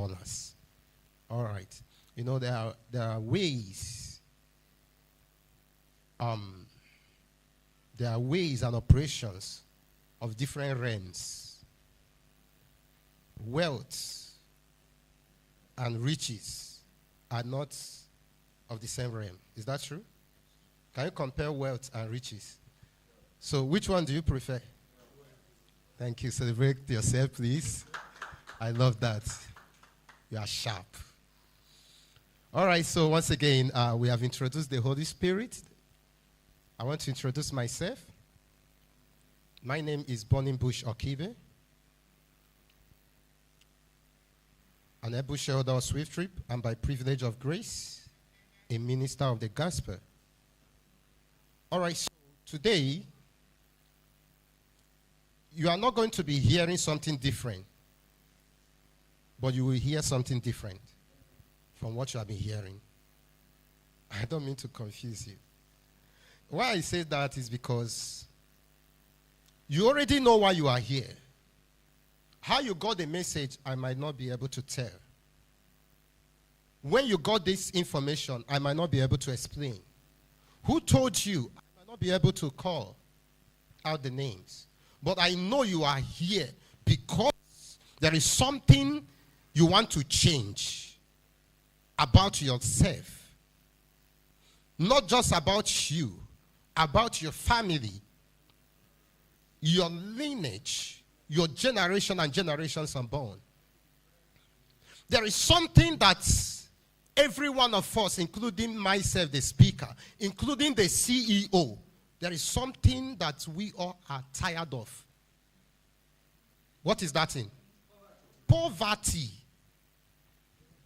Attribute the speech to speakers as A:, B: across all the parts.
A: corners. All right. You know, there are ways. There are ways and operations of different realms. Wealth and riches are not of the same realm. Is that true? Can you compare wealth and riches? So which one do you prefer? Thank you. Celebrate yourself, please. I love that. You are sharp. All right, so once again, we have introduced the Holy Spirit. I want to introduce myself. My name is Bonimbush Okibe. An able shareholder of SWIFTtrip, and by privilege of grace, a minister of the gospel. All right, so today, you are not going to be hearing something different, but you will hear something different from what you have been hearing. I don't mean to confuse you. Why I say that is because you already know why you are here. How you got the message, I might not be able to tell. When you got this information, I might not be able to explain. Who told you? I might not be able to call out the names. But I know you are here because there is something you want to change about yourself. Not just about you, about your family, your lineage, your generation and generations unborn. There is something that every one of us, including myself, the speaker, including the CEO, there is something that we all are tired of. What is that thing? Poverty.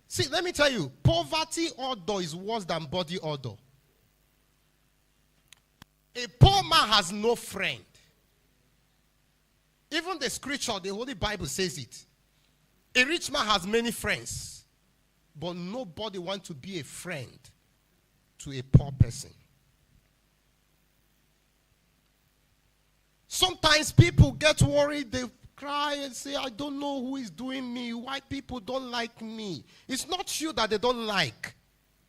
A: See, let me tell you, poverty odor is worse than body odor. A poor man has no friend. Even the scripture, the Holy Bible says it. A rich man has many friends, but nobody wants to be a friend to a poor person. Sometimes people get worried, they cry and say, I don't know who is doing me, why people don't like me. It's not you that they don't like,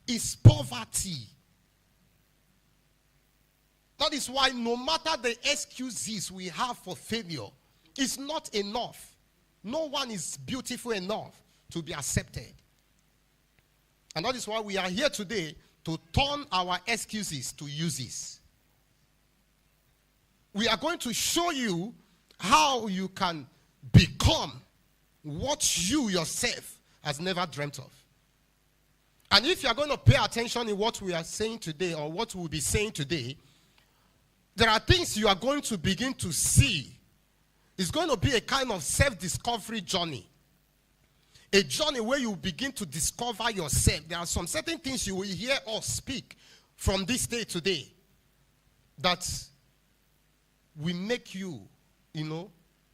A: it's poverty. That is why no matter the excuses we have for failure, it's not enough. No one is beautiful enough to be accepted. And that is why we are here today to turn our excuses to uses. We are going to show you how you can become what you yourself has never dreamt of. And if you are going to pay attention in what we are saying today or what we'll be saying today, there are things you are going to begin to see. It's going to be a kind of self-discovery journey. A journey where you begin to discover yourself. There are some certain things you will hear us speak from this day today that will make you,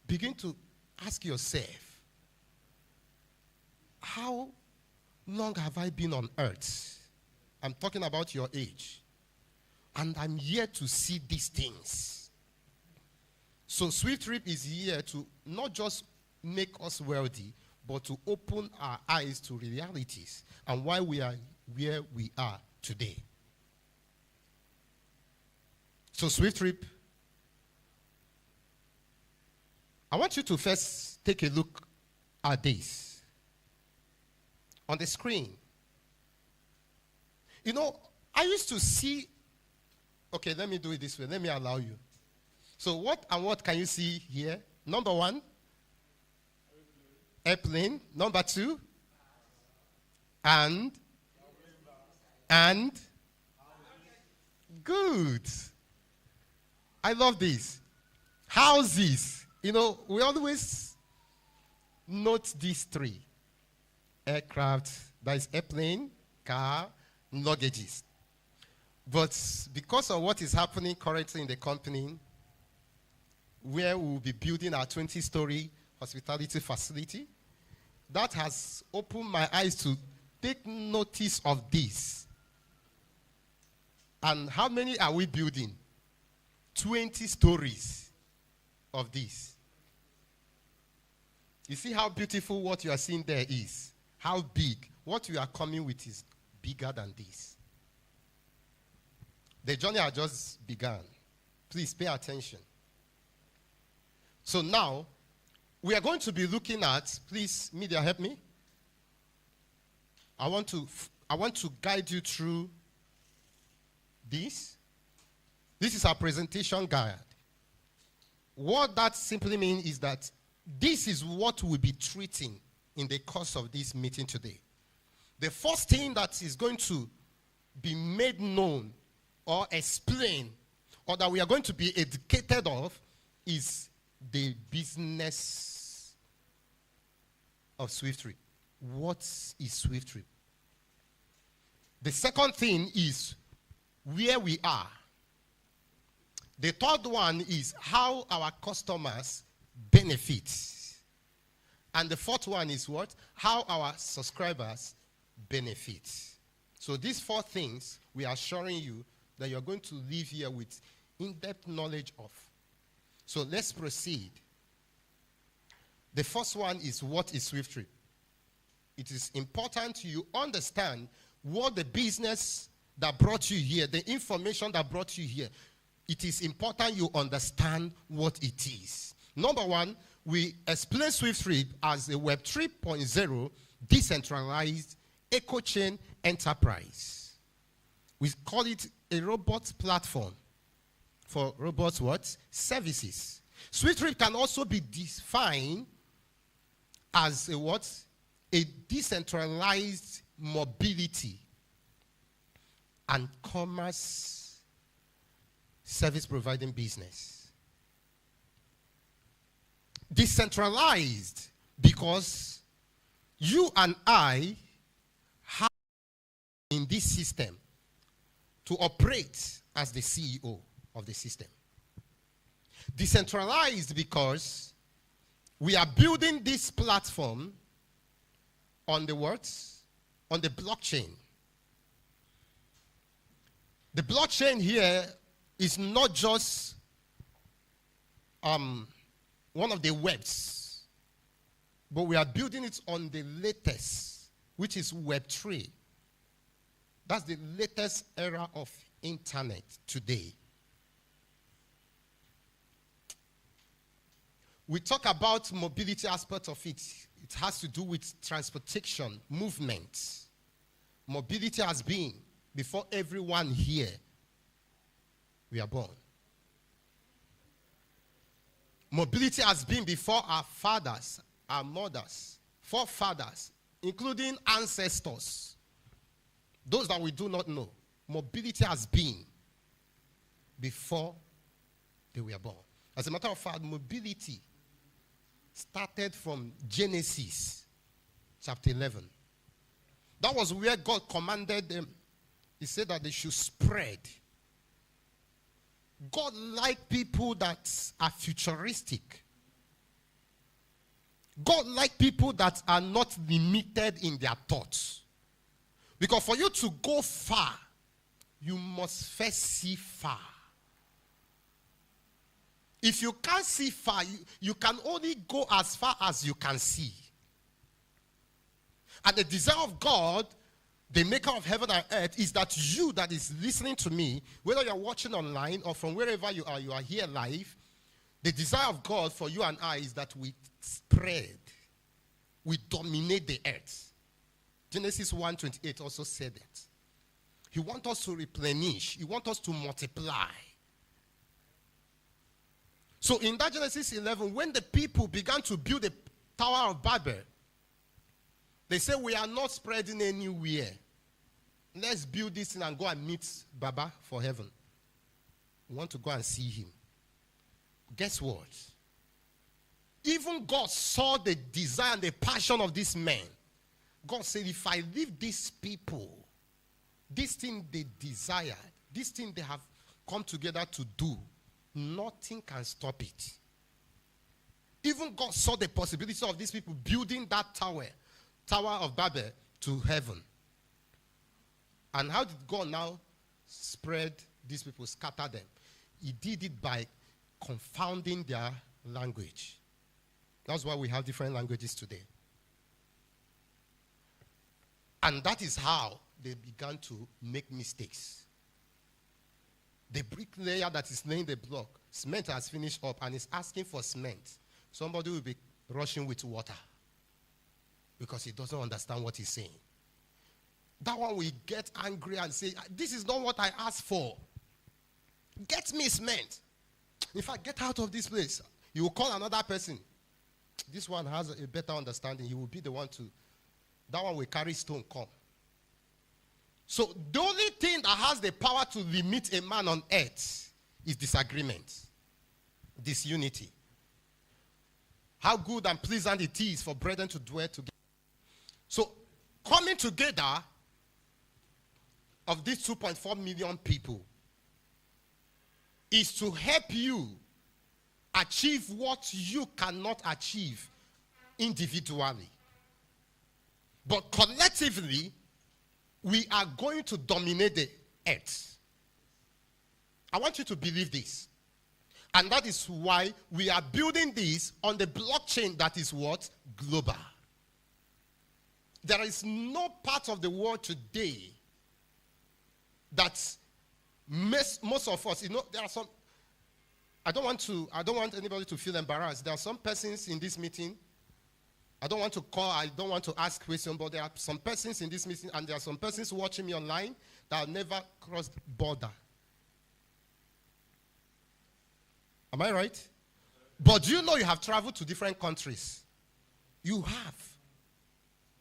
A: begin to ask yourself, how long have I been on earth? I'm talking about your age. And I'm here to see these things. So SWIFTtrip is here to not just make us wealthy, but to open our eyes to realities and why we are where we are today. So SWIFTtrip, I want you to first take a look at this. On the screen. I used to see, okay, let me do it this way. Let me allow you. So what and what can you see here? Number one, airplane. Number two, and good. I love this. Houses. We always note these three. Aircraft, that is airplane, car, luggages. But because of what is happening currently in the company, where we will be building our 20-story hospitality facility, that has opened my eyes to take notice of this. And how many are we building? 20 stories of this. You see how beautiful what you are seeing there is. how big. What we are coming with is bigger than this. The journey has just begun. Please pay attention. So now, we are going to be looking at, please, media, help me. I want to guide you through this. This is our presentation guide. What that simply means is that this is what we'll be treating in the course of this meeting today. The first thing that is going to be made known or explained, or that we are going to be educated of, is the business of SWIFTtrip. What is SWIFTtrip? The second thing is where we are. The third one is how our customers benefit. And the fourth one is what? How our subscribers benefit. So these four things we are assuring you that you're going to leave here with in-depth knowledge of. So let's proceed. The first one is, what is SWIFTtrip? It is important you understand what the business that brought you here, the information that brought you here. It is important you understand what it is. Number one, we explain SWIFTtrip as a Web 3.0 decentralized eco-chain enterprise. We call it a robot platform for robot what? Services. SWIFTtrip can also be defined as a what? A decentralized mobility and commerce service providing business. Decentralized because you and I have in this system to operate as the CEO of the system. Decentralized because we are building this platform on the what? On the blockchain. The blockchain here is not just one of the webs, but we are building it on the latest, which is Web 3. That's the latest era of internet today. We talk about mobility aspect of it. It has to do with transportation, movement. Mobility has been before everyone here we are born. Mobility has been before our fathers, our mothers, forefathers, including ancestors. Those that we do not know. Mobility has been before they were born. As a matter of fact, mobility started from Genesis chapter 11. That was where God commanded them. He said that they should spread. God likes people that are futuristic. God likes people that are not limited in their thoughts. Because for you to go far, you must first see far. If you can't see far, you can only go as far as you can see. And the desire of God, the maker of heaven and earth, is that you that is listening to me, whether you're watching online or from wherever you are here live, the desire of God for you and I is that we spread, we dominate the earth. Genesis 1:28 also said that. He wants us to replenish. He wants us to multiply. So in that Genesis 11, when the people began to build the Tower of Babel, they said, we are not spreading anywhere. Let's build this thing and go and meet Baba for heaven. We want to go and see him. Guess what? Even God saw the desire and the passion of this man. God said, if I leave these people, this thing they desire, this thing they have come together to do, nothing can stop it. Even God saw the possibility of these people building that Tower of Babel to heaven. And how did God now spread these people, scatter them? He did it by confounding their language. That's why we have different languages today. And that is how they began to make mistakes. The bricklayer that is laying the block, cement has finished up and is asking for cement. Somebody will be rushing with water because he doesn't understand what he's saying. That one will get angry and say, this is not what I asked for. Get me cement. In fact, get out of this place. You will call another person. This one has a better understanding. He will be the one to, that one will carry stone, come. So the only thing that has the power to limit a man on earth is disagreement, disunity. How good and pleasant it is for brethren to dwell together. So coming together of these 2.4 million people is to help you achieve what you cannot achieve individually. But collectively, we are going to dominate the earth. I want you to believe this. And that is why we are building this on the blockchain that is what? Global. There is no part of the world today that most of us, there are some, I don't want anybody to feel embarrassed. There are some persons in this meeting, I don't want to call, I don't want to ask questions, but there are some persons in this meeting and there are some persons watching me online that have never crossed border. Am I right? But do you know you have traveled to different countries? You have.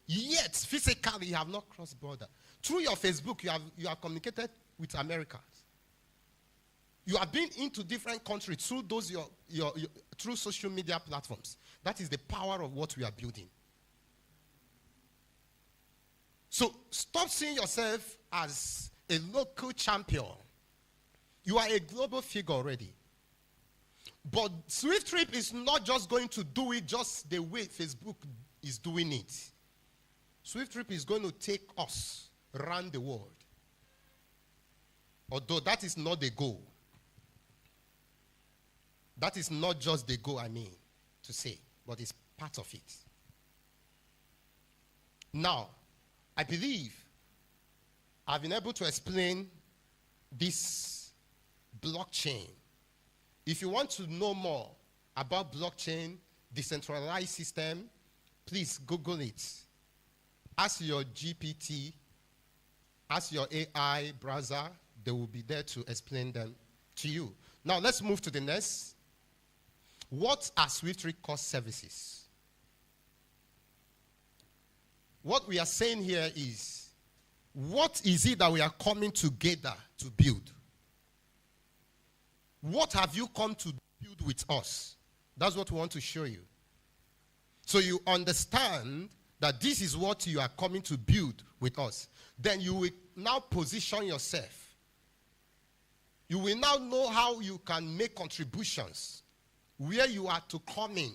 A: Yet, physically, you have not crossed border. Through your Facebook, you have communicated with Americans. You have been into different countries through those through social media platforms. That is the power of what we are building. So stop seeing yourself as a local champion. You are a global figure already. But SWIFTtrip is not just going to do it just the way Facebook is doing it. SWIFTtrip is going to take us around the world. Although that is not the goal. That is not just the goal, to say, but it's part of it. Now, I believe I've been able to explain this blockchain. If you want to know more about blockchain, decentralized system, please Google it. Ask your GPT, ask your AI browser, they will be there to explain them to you. Now, let's move to the next. What are SWIFTtrip core services? What we are saying here is, what is it that we are coming together to build? What have you come to build with us? That's what we want to show you. So you understand that this is what you are coming to build with us. Then you will now position yourself. You will now know how you can make contributions, where you are to come in,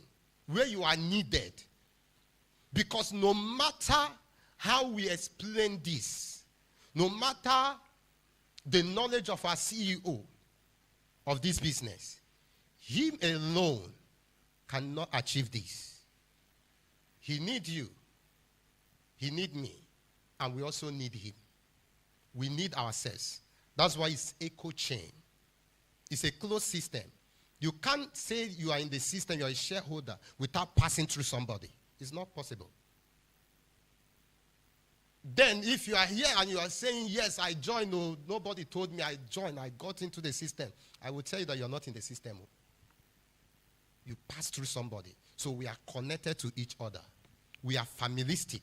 A: where you are needed. Because no matter how we explain this, no matter the knowledge of our CEO of this business, him alone cannot achieve this. He needs you. He needs me. And we also need him. We need ourselves. That's why it's echo chain. It's a closed system. You can't say you are in the system, you're a shareholder, without passing through somebody. It's not possible. Then if you are here and you are saying, yes, I joined, no, nobody told me I joined, I got into the system, I will tell you that you're not in the system. You pass through somebody. So we are connected to each other. We are familistic.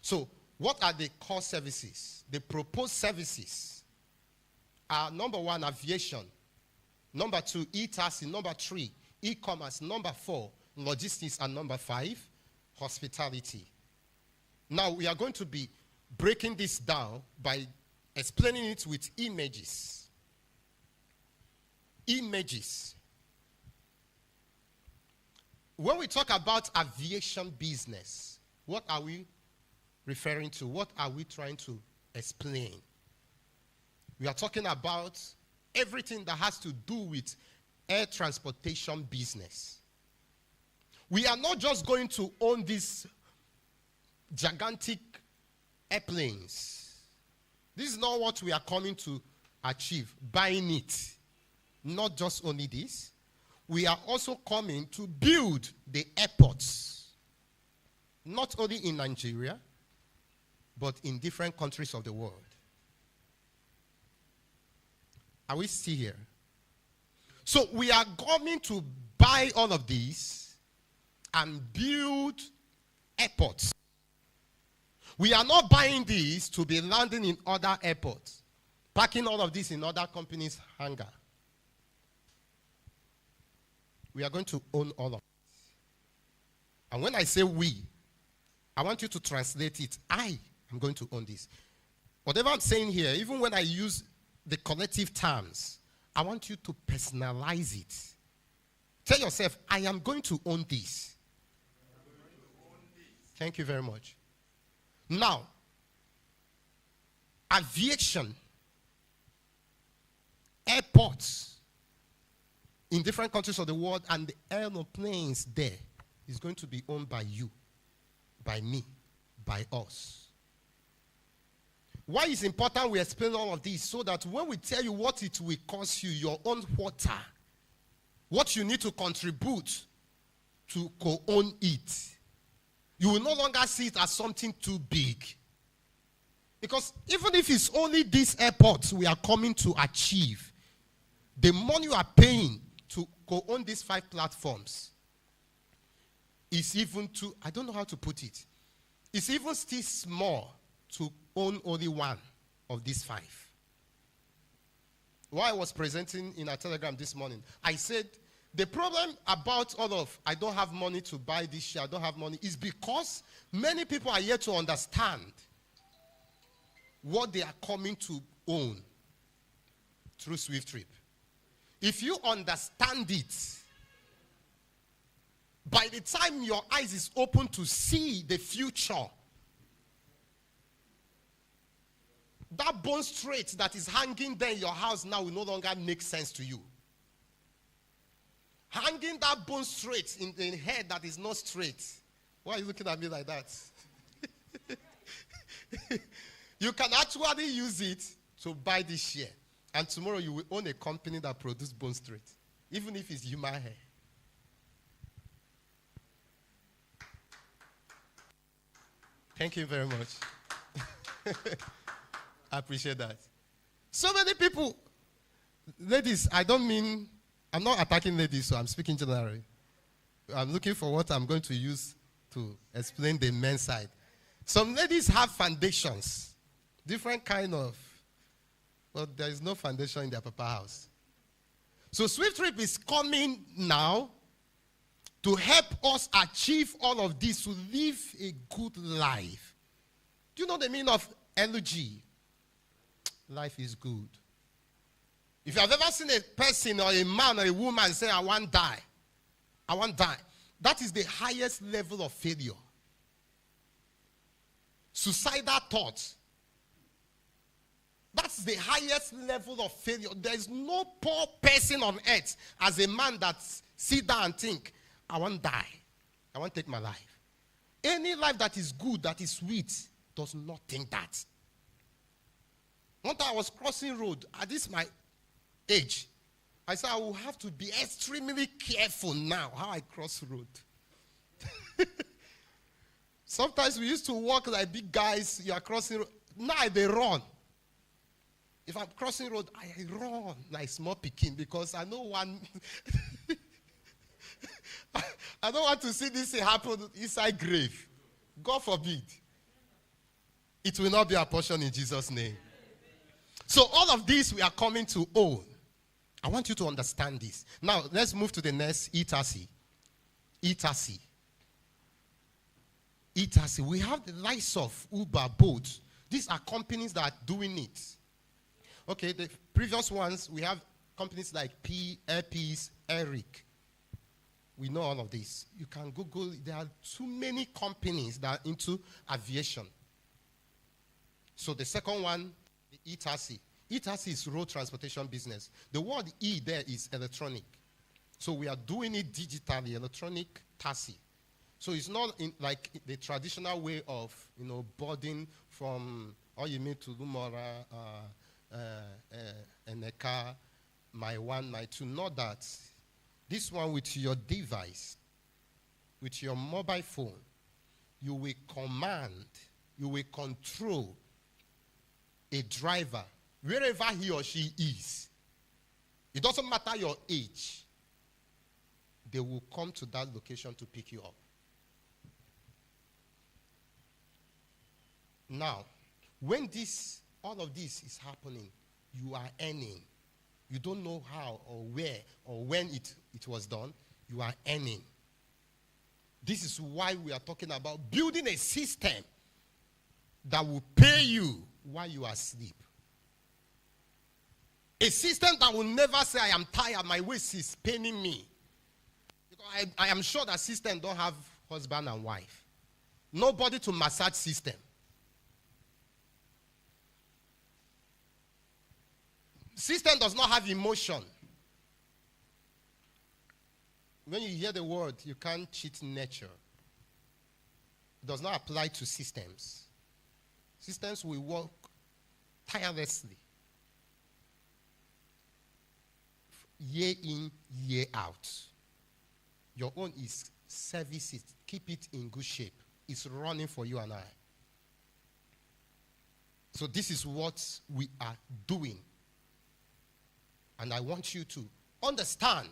A: So what are the core services? The proposed services are, number 1, aviation. Number 2, e-taxi. Number 3, e-commerce. Number 4, logistics. And number 5, hospitality. Now, we are going to be breaking this down by explaining it with images. Images. When we talk about aviation business, what are we referring to? What are we trying to explain? We are talking about everything that has to do with air transportation business. We are not just going to own this gigantic airplanes. This is not what we are coming to achieve, buying it. Not just only this. We are also coming to build the airports. Not only in Nigeria, but in different countries of the world. Are we still here? So we are coming to buy all of these and build airports. We are not buying these to be landing in other airports, parking all of this in other companies' hangar. We are going to own all of it. And when I say we, I want you to translate it. I am going to own this. Whatever I'm saying here, even when I use the collective terms, I want you to personalize it. Tell yourself, I am going to own this. Thank you very much. Now, aviation, airports in different countries of the world, and the aeroplanes there is going to be owned by you, by me, by us. Why is it important we explain all of this? So that when we tell you what it will cost you, your own water, what you need to contribute to co-own it, you will no longer see it as something too big. Because even if it's only these airports we are coming to achieve, the money you are paying to co-own these 5 platforms is even too, I don't know how to put it, it's even still small to own only one of these 5. While I was presenting in a Telegram this morning, I said, the problem about all of, I don't have money to buy this share, I don't have money, is because many people are yet to understand what they are coming to own through SWIFTtrip. If you understand it, by the time your eyes is open to see the future, that bone straight that is hanging there in your house now will no longer make sense to you. Hanging that bone straight in the head that is not straight. Why are you looking at me like that? You can actually use it to buy this share. And tomorrow you will own a company that produces bone straight. Even if it's human hair. Thank you very much. I appreciate that. So many people, ladies, I don't mean, I'm not attacking ladies, so I'm speaking generally. I'm looking for what I'm going to use to explain the men's side. Some ladies have foundations, different kind of, well, there is no foundation in their papa house. So SWIFTtrip is coming now to help us achieve all of this, to live a good life. Do you know the meaning of LG? Life is good. If you have ever seen a person or a man or a woman say, I want to die, I want to die, that is the highest level of failure. Suicidal thoughts. That's the highest level of failure. There is no poor person on earth as a man that sit down and think, I want to die. I want to take my life. Any life that is good, that is sweet, does not think that. One time I was crossing road, at this my age, I said I will have to be extremely careful now how I cross road. Sometimes we used to walk like big guys, you are crossing road. Now they run. If I'm crossing road, I run like small pikin because I know one. I don't want to see this happen inside grave. God forbid. It will not be our portion in Jesus' name. So all of this we are coming to own. I want you to understand this. Now, let's move to the next e-taxi. E-taxi. E-taxi. We have the likes of Uber, Bolt. These are companies that are doing it. Okay, the previous ones, we have companies like Airpeace, Eric. We know all of this. You can Google. There are too many companies that are into aviation. So the second one, the e-taxi. E-taxi is road transportation business. The word E there is electronic. So we are doing it digitally, electronic taxi. So it's not like the traditional way of, boarding from Oyemi to Lumora, Eneka, my one, my two. Not that. This one with your device, with your mobile phone, you will command, you will control a driver wherever he or she is. It doesn't matter your age. They will come to that location to pick you up. Now, when all of this is happening, you are earning. You don't know how or where or when it was done. You are earning. This is why we are talking about building a system that will pay you while you are asleep. A system that will never say, I am tired, my waist is paining me. Because I am sure that system don't have husband and wife. Nobody to massage system. System does not have emotion. When you hear the word, you can't cheat nature. It does not apply to systems. Systems will work tirelessly. Year in, year out. Your own is service it. Keep it in good shape. It's running for you and I. So this is what we are doing. And I want you to understand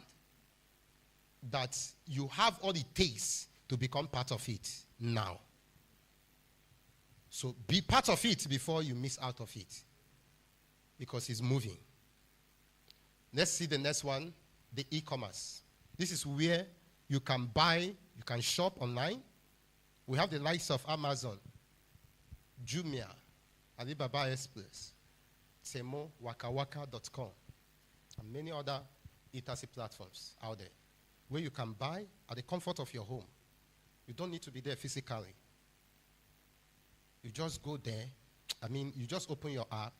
A: that you have all it takes to become part of it now. So be part of it before you miss out of it. Because it's moving. Let's see the next one, the e-commerce. This is where you can buy, you can shop online. We have the likes of Amazon, Jumia, Alibaba Express, Temo, wakawaka.com, and many other e-taxi platforms out there where you can buy at the comfort of your home. You don't need to be there physically. You just go there. You just open your app,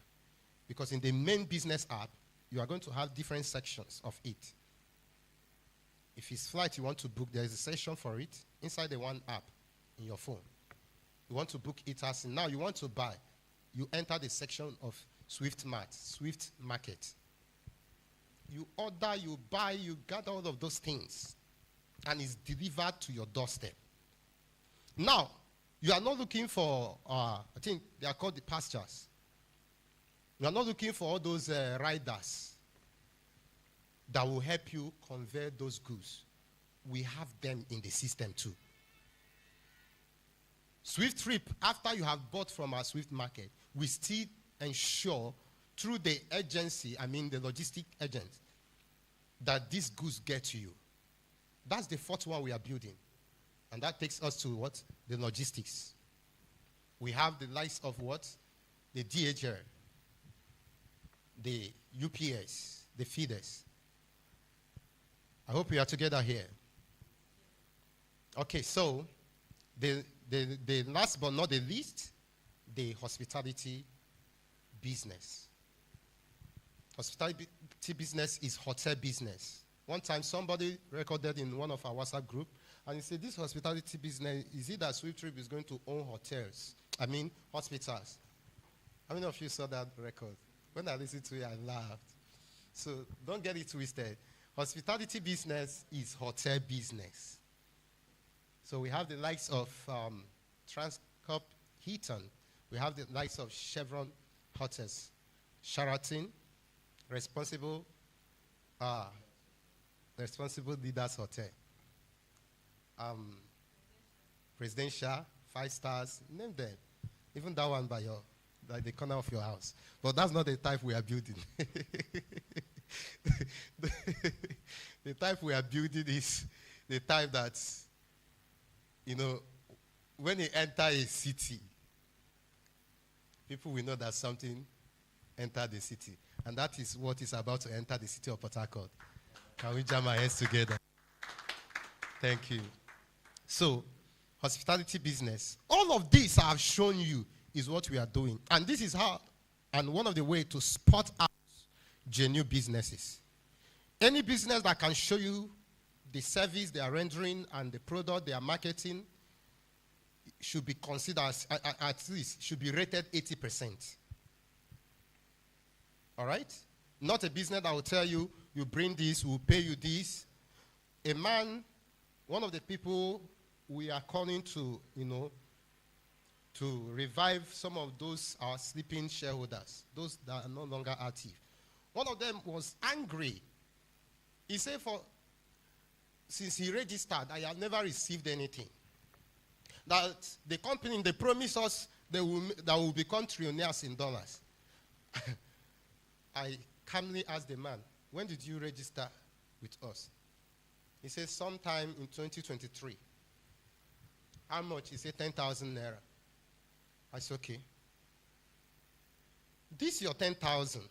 A: because in the main business app, you are going to have different sections of it. If it's flight you want to book, there is a section for it inside the one app in your phone. You want to book e-taxi. Now you want to buy. You enter the section of Swift Market. You order, you buy, you gather all of those things, and it's delivered to your doorstep. Now, you are not looking for, I think they are called the pastures. You are not looking for all those riders that will help you convert those goods. We have them in the system too. SWIFTtrip, after you have bought from our Swift market, we still ensure through the agency, the logistic agent, that these goods get to you. That's the fourth one we are building. And that takes us to what? The logistics. We have the likes of what? The DHL, the UPS, the feeders. I hope we are together here. Okay, so the last but not the least, the hospitality business. Hospitality business is hotel business. One time somebody recorded in one of our WhatsApp group, and he said, this hospitality business, is it that SWIFTtrip is going to own hotels? Hospitals. How many of you saw that record? When I listened to it, I laughed. So don't get it twisted. Hospitality business is hotel business. So we have the likes of Transcorp Hilton. We have the likes of Chevron Hotels, Sheraton, Responsible Leaders Hotel, Presidential, 5 stars, name them. Even that one by the corner of your house. But that's not the type we are building. The type we are building is the type that, when you enter a city, people will know that something entered the city. And that is what is about to enter the city of Port Harcourt. Can we jam our hands together? Thank you. So, hospitality business. All of this I have shown you is what we are doing. And this is how, and one of the ways to spot out genuine businesses. Any business that can show you the service they are rendering and the product they are marketing should be considered as, at least, should be rated 80%. All right? Not a business that will tell you, you bring this, we'll pay you this. A man, one of the people we are calling to, to revive some of those, our sleeping shareholders, those that are no longer active. One of them was angry. He said, since he registered, I have never received anything. That the company, they promised us that will become trillionaires in dollars. I calmly asked the man, when did you register with us? He said, sometime in 2023. How much? He said, 10,000 naira. I said, okay. This your 10,000.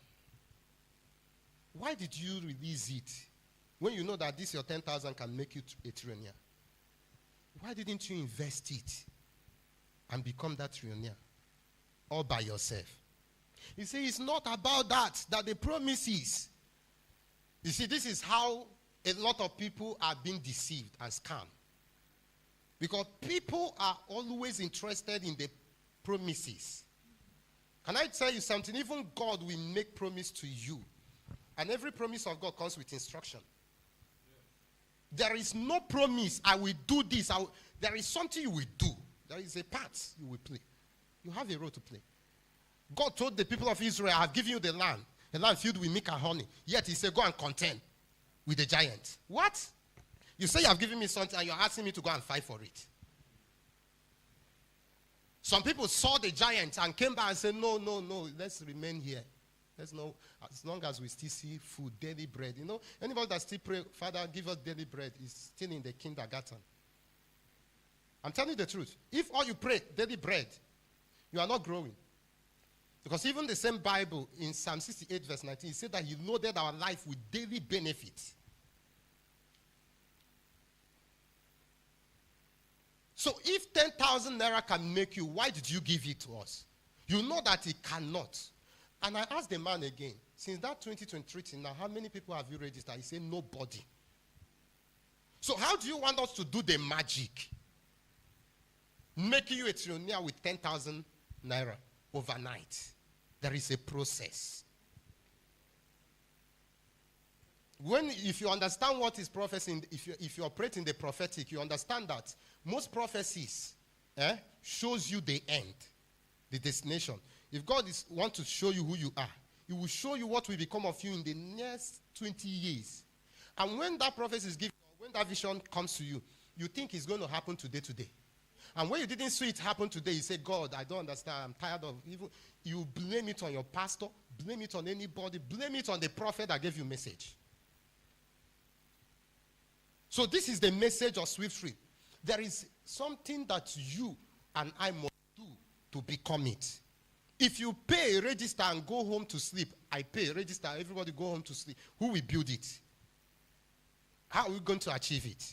A: Why did you release it when you know that this your 10,000 can make you a trillionaire? Why didn't you invest it and become that trillionaire all by yourself? He said, it's not about that the promise is. You see, this is how a lot of people are being deceived and scammed. Because people are always interested in the promises. Can I tell you something? Even God will make promise to you. And every promise of God comes with instruction. There is no promise, I will do this. There is something you will do. There is a part you will play. You have a role to play. God told the people of Israel, I have given you the land filled with milk and honey. Yet he said, go and contend with the giant. What? You say you have given me something and you're asking me to go and fight for it. Some people saw the giant and came back and said, no, let's remain here. Let's know, as long as we still see food, daily bread. Anybody that still pray, Father, give us daily bread, is still in the kindergarten. I'm telling you the truth. If all you pray, daily bread, you are not growing. Because even the same Bible in Psalm 68 verse 19, it said that he loaded our life with daily benefits. So if 10,000 naira can make you, why did you give it to us? You know that it cannot. And I asked the man again, since that 2023 till now, how many people have you registered? He said, nobody. So how do you want us to do the magic? Making you a trillionaire with 10,000 naira overnight. There is a process. If you understand what is prophecy, if you operate in the prophetic, you understand that most prophecies shows you the end, the destination. If God wants to show you who you are, he will show you what will become of you in the next 20 years. And when that prophecy is given, when that vision comes to you, you think it's going to happen today. And when you didn't see it happen today, you say, God, I don't understand. I'm tired of even. You blame it on your pastor, blame it on anybody, blame it on the prophet that gave you message. So this is the message of SWIFTtrip. There is something that you and I must do to become it. If you pay, register, and go home to sleep, I pay, register, everybody go home to sleep, who will build it? How are we going to achieve it?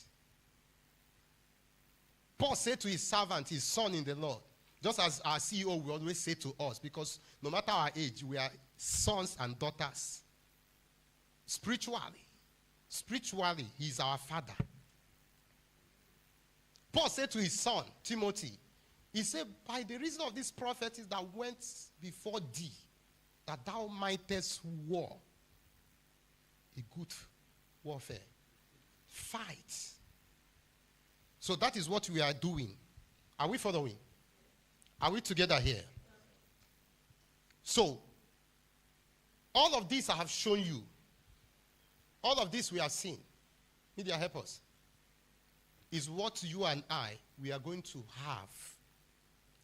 A: Paul said to his servant, his son in the Lord, just as our CEO will always say to us, because no matter our age, we are sons and daughters. Spiritually, he's our father. Paul said to his son, Timothy, he said, by the reason of these prophets that went before thee, that thou mightest war a good warfare. Fight. So that is what we are doing. Are we following? Are we together here? So, all of this I have shown you. All of this we have seen. Media, help us. Is what you and I, we are going to have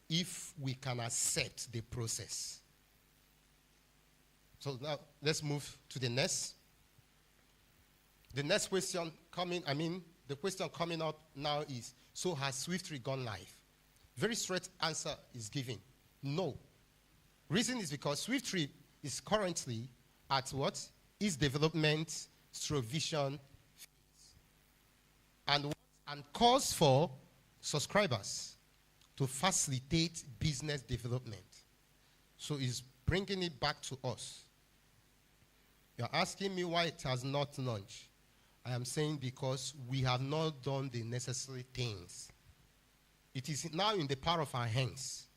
A: if we can accept the process. So now, let's move to the next. The next question the question coming up now is, so has SWIFTtrip gone live? Very straight answer is given. No. Reason is because SWIFTtrip is currently at what? Its development, vision phase. And calls for subscribers to facilitate business development. So it's bringing it back to us. You're asking me why it has not launched. I am saying because we have not done the necessary things. It is now in the power of our hands,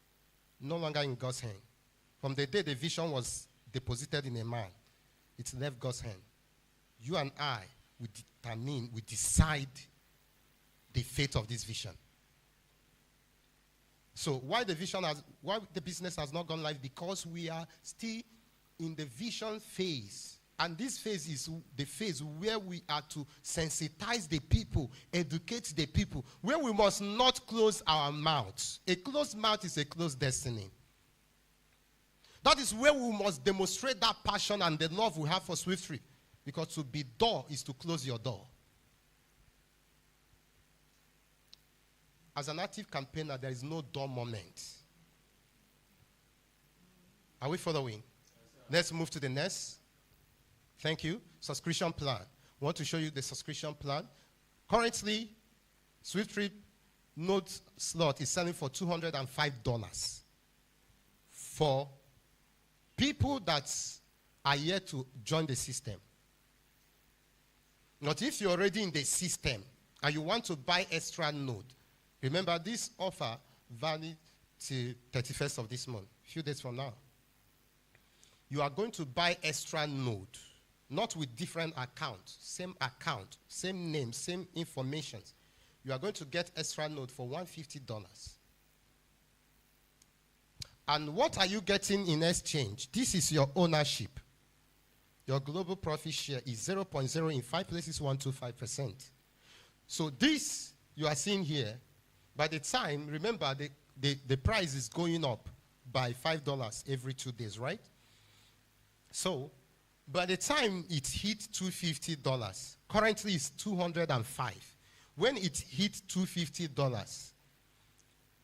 A: no longer in God's hand. From the day the vision was deposited in a man, it left God's hand. You and I will determine, we decide the fate of this vision. So why the business has not gone live? Because we are still in the vision phase. And this phase is the phase where we are to sensitize the people, educate the people, where we must not close our mouths. A closed mouth is a closed destiny. That is where we must demonstrate that passion and the love we have for SWIFTtrip. Because to be door is to close your door. As an active campaigner, there is no door moment. Are we following? Let's move to the next. Thank you. Subscription plan. I want to show you the subscription plan. Currently, SWIFTtrip Note slot is selling for $205 for people that are yet to join the system. Not if you're already in the system and you want to buy extra node. Remember, this offer valid till 31st of this month, a few days from now. You are going to buy extra node, not with different accounts, same name, same information. You are going to get extra node for $150. And what are you getting in exchange? This is your ownership. Your global profit share is 0.0 in 5 places, 125%. So this you are seeing here, by the time, remember the price is going up by $5 every 2 days, right? So by the time it hit $250, currently it's $205. When it hit $250,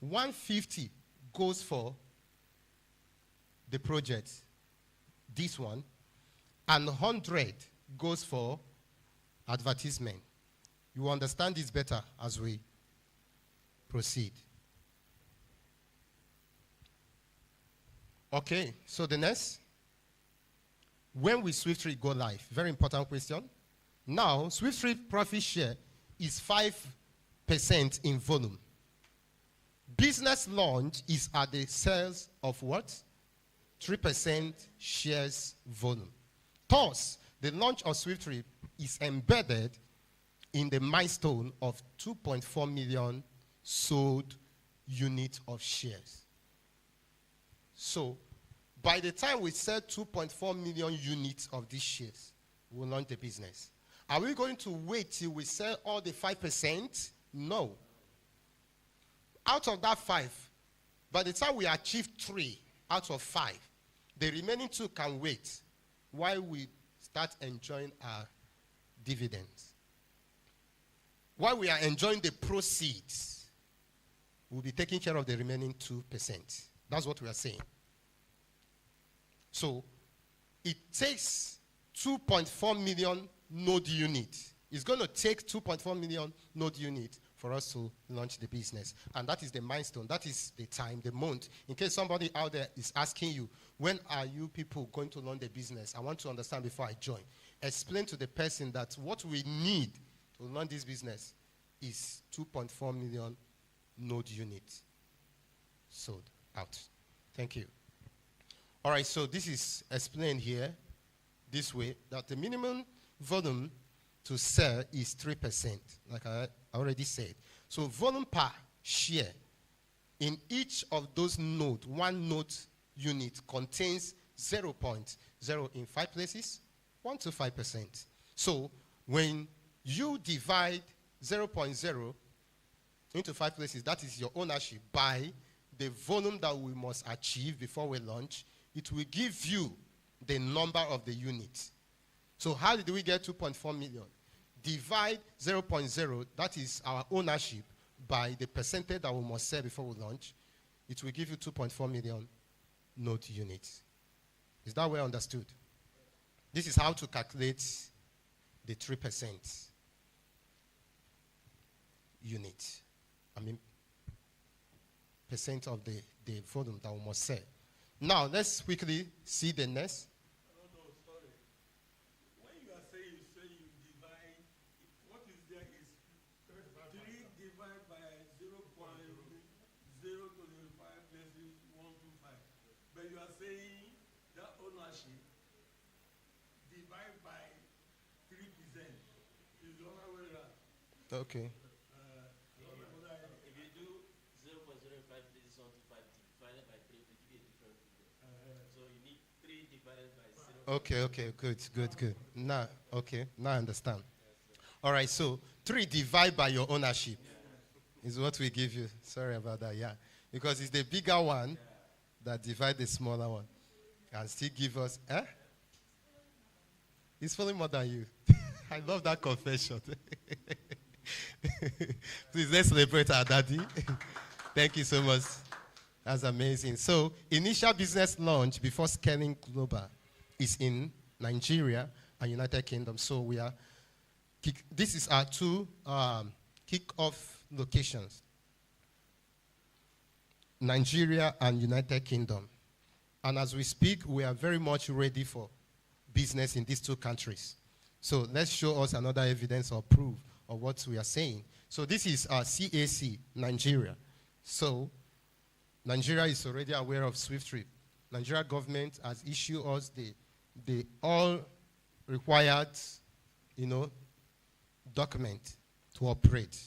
A: $150 goes for the project, this one, and 100 goes for advertisement. You understand this better as we proceed. Okay, so the next. When will SWIFTtrip go live? Very important question. Now, SWIFTtrip profit share is 5% in volume. Business launch is at the sales of what? 3% shares volume. Thus, the launch of SWIFTtrip is embedded in the milestone of 2.4 million sold units of shares. So, by the time we sell 2.4 million units of these shares, we'll launch the business. Are we going to wait till we sell all the 5%? No. Out of that 5, by the time we achieve 3 out of 5, the remaining 2 can wait while we start enjoying our dividends. While we are enjoying the proceeds, we'll be taking care of the remaining 2%. That's what we are saying. So it takes 2.4 million node units. It's going to take 2.4 million node units for us to launch the business. And that is the milestone. That is the time, the month. In case somebody out there is asking you, when are you people going to launch the business? I want to understand before I join. Explain to the person that what we need to launch this business is 2.4 million node units sold out. Thank you. All right, so this is explained here this way, that the minimum volume to sell is 3%, like I already said. So volume per share in each of those nodes, one node unit contains 0.0 in 5 places, 1 to 5%. So when you divide 0.0 into 5 places, that is your ownership, by the volume that we must achieve before we launch, it will give you the number of the units. So how did we get 2.4 million? Divide 0.0, that is our ownership, by the percentage that we must sell before we launch. It will give you 2.4 million node units. Is that well understood? This is how to calculate the 3% unit. I mean, percent of the volume that we must sell. Now, let's quickly see the next.
B: No, sorry. When you are saying you divide
A: Okay.
B: If you do 0.05 divided by 3, it will give you a different figure. So you need 3 divided by 0.
A: Okay, good. Now, okay, now I understand. All right, so 3 divided by your ownership is what we give you. Sorry about that, yeah. Because it's the bigger one that divide the smaller one and still give us, It's fully more than you. I love that confession. Please, let's celebrate our daddy. Thank you so much. That's amazing. So, initial business launch before scaling global is in Nigeria and United Kingdom. So, this is our 2 kick-off locations. Nigeria and United Kingdom. And as we speak, we are very much ready for business in these 2 countries. So let's show us another evidence or proof of what we are saying. So this is CAC, Nigeria. So Nigeria is already aware of SWIFTtrip. Nigeria government has issued us the all required, document to operate.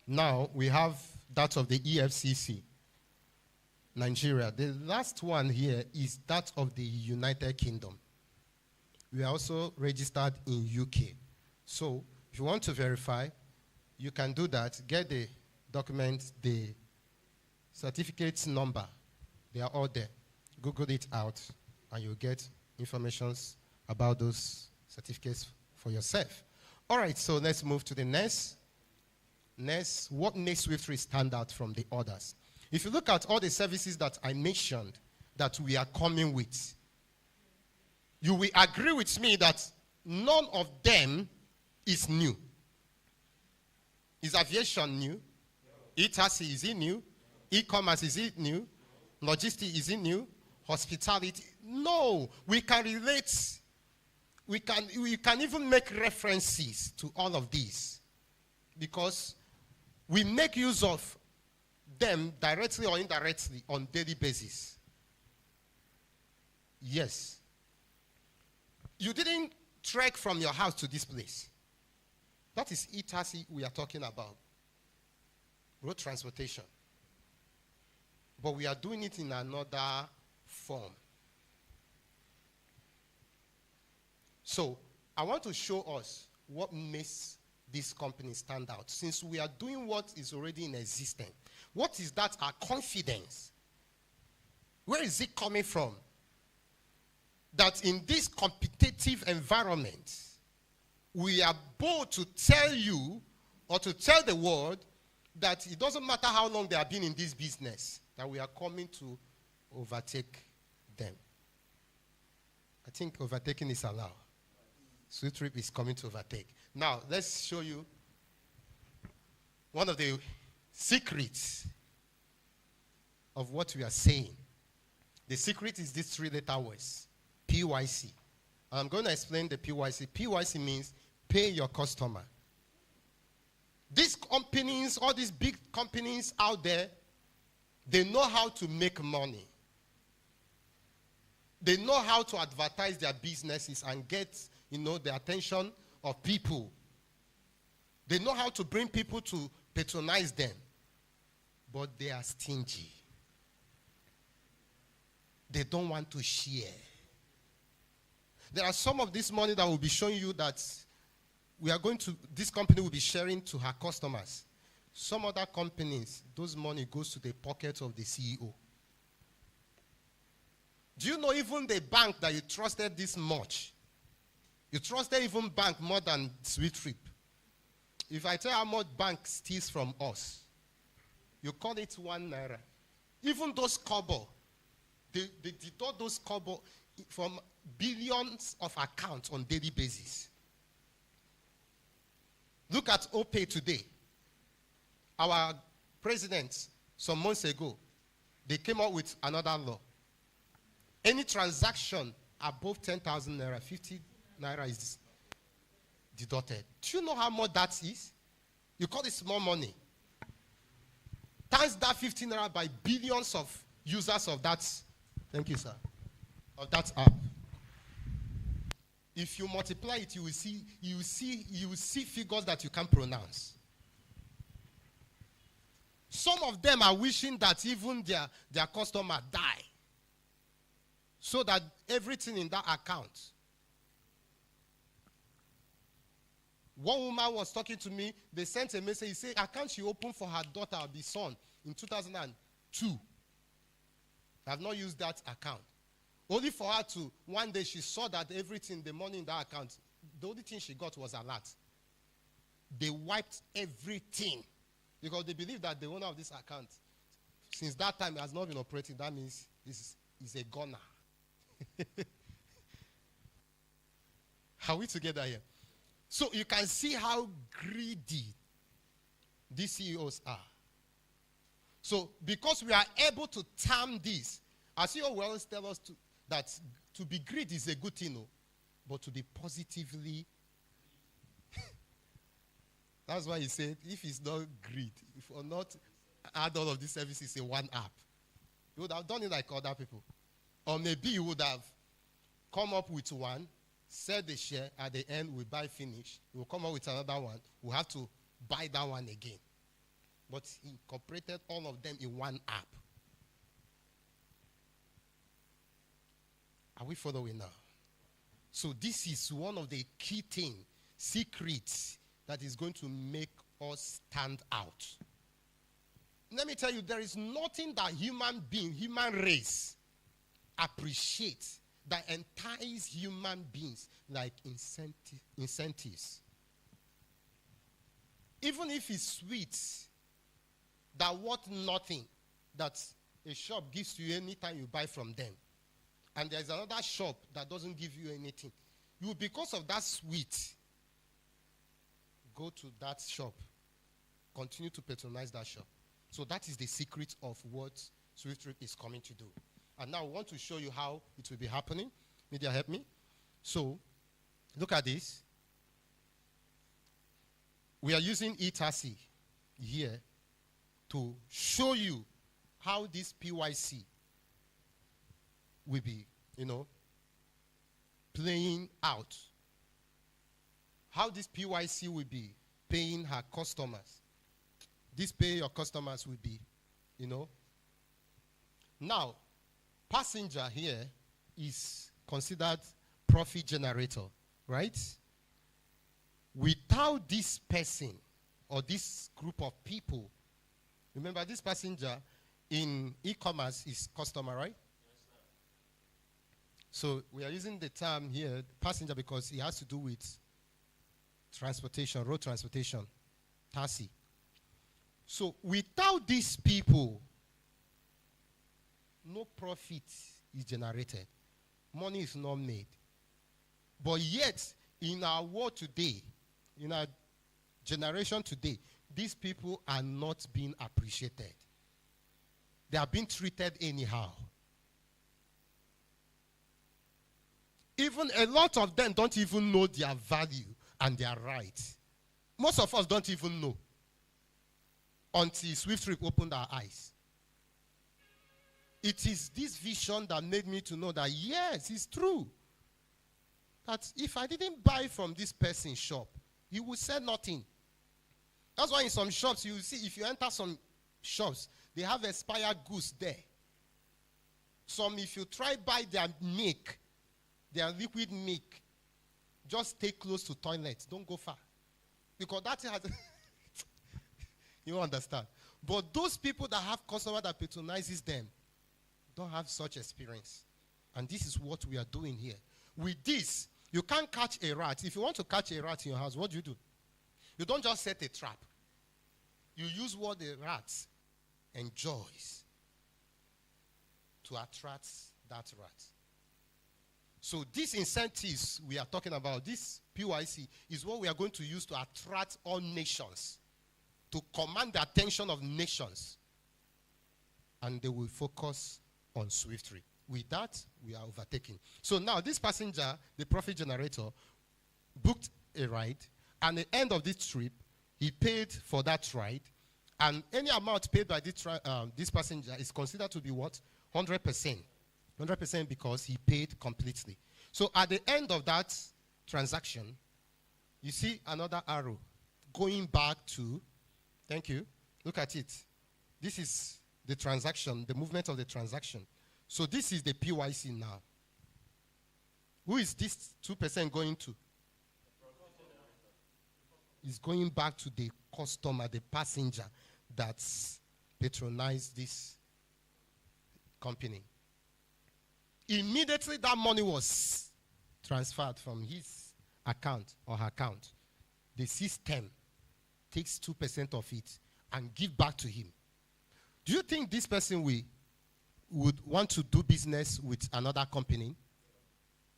A: Now we have that of the EFCC, Nigeria. The last one here is that of the United Kingdom. We are also registered in UK. So if you want to verify, you can do that. Get the document, the certificate number. They are all there. Google it out, and you'll get information about those certificates for yourself. All right, so let's move to the next. What makes SWIFTtrip stand out from the others? If you look at all the services that I mentioned that we are coming with, you will agree with me that none of them is new. Is aviation new? E-taxi, is it new? E-commerce, is it new? Logistics, is it new? Hospitality? No. We can relate. We can even make references to all of these because we make use of them directly or indirectly on daily basis. Yes. You didn't trek from your house to this place. That is e-taxi we are talking about. Road transportation. But we are doing it in another form. So, I want to show us what makes this company stand out. Since we are doing what is already in existence, what is that our confidence? Where is it coming from? That in this competitive environment, we are bold to tell you or to tell the world that it doesn't matter how long they have been in this business, that we are coming to overtake them. I think overtaking is allowed. SWIFTtrip is coming to overtake. Now, let's show you one of the secrets of what we are saying. The secret is these 3-letter words, PYC. I'm going to explain the PYC. PYC means pay your customer. These companies, all these big companies out there, they know how to make money. They know how to advertise their businesses and get, the attention of people. They know how to bring people to patronize them. But they are stingy. They don't want to share. There are some of this money that will be showing you that this company will be sharing to her customers. Some other companies, those money goes to the pocket of the CEO. Do you know even the bank that you trusted this much? You trusted even bank more than SWIFTtrip. If I tell you how much bank steals from us, you call it 1 naira. Even those kobo, they deduct those kobo from billions of accounts on daily basis. Look at OPay today. Our president, some months ago, they came out with another law. Any transaction above 10,000 naira, 50 naira is deducted. Do you know how much that is? You call it small money. Times that 50 naira by billions of users of that, thank you, sir, of that app. If you multiply it, you will see figures that you can't pronounce. Some of them are wishing that even their customer die, so that everything in that account. One woman was talking to me. They sent a message. He said, account she opened for her daughter or the son in 2002. I have not used that account. Only for her to, one day she saw that everything, the money in that account, the only thing she got was alert. They wiped everything because they believe that the owner of this account, since that time, has not been operating. That means he's a gunner. Are we together here? So you can see how greedy these CEOs are. So because we are able to term this, as CEO will always tell us that to be greedy is a good thing, no? But to be positively, that's why he said, if it's not greed, if or not add all of these services in one app, you would have done it like other people. Or maybe you would have come up with one, sell the share, at the end we buy finish, we'll come up with another one, we'll have to buy that one again. But he incorporated all of them in one app. Are we following now? So this is one of the key things, secrets, that is going to make us stand out. Let me tell you, there is nothing that human race appreciates that entice human beings like incentives. Even if it's sweet, that worth nothing, that a shop gives to you anytime you buy from them, and there's another shop that doesn't give you anything, you, because of that sweet, go to that shop, continue to patronize that shop. So that is the secret of what SWIFTtrip is coming to do. And now I want to show you how it will be happening. Media, help me. So, look at this. We are using eTaxi here to show you how this PYC will be, playing out. How this PYC will be paying her customers. This pay your customers will be, Now, passenger here is considered profit generator, right? Without this person or this group of people, remember this passenger in e-commerce is customer, right?
B: Yes, sir.
A: So we are using the term here, passenger, because it has to do with transportation, road transportation, taxi. So without these people, no profit is generated. Money is not made. But yet, in our world today, in our generation today, these people are not being appreciated. They are being treated anyhow. Even a lot of them don't even know their value and their rights. Most of us don't even know until SWIFTtrip opened our eyes. It is this vision that made me to know that, yes, it's true. That if I didn't buy from this person's shop, he would sell nothing. That's why in some shops, you see, if you enter some shops, they have expired goods there. Some, if you try buy their milk, their liquid milk, just stay close to toilets. Don't go far. Because that has... You understand? But those people that have customer that patronizes them don't have such experience. And this is what we are doing here. With this, you can't catch a rat. If you want to catch a rat in your house, what do? You don't just set a trap. You use what the rat enjoys to attract that rat. So these incentives we are talking about, this PYC, is what we are going to use to attract all nations, to command the attention of nations. And they will focus on SWIFTtrip. With that, we are overtaking. So now this passenger, the profit generator, booked a ride, and at the end of this trip, he paid for that ride, and any amount paid by this passenger is considered to be what? 100%. 100% because he paid completely. So at the end of that transaction, you see another arrow going back to, thank you, look at it. This is the transaction, the movement of the transaction. So this is the PYC now. Who is this 2% going to? It's going back to the customer, the passenger that's patronized this company. Immediately that money was transferred from his account or her account. The system takes 2% of it and give back to him. Do you think this person would want to do business with another company?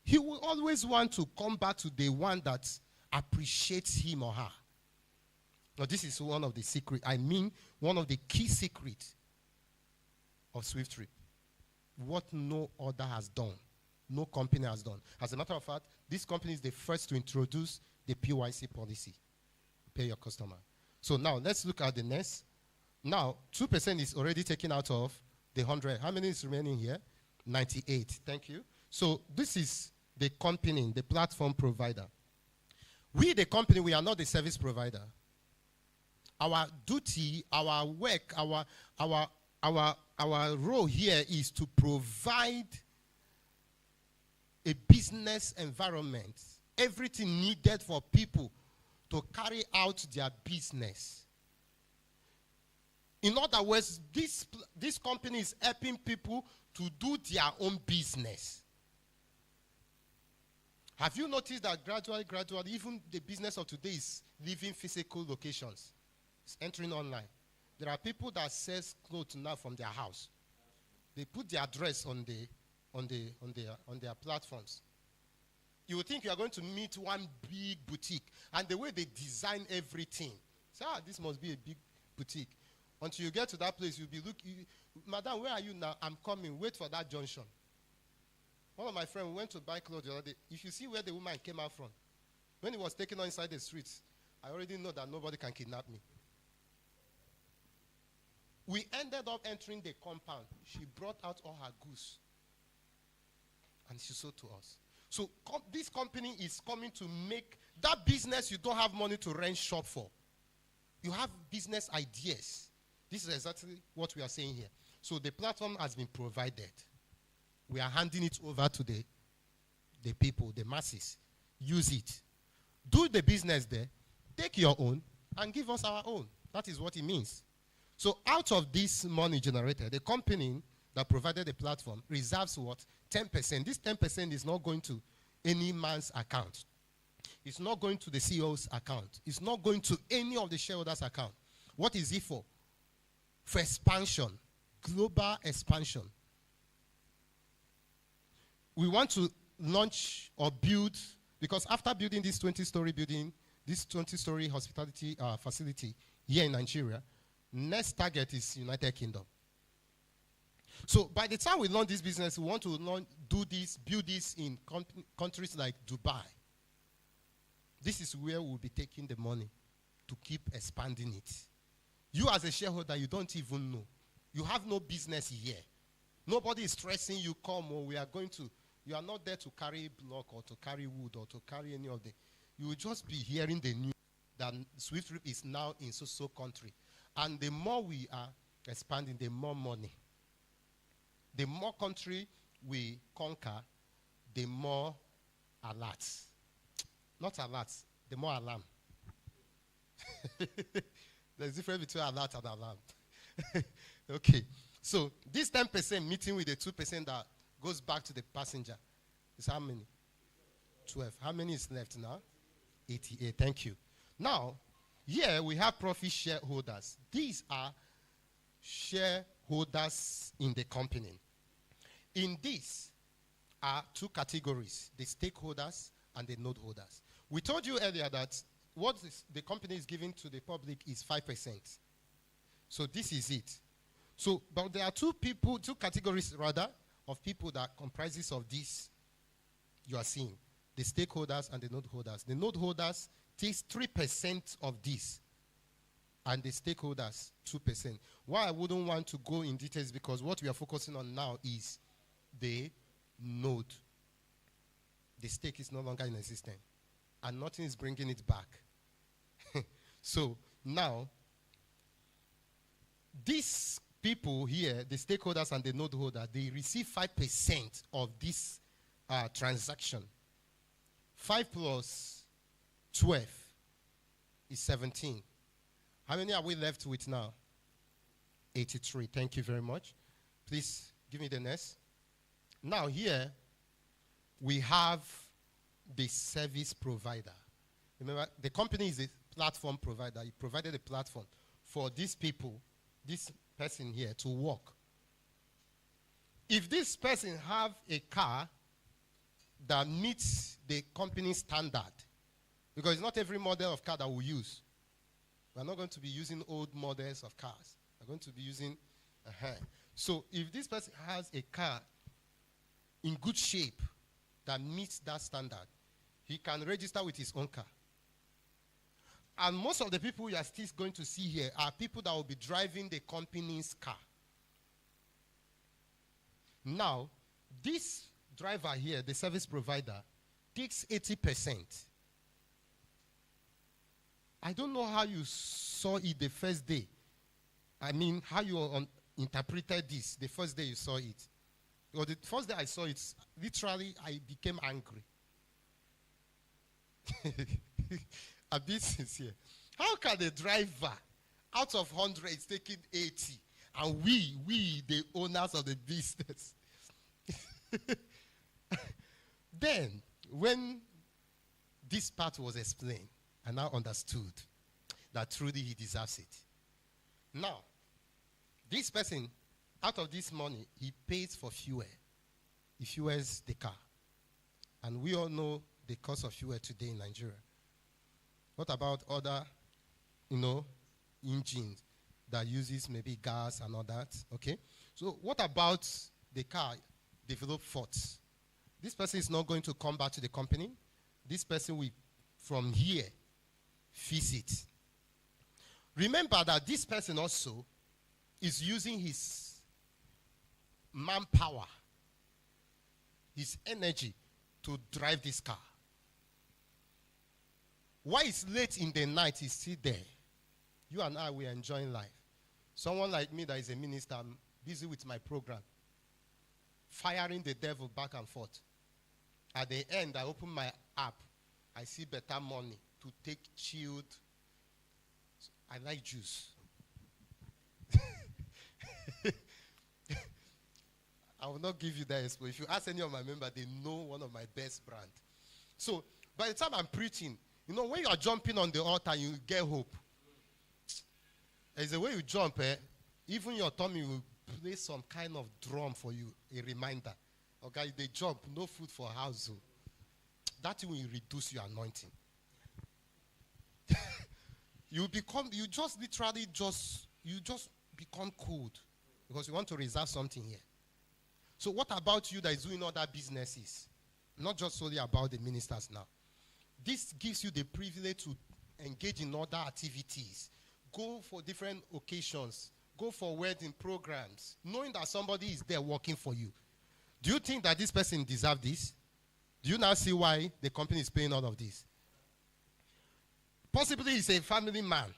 A: He will always want to come back to the one that appreciates him or her. Now, this is one of the secrets. I mean, one of the key secrets of SWIFTtrip. What no other has done, no company has done. As a matter of fact, this company is the first to introduce the PYC policy, pay your customer. So now, let's look at the next. Now, 2% is already taken out of the 100. How many is remaining here? 98. Thank you. So this is the company, the platform provider. We, the company, we are not the service provider. Our duty, our work, our role here is to provide a business environment, everything needed for people to carry out their business. In other words, this company is helping people to do their own business. Have you noticed that gradually, even the business of today is leaving physical locations? It's entering online. There are people that sell clothes now from their house. They put their address on their platforms. You would think you are going to meet one big boutique, and the way they design everything, say, this must be a big boutique. Until you get to that place, you'll be looking, Madam, where are you now? I'm coming. Wait for that junction. One of my friends went to buy clothes the other day. If you see where the woman came out from, when he was taken inside the streets, I already know that nobody can kidnap me. We ended up entering the compound. She brought out all her goods, and she sold to us. So this company is coming to make that business you don't have money to rent shop for. You have business ideas. This is exactly what we are saying here. So the platform has been provided. We are handing it over to the people, the masses. Use it. Do the business there. Take your own and give us our own. That is what it means. So out of this money generated, the company that provided the platform reserves what? 10%. This 10% is not going to any man's account. It's not going to the CEO's account. It's not going to any of the shareholders' account. What is it for? For expansion, global expansion. We want to launch or build, because after building this 20-story building, this 20-story hospitality facility here in Nigeria, next target is United Kingdom. So by the time we launch this business, we want to build this in countries like Dubai. This is where we'll be taking the money to keep expanding it. You as a shareholder, you don't even know. You have no business here. Nobody is stressing you, come, or we are going to. You are not there to carry block or to carry wood or to carry any of the. You will just be hearing the news that SWIFTtrip is now in so country. And the more we are expanding, the more money. The more country we conquer, the more alerts. Not alerts, the more alarm. There's a difference between alert and alarm. Okay. So this 10% meeting with the 2% that goes back to the passenger is how many? 12. How many is left now? 88. Thank you. Now, here we have profit shareholders. These are shareholders in the company. In this are two categories, the stakeholders and the node holders. We told you earlier that what the company is giving to the public is 5%. So this is it. So, but there are two categories rather, of people that comprises of this you are seeing. The stakeholders and the node holders. The node holders takes 3% of this, and the stakeholders 2%. Why I wouldn't want to go in details, because what we are focusing on now is the node. The stake is no longer in existence. and nothing is bringing it back. So now, these people here, the stakeholders and the node holder, they receive 5% of this transaction. 5 plus 12 is 17. How many are we left with now? 83. Thank you very much. Please give me the next. Now here, we have the service provider. Remember, the company is a platform provider. He provided a platform for these people, this person here, to work. If this person have a car that meets the company standard, because it's not every model of car that we use. We're not going to be using old models of cars. We're going to be using So if this person has a car in good shape that meets that standard, he can register with his own car. And most of the people you are still going to see here are people that will be driving the company's car. Now, this driver here, the service provider, takes 80%. I don't know how you saw it the first day. I mean, how you interpreted this the first day you saw it. Because the first day I saw it, literally, I became angry. I'm being sincere. How can a driver, out of 100, is taking 80, and we, the owners of the business? Then, when this part was explained, I now understood that truly he deserves it. Now, this person, out of this money, he pays for fuel. He fuels the car. And we all know the cost of fuel today in Nigeria. What about other, engines that uses maybe gas and all that? Okay. So what about the car develop faults? This person is not going to come back to the company. This person will, from here, fix it. Remember that this person also is using his manpower, his energy to drive this car. Why it's late in the night, he's still there. You and I, we are enjoying life. Someone like me that is a minister, I'm busy with my program, firing the devil back and forth. At the end, I open my app. I see better money to take chilled. I like juice. I will not give you that expo. If you ask any of my members, they know one of my best brands. So, by the time I'm preaching, when you are jumping on the altar, you get hope. There's a way you jump, even your tummy will play some kind of drum for you, a reminder. Okay, they jump, no food for house. That will reduce your anointing. You just become cold because you want to reserve something here. So what about you that is doing other businesses? Not just solely about the ministers now. This gives you the privilege to engage in other activities. Go for different occasions. Go for wedding programs, knowing that somebody is there working for you. Do you think that this person deserves this? Do you now see why the company is paying all of this? Possibly he's a family man.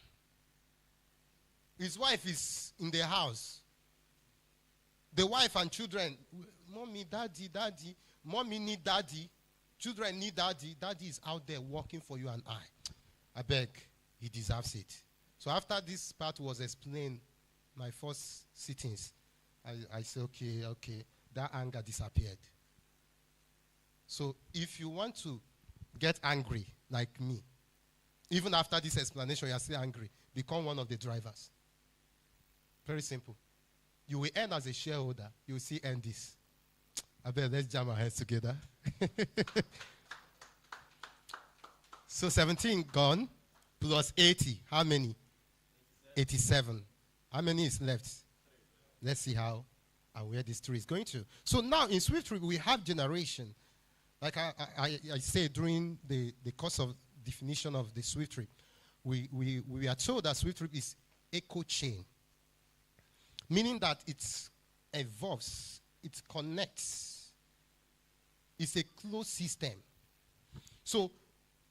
A: His wife is in the house. The wife and children, mommy, daddy, mommy need daddy, children need daddy. Daddy is out there working for you and I beg, he deserves it. So after this part was explained, my first sittings, I said, okay, that anger disappeared. So if you want to get angry like me, even after this explanation, you are still angry, become one of the drivers. Very simple. You will end as a shareholder. You will see end this. I bet let's jam our heads together. So 17 gone plus 80. How many? 87. How many is left? Let's see how and where this tree is going to. So now in SWIFTtrip, we have generation. Like I said during the course of definition of the SWIFTtrip, we are told that SWIFTtrip is echo chain, meaning that it evolves, it connects. It's a closed system. So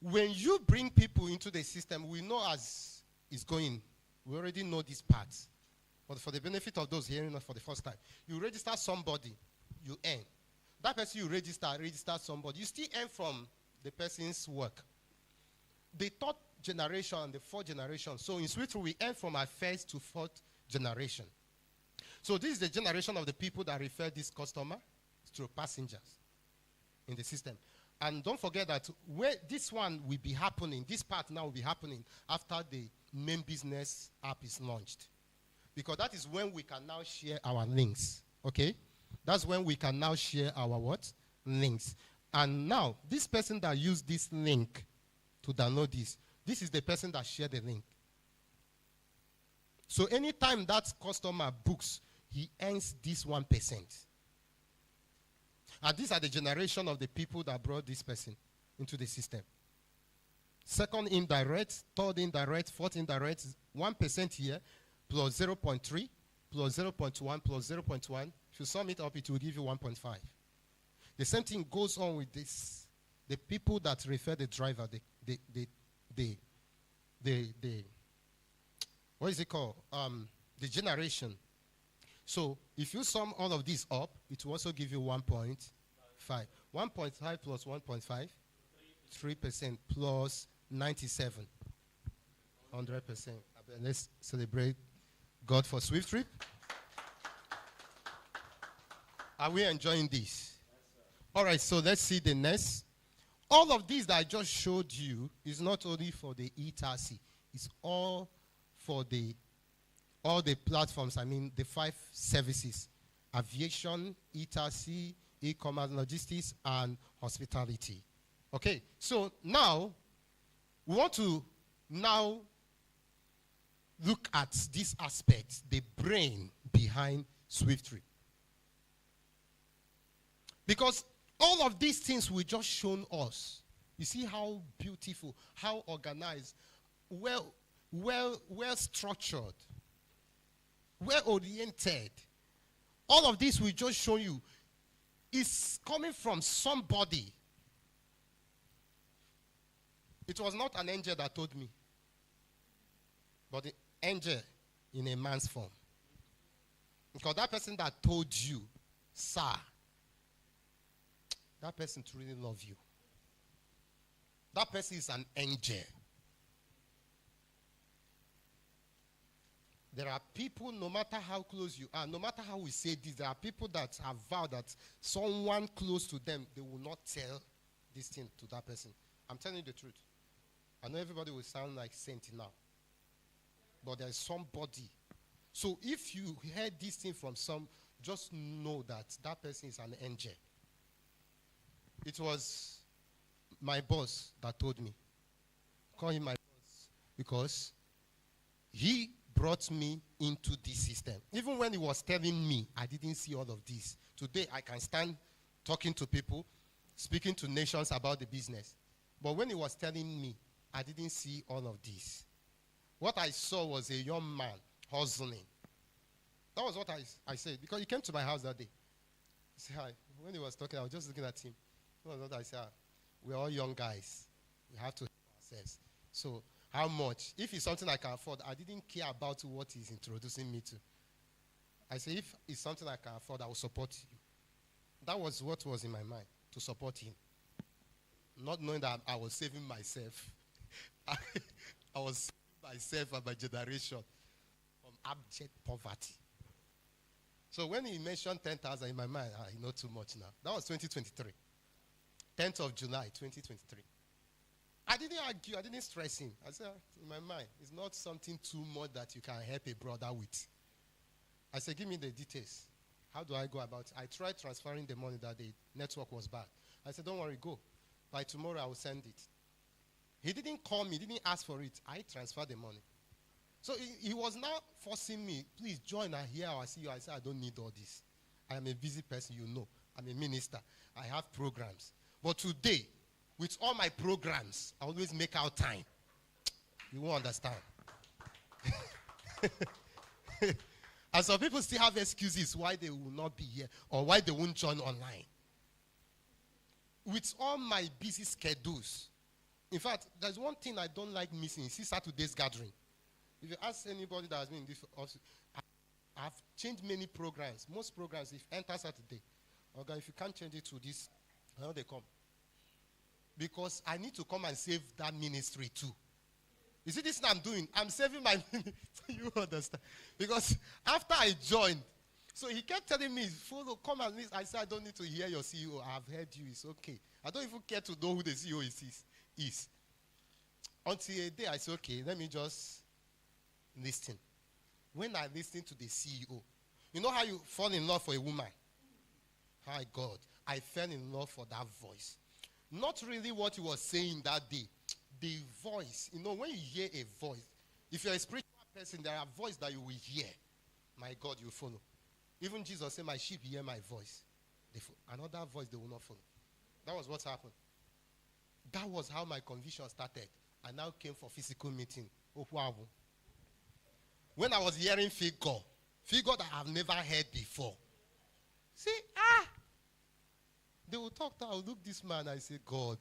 A: when you bring people into the system, we know as it's going. We already know this part. But for the benefit of those hearing us for the first time, you register somebody, you earn. That person you register somebody. You still earn from the person's work. The third generation and the fourth generation. So in SWIFTtrip, we earn from our first to fourth generation. So this is the generation of the people that refer this customer to passengers in the system. And don't forget that where this one will be happening, this part now will be happening after the main business app is launched. Because that is when we can now share our links. Okay? That's when we can now share our what? Links. And now, this person that used this link to download this is the person that shared the link. So anytime that customer books, he earns this 1%. And these are the generation of the people that brought this person into the system. Second indirect, third indirect, fourth indirect, 1% here, plus 0.3, plus 0.1, plus 0.1. If you sum it up, it will give you 1.5. The same thing goes on with this. The people that refer the driver, what is it called? The generation. So if you sum all of these up, it will also give you 1.5. 1.5 plus 1.5, 3% plus 97, 100%. Let's celebrate God for SWIFTtrip. Are we enjoying this? All right, so let's see the next. All of these that I just showed you is not only for the e-taxi. It's all for all the platforms, I mean the 5 services: aviation, e-taxi, e-commerce, logistics, and hospitality. Okay, so now we want to now look at this aspect, the brain behind SWIFTtrip. Because all of these things we just shown us, you see how beautiful, how organized, well structured, well oriented. All of this we just show you is coming from somebody. It was not an angel that told me, but the angel in a man's form. Because that person that told you, sir, that person truly loves you. That person is an angel. There are people, no matter how close you are, no matter how we say this, there are people that have vowed that someone close to them, they will not tell this thing to that person. I'm telling you the truth. I know everybody will sound like saint now, but there's somebody. So if you heard this thing from some, just know that that person is an angel. It was my boss that told me. Call him my boss because he brought me into this system. Even when he was telling me, I didn't see all of this. Today, I can stand talking to people, speaking to nations about the business. But when he was telling me, I didn't see all of this. What I saw was a young man hustling. That was what I said, because he came to my house that day. He said, hi. When he was talking, I was just looking at him. That was what I said. We're all young guys. We have to help ourselves. So, how much? If it's something I can afford, I didn't care about what he's introducing me to. I said, if it's something I can afford, I will support you. That was what was in my mind, to support him. Not knowing that I was saving myself. I was saving myself and my generation from abject poverty. So when he mentioned 10,000 in my mind, I know too much now. That was 2023. 10th of July, 2023. I didn't argue. I didn't stress him. I said, in my mind, it's not something too much that you can help a brother with. I said, give me the details. How do I go about it? I tried transferring the money that the network was bad. I said, don't worry, go. By tomorrow, I will send it. He didn't call me. He didn't ask for it. I transferred the money. So he was now forcing me, please join here or I see you. I said, I don't need all this. I am a busy person, you know. I'm a minister. I have programs. But today, with all my programs, I always make out time. You won't understand. And some people still have excuses why they will not be here or why they won't join online. With all my busy schedules, In fact, there's one thing I don't like missing. See Saturday's gathering. If you ask anybody that has been in this, I've changed many programs. Most programs, if enter Saturday, okay, if you can't change it to this, how they come? Because I need to come and save that ministry too. You see this I'm doing? I'm saving my ministry. You understand? Because after I joined, so he kept telling me, follow, come and listen. I said, I don't need to hear your CEO. I've heard you. It's okay. I don't even care to know who the CEO is. Until a day I said, okay, let me just listen. When I listen to the CEO, you know how you fall in love for a woman? Hi, God. I fell in love for that voice. Not really what he was saying that day. The voice. You know, when you hear a voice, if you're a spiritual person, there are voices that you will hear. My God, you follow. Even Jesus said, my sheep hear my voice. Another voice they will not follow. That was what happened. That was how my conviction started. I now came for physical meeting. Oh, wow. When I was hearing figure that I've never heard before. See, they will talk to, I'll look this man, I say, God.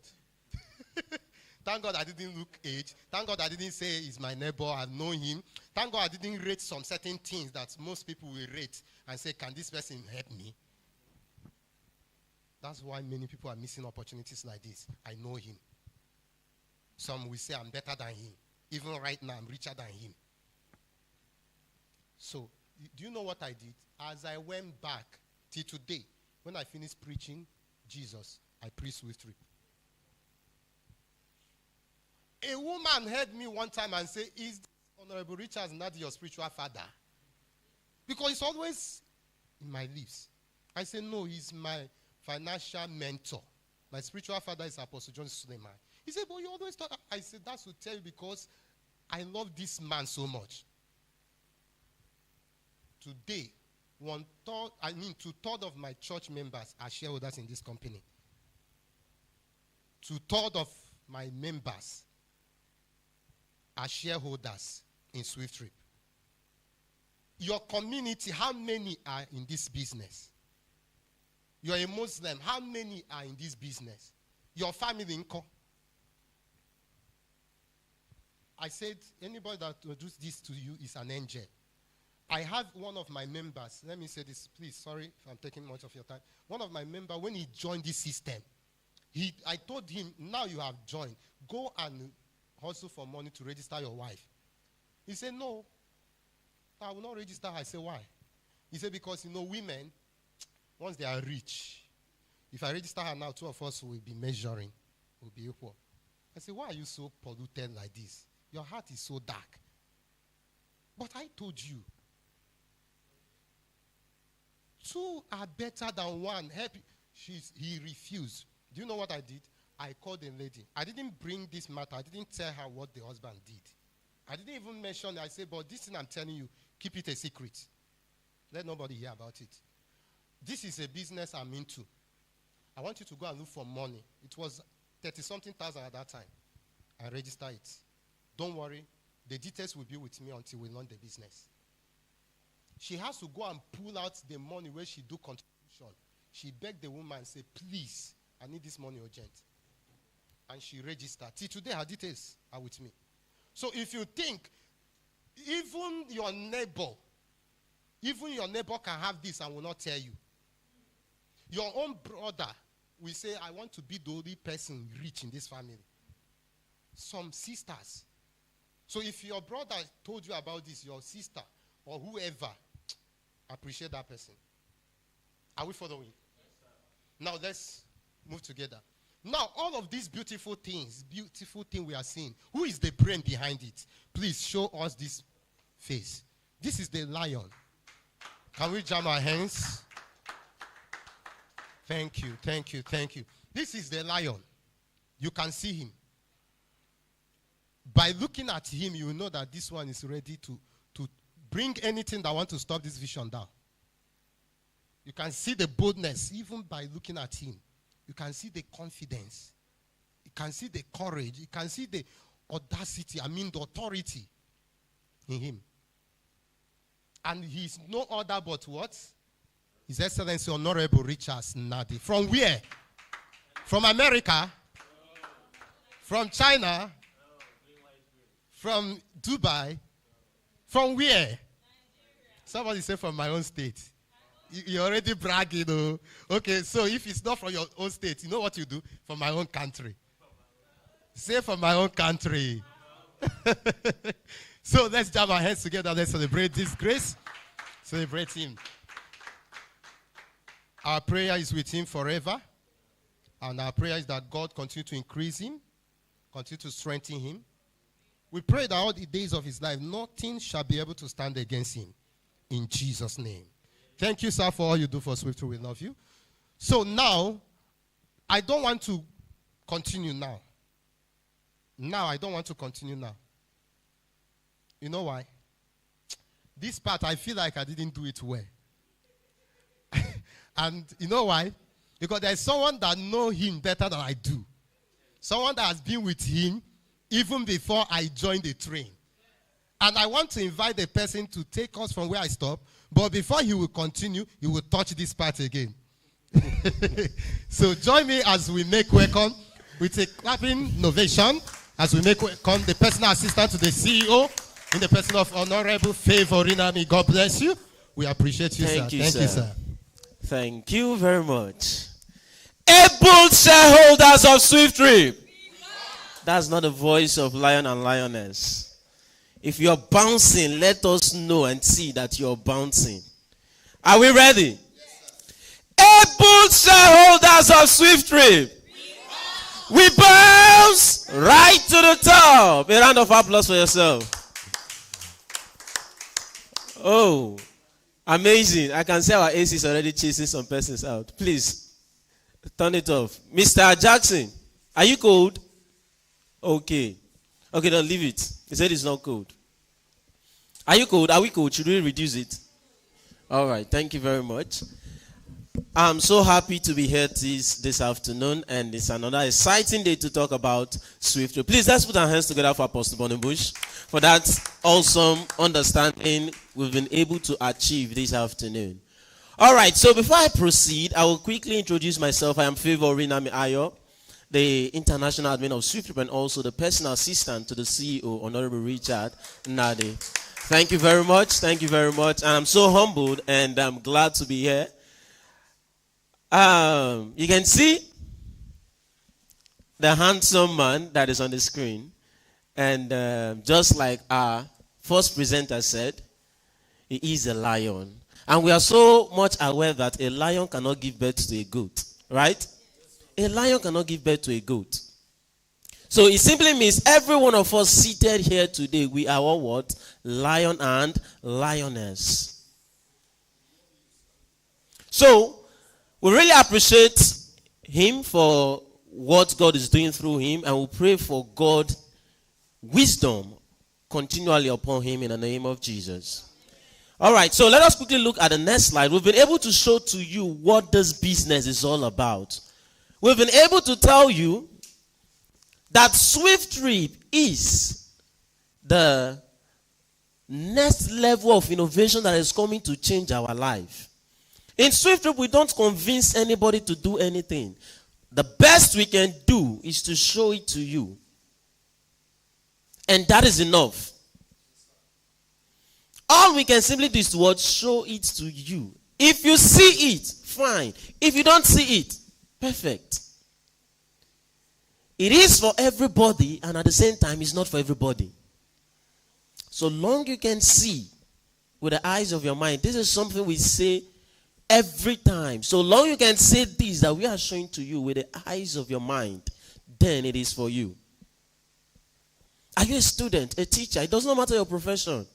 A: Thank God I didn't look age. Thank God I didn't say he's my neighbor, I've known him. Thank God I didn't rate some certain things that most people will rate and say, can this person help me? That's why many people are missing opportunities like this. I know him. Some will say I'm better than him. Even right now, I'm richer than him. So, do you know what I did? As I went back till today, when I finished preaching Jesus, I preached SWIFTtrip. A woman heard me one time and said, is Honorable Richard not your spiritual father? Because it's always in my lips. I said, no, he's my financial mentor. My spiritual father is Apostle John Suleiman. He said, but you always talk. I said, that's to tell you because I love this man so much. Today, 2/3 of my church members are shareholders in this company. 2/3 of my members are shareholders in SWIFTtrip. Your community, how many are in this business? You're a Muslim, how many are in this business? Your family income. I said, anybody that introduced this to you is an angel. I have one of my members, let me say this, please, sorry if I'm taking much of your time. One of my members, when he joined this system, I told him, now you have joined, go and hustle for money to register your wife. He said, no, I will not register her. I said, why? He said, because, women, once they are rich, if I register her now, two of us will be measuring, will be equal. I said, why are you so polluted like this? Your heart is so dark. But I told you, two are better than one. He refused. Do you know what I did? I called the lady. I didn't bring this matter. I didn't tell her what the husband did. I didn't even mention it. I said, but this thing I'm telling you, keep it a secret. Let nobody hear about it. This is a business I'm into. I want you to go and look for money. It was 30-something thousand at that time. I register it. Don't worry. The details will be with me until we launch the business. She has to go and pull out the money where she do contribution. She begged the woman and said, please, I need this money urgent. And she registered. Till today, her details are with me. So if you think, even your neighbor can have this and will not tell you. Your own brother will say, I want to be the only person rich in this family. Some sisters. So if your brother told you about this, your sister or whoever, appreciate that person. Are we following? Yes, sir. Now let's move together. Now, all of these beautiful things we are seeing, who is the brain behind it? Please show us this face. This is the lion. Can we jam our hands? Thank you, thank you, thank you. This is the lion. You can see him. By looking at him, you will know that this one is ready to bring anything that wants to stop this vision down. You can see the boldness even by looking at him. You can see the confidence. You can see the courage. You can see the audacity, the authority in him. And he's no other but what? His Excellency Honorable Richard Nadi. From where? From America? From China? From Dubai? From where? Somebody say from my own state. You're already bragging, though. Okay, so if it's not from your own state, you know what you do? From my own country. Say from my own country. So let's jam our hands together. Let's celebrate this grace. Celebrate him. Our prayer is with him forever. And our prayer is that God continue to increase him, continue to strengthen him. We pray that all the days of his life, nothing shall be able to stand against him. In Jesus' name. Thank you, sir, for all you do for SWIFTtrip. We love you. So now, I don't want to continue now. I don't want to continue now. You know why? This part, I feel like I didn't do it well. And you know why? Because there's someone that knows him better than I do. Someone that has been with him even before I joined the train. And I want to invite the person to take us from where I stopped. But before he will continue, he will touch this part again. So join me as we make welcome with a clapping ovation. As we make welcome the personal assistant to the CEO in the person of Honorable Favor Rinami. God bless you. We appreciate you, sir. Thank you, sir.
B: Thank you very much. Able shareholders of SWIFTtrip. That's not the voice of lion and lioness. If you're bouncing, let us know and see that you're bouncing. Are we ready? Able shareholders of SWIFTtrip. We bounce right to the top. A round of applause for yourself. Oh, amazing. I can see our AC is already chasing some persons out. Please, turn it off. Mr. Jackson, are you cold? Okay. Okay, then leave it. He said it's not cold. Are you cold? Are we cold? Should we reduce it? All right. Thank you very much. I'm so happy to be here this afternoon, and it's another exciting day to talk about SWIFTtrip. Please, let's put our hands together for Apostle Bonnebush for that awesome understanding we've been able to achieve this afternoon. All right, so before I proceed, I will quickly introduce myself. I am Favor Rinami Ayo, the international admin of SWIFTtrip and also the personal assistant to the CEO, Honorable Richard Nade. Thank you very much. Thank you very much. And I'm so humbled and I'm glad to be here. You can see the handsome man that is on the screen. And just like our first presenter said, he is a lion. And we are so much aware that a lion cannot give birth to a goat. Right? A lion cannot give birth to a goat. So it simply means every one of us seated here today, we are all what? Lion and lioness. So, we really appreciate him for what God is doing through him, and we pray for God wisdom continually upon him in the name of Jesus. All right, so let us quickly look at the next slide. We've been able to show to you what this business is all about. We've been able to tell you that SWIFTtrip is the next level of innovation that is coming to change our life. In SWIFTtrip, we don't convince anybody to do anything. The best we can do is to show it to you. And that is enough. All we can simply do is to what? Show it to you. If you see it, fine. If you don't see it, perfect. It is for everybody, and at the same time, it's not for everybody. So long you can see with the eyes of your mind, this is something we say every time. So long you can say this that we are showing to you with the eyes of your mind, then it is for you. Are you a student, a teacher? It does not matter your profession.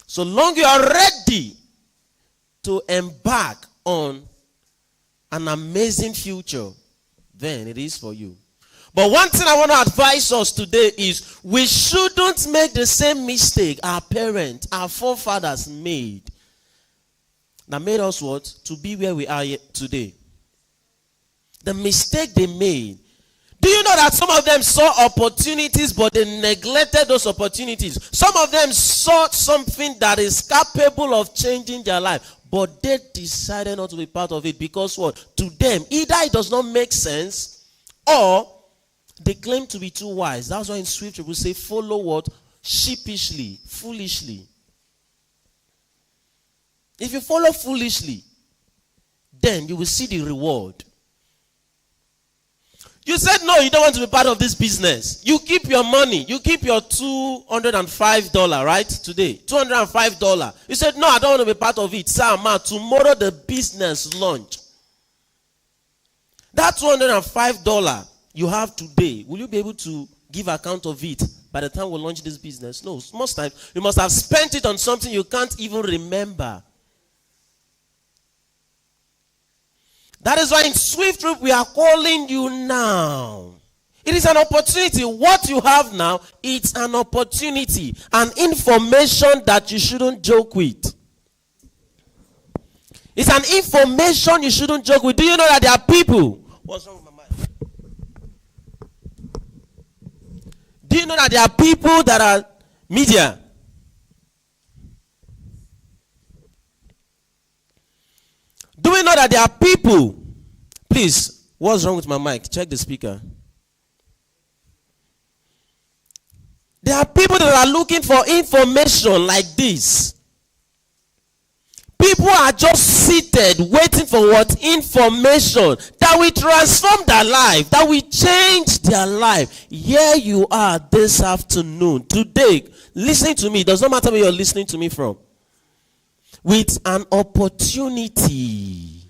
B: So long you are ready to embark on an amazing future, then it is for you. But one thing I want to advise us today is we shouldn't make the same mistake our parents, our forefathers made. That made us what? To be where we are today. The mistake they made. Do you know that some of them saw opportunities but they neglected those opportunities? Some of them saw something that is capable of changing their life, but they decided not to be part of it because what? To them, either it does not make sense or They claim to be too wise. That's why in SWIFTtrip we say follow what? Sheepishly, foolishly. If you follow foolishly, then you will see the reward. You said no, you don't want to be part of this business. You keep your money. You keep your $205, right? Today. $205. You said no, I don't want to be part of it. Sir, ma, tomorrow the business launch. That $205 you have today, will you be able to give account of it by the time we launch this business? No. Most times, you must have spent it on something you can't even remember. That is why in SWIFTtrip we are calling you now. It is an opportunity. What you have now, it's an opportunity. An information that you shouldn't joke with. It's an information you shouldn't joke with. Do you know that there are people? What's wrong with my mic? Do you know that there are people that are media? Do we know that there are people? Please, what's wrong with my mic? Check the speaker. There are people that are looking for information like this. People are just seated waiting for what? Information that will transform their life, that will change their life. Here you are this afternoon, today, listening to me. It does not matter where you're listening to me from. With an opportunity,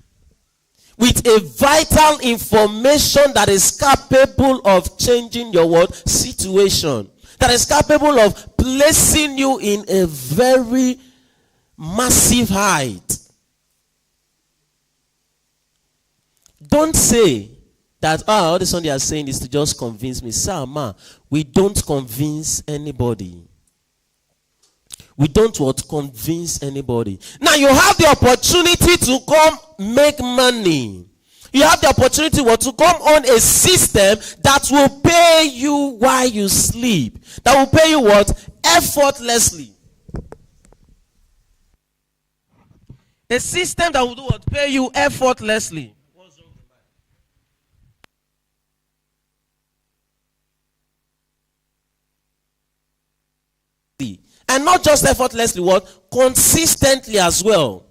B: with a vital information that is capable of changing your world situation, that is capable of placing you in a very massive height. Don't say that all this one they are saying is to just convince me. Sir, ma, we don't convince anybody. We don't what? Convince anybody. Now you have the opportunity to come make money. You have the opportunity what? To come on a system that will pay you while you sleep. That will pay you what? Effortlessly. A system that will do what? Pay you effortlessly. What's wrong with that? And not just effortlessly, what? Consistently as well.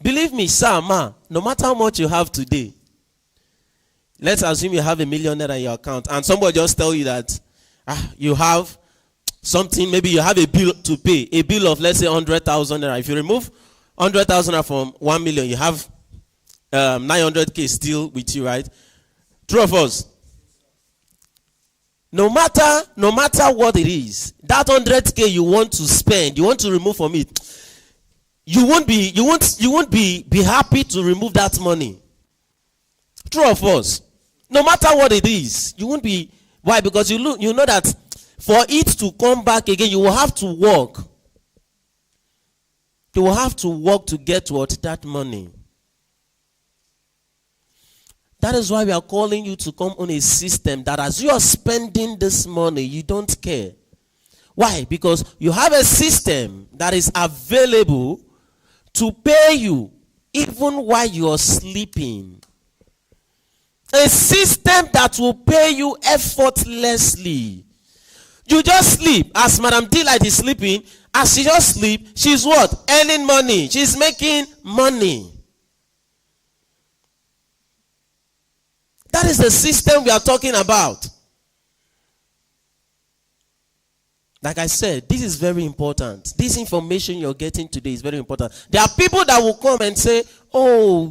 B: Believe me, sir, ma, no matter how much you have today, let's assume you have $1 million in your account, and somebody just tell you that you have something, maybe you have a bill to pay, a bill of, let's say, 100,000 naira. If you remove 100,000 naira from 1 million, you have 900K still with you, right? True or false? No matter what it is, that 100K you want to spend, you want to remove from it, you won't be happy to remove that money. True or false? No matter what it is, you won't be. Why? Because you know that for it to come back again, you will have to work. You will have to work to get what? That money. That is why we are calling you to come on a system that as you are spending this money, you don't care. Why? Because you have a system that is available to pay you even while you are sleeping. A system that will pay you effortlessly. You just sleep. As Madam Delight is sleeping, as she just sleep, she's what? Earning money. She's making money. That is the system we are talking about. Like I said, this is very important. This information you're getting today is very important. There are people that will come and say, oh,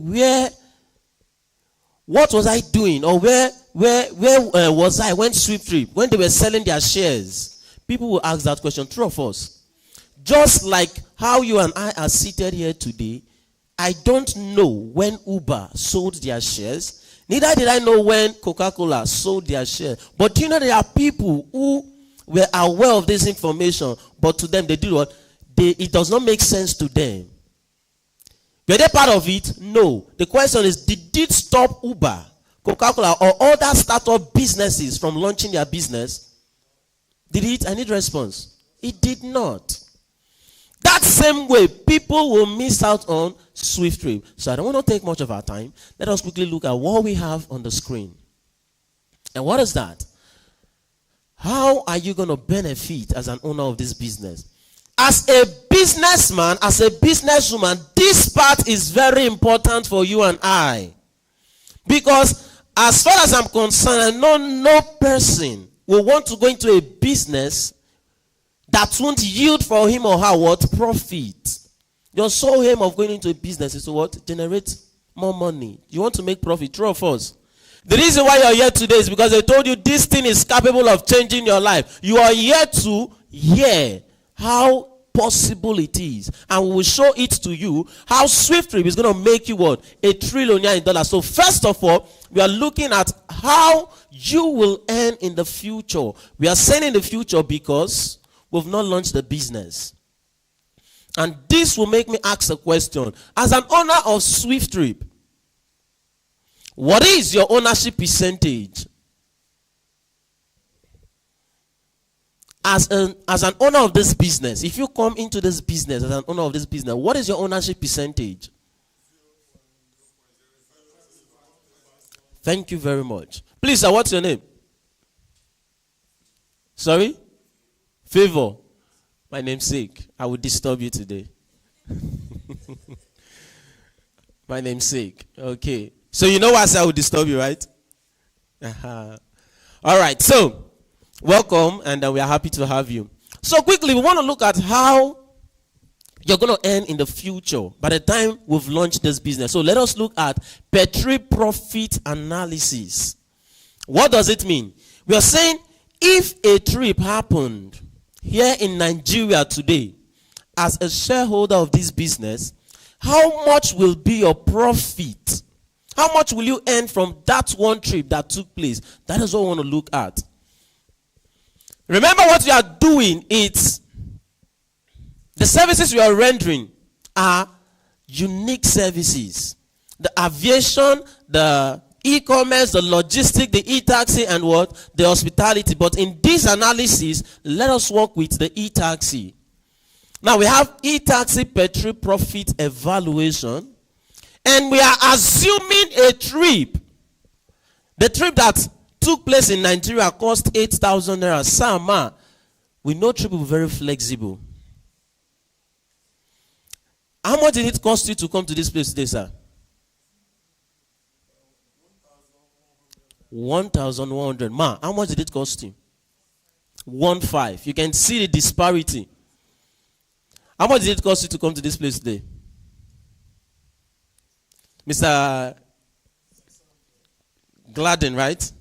B: what was I doing? Or where was I when SWIFTtrip, when they were selling their shares? People will ask that question. True or false? Just like how you and I are seated here today, I don't know when Uber sold their shares. Neither did I know when Coca-Cola sold their share. But do you know there are people who were aware of this information, but to them they did what? It does not make sense to them. Were they part of it? No. The question is, did it stop Uber, Coca-Cola, or other startup businesses from launching their business? Did it? I need response. It did not. That same way, people will miss out on SWIFTtrip. So I don't want to take much of our time. Let us quickly look at what we have on the screen. And what is that? How are you going to benefit as an owner of this business? As a businessman, as a businesswoman, this part is very important for you and I. Because as far as I'm concerned, I know no person will want to go into a business that won't yield for him or her what? Profit. Your sole aim of going into a business is to what? Generate more money. You want to make profit. True or false? The reason why you're here today is because they told you this thing is capable of changing your life. You are here to hear how possible it is. And we will show it to you how SWIFTtrip is going to make you what? A trillionaire in dollars. So first of all, we are looking at how you will earn in the future. We are saying in the future because we've not launched the business. And this will make me ask a question. As an owner of SWIFTtrip, what is your ownership percentage? As an owner of this business, if you come into this business as an owner of this business, what is your ownership percentage? Thank you very much. Please, sir, what's your name? Sorry? Favor. My namesake. I will disturb you today. My namesake. Okay. So you know why I said I will disturb you, right? All right. So, welcome, and we are happy to have you. So quickly, we want to look at how you're going to earn in the future by the time we've launched this business. So let us look at per trip profit analysis. What does it mean? We are saying if a trip happened here in Nigeria today, as a shareholder of this business, how much will be your profit? How much will you earn from that one trip that took place? That is what we want to look at. Remember what we are doing, it's the services we are rendering are unique services. The aviation, the e-commerce, the logistics, the e-taxi, and what? The hospitality. But in this analysis, let us work with the e-taxi. Now we have e-taxi per trip profit evaluation. And we are assuming a trip. The trip that took place in Nigeria cost 8,000 naira. Sama, we know trip will be very flexible. How much did it cost you to come to this place today, sir? 1,100. Ma, how much did it cost you? 1,500. You can see the disparity. How much did it cost you to come to this place today? Mr. Gladden, right?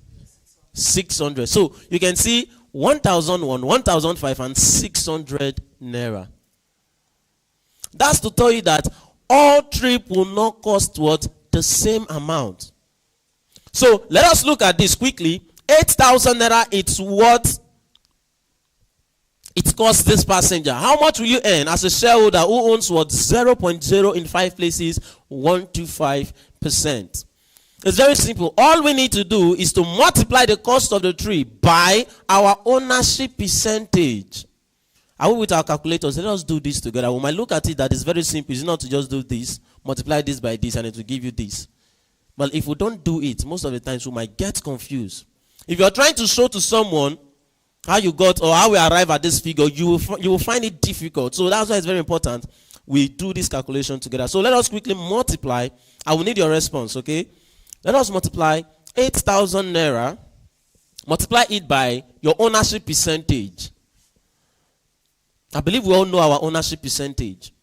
B: 600. So you can see 1,001, 1,005, and 600 naira. That's to tell you that all trip will not cost what? The same amount. So let us look at this quickly. 8,000 naira, it's what it costs this passenger. How much will you earn as a shareholder who owns what? 0.0 in 5 places, 125%. It's very simple. All we need to do is to multiply the cost of the trip by our ownership percentage. Are we with our calculators? Let us do this together. We might look at it that it's very simple. It's not to just do this, multiply this by this, and it will give you this. But if we don't do it, most of the times we might get confused. If you're trying to show to someone how you got or how we arrive at this figure, you will find it difficult. So that's why it's very important we do this calculation together. So let us quickly multiply. I will need your response, okay? Let us multiply 8,000 naira, multiply it by your ownership percentage. I believe we all know our ownership percentage.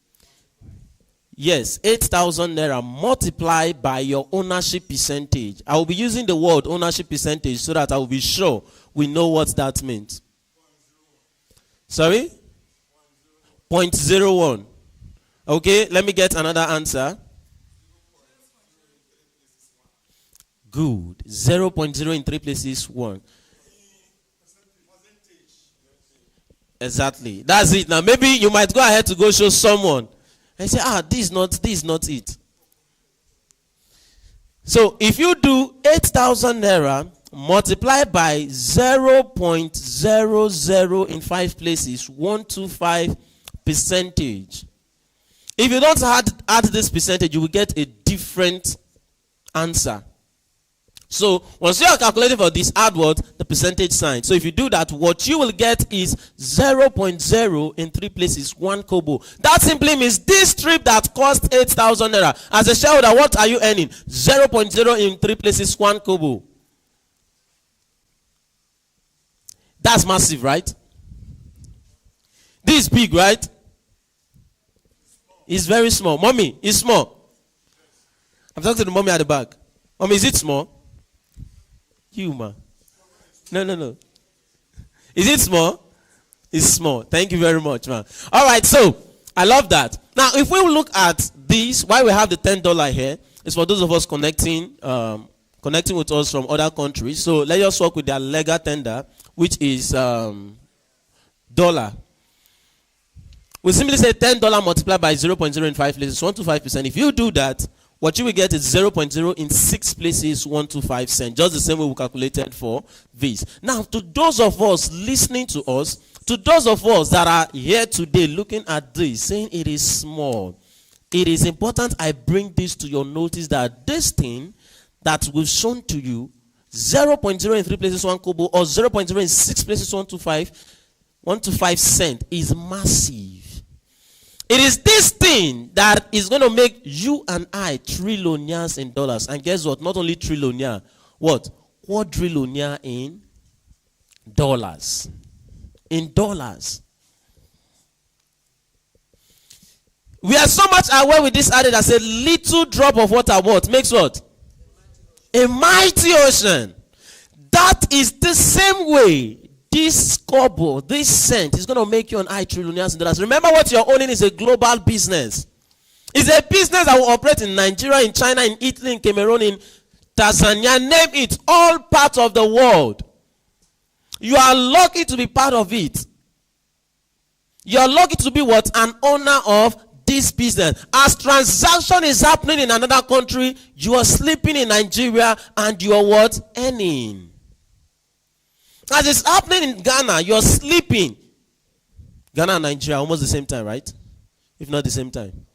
B: Yes, 8,000 naira multiplied by your ownership percentage. I will be using the word ownership percentage so that I will be sure we know what that means. Sorry? 0.01. Okay, let me get another answer. Good. 0.0 in 3 places, 1. Exactly. That's it. Now, maybe you might go ahead to go show someone and say, this is not it. So, if you do 8,000 naira multiplied by 0.00 in 5 places, 125 percentage. If you don't add this percentage, you will get a different answer. So once you are calculating for this, add what? The percentage sign. So if you do that, what you will get is 0.0 in 3 places, 1 kobo. That simply means this trip that cost 8,000 naira. As a shareholder, what are you earning? 0.0 in 3 places, 1 kobo. That's massive, right? This is big, right? It's very small. Mommy, it's small. I'm talking to the mommy at the back. Mommy, is it small? You, ma. No. Is it small? It's small. Thank you very much, man. All right, so I love that. Now, if we look at this, why we have the $10 here, it's for those of us connecting with us from other countries. So let us work with their legal tender, which is dollar. We simply say $10 multiplied by 0.0 in 5 places, 125%. If you do that, what you will get is 0.0 in 6 places, 125 cents. Just the same way we calculated for this. Now, to those of us listening to us, to those of us that are here today looking at this, saying it is small, it is important I bring this to your notice that this thing that we've shown to you, 0.0 in 3 places, 1 kobo, or 0.0 in 6 places, 125 cents, is massive. It is this thing that is going to make you and I trillionaires in dollars. And guess what? Not only trillionaire, what? Quadrillionaire in dollars. In dollars. We are so much aware with this adage that said little drop of water what? Makes what? A mighty ocean. That is the same way. This kobo, this cent is going to make you an trillionaires in dollars. Remember what you're owning is a global business. It's a business that will operate in Nigeria, in China, in Italy, in Cameroon, in Tanzania. Name it. All parts of the world. You are lucky to be part of it. You are lucky to be what? An owner of this business. As transaction is happening in another country, you are sleeping in Nigeria and you are what? Earning. As it's happening in Ghana, you're sleeping. Ghana and Nigeria almost the same time, right? If not the same time.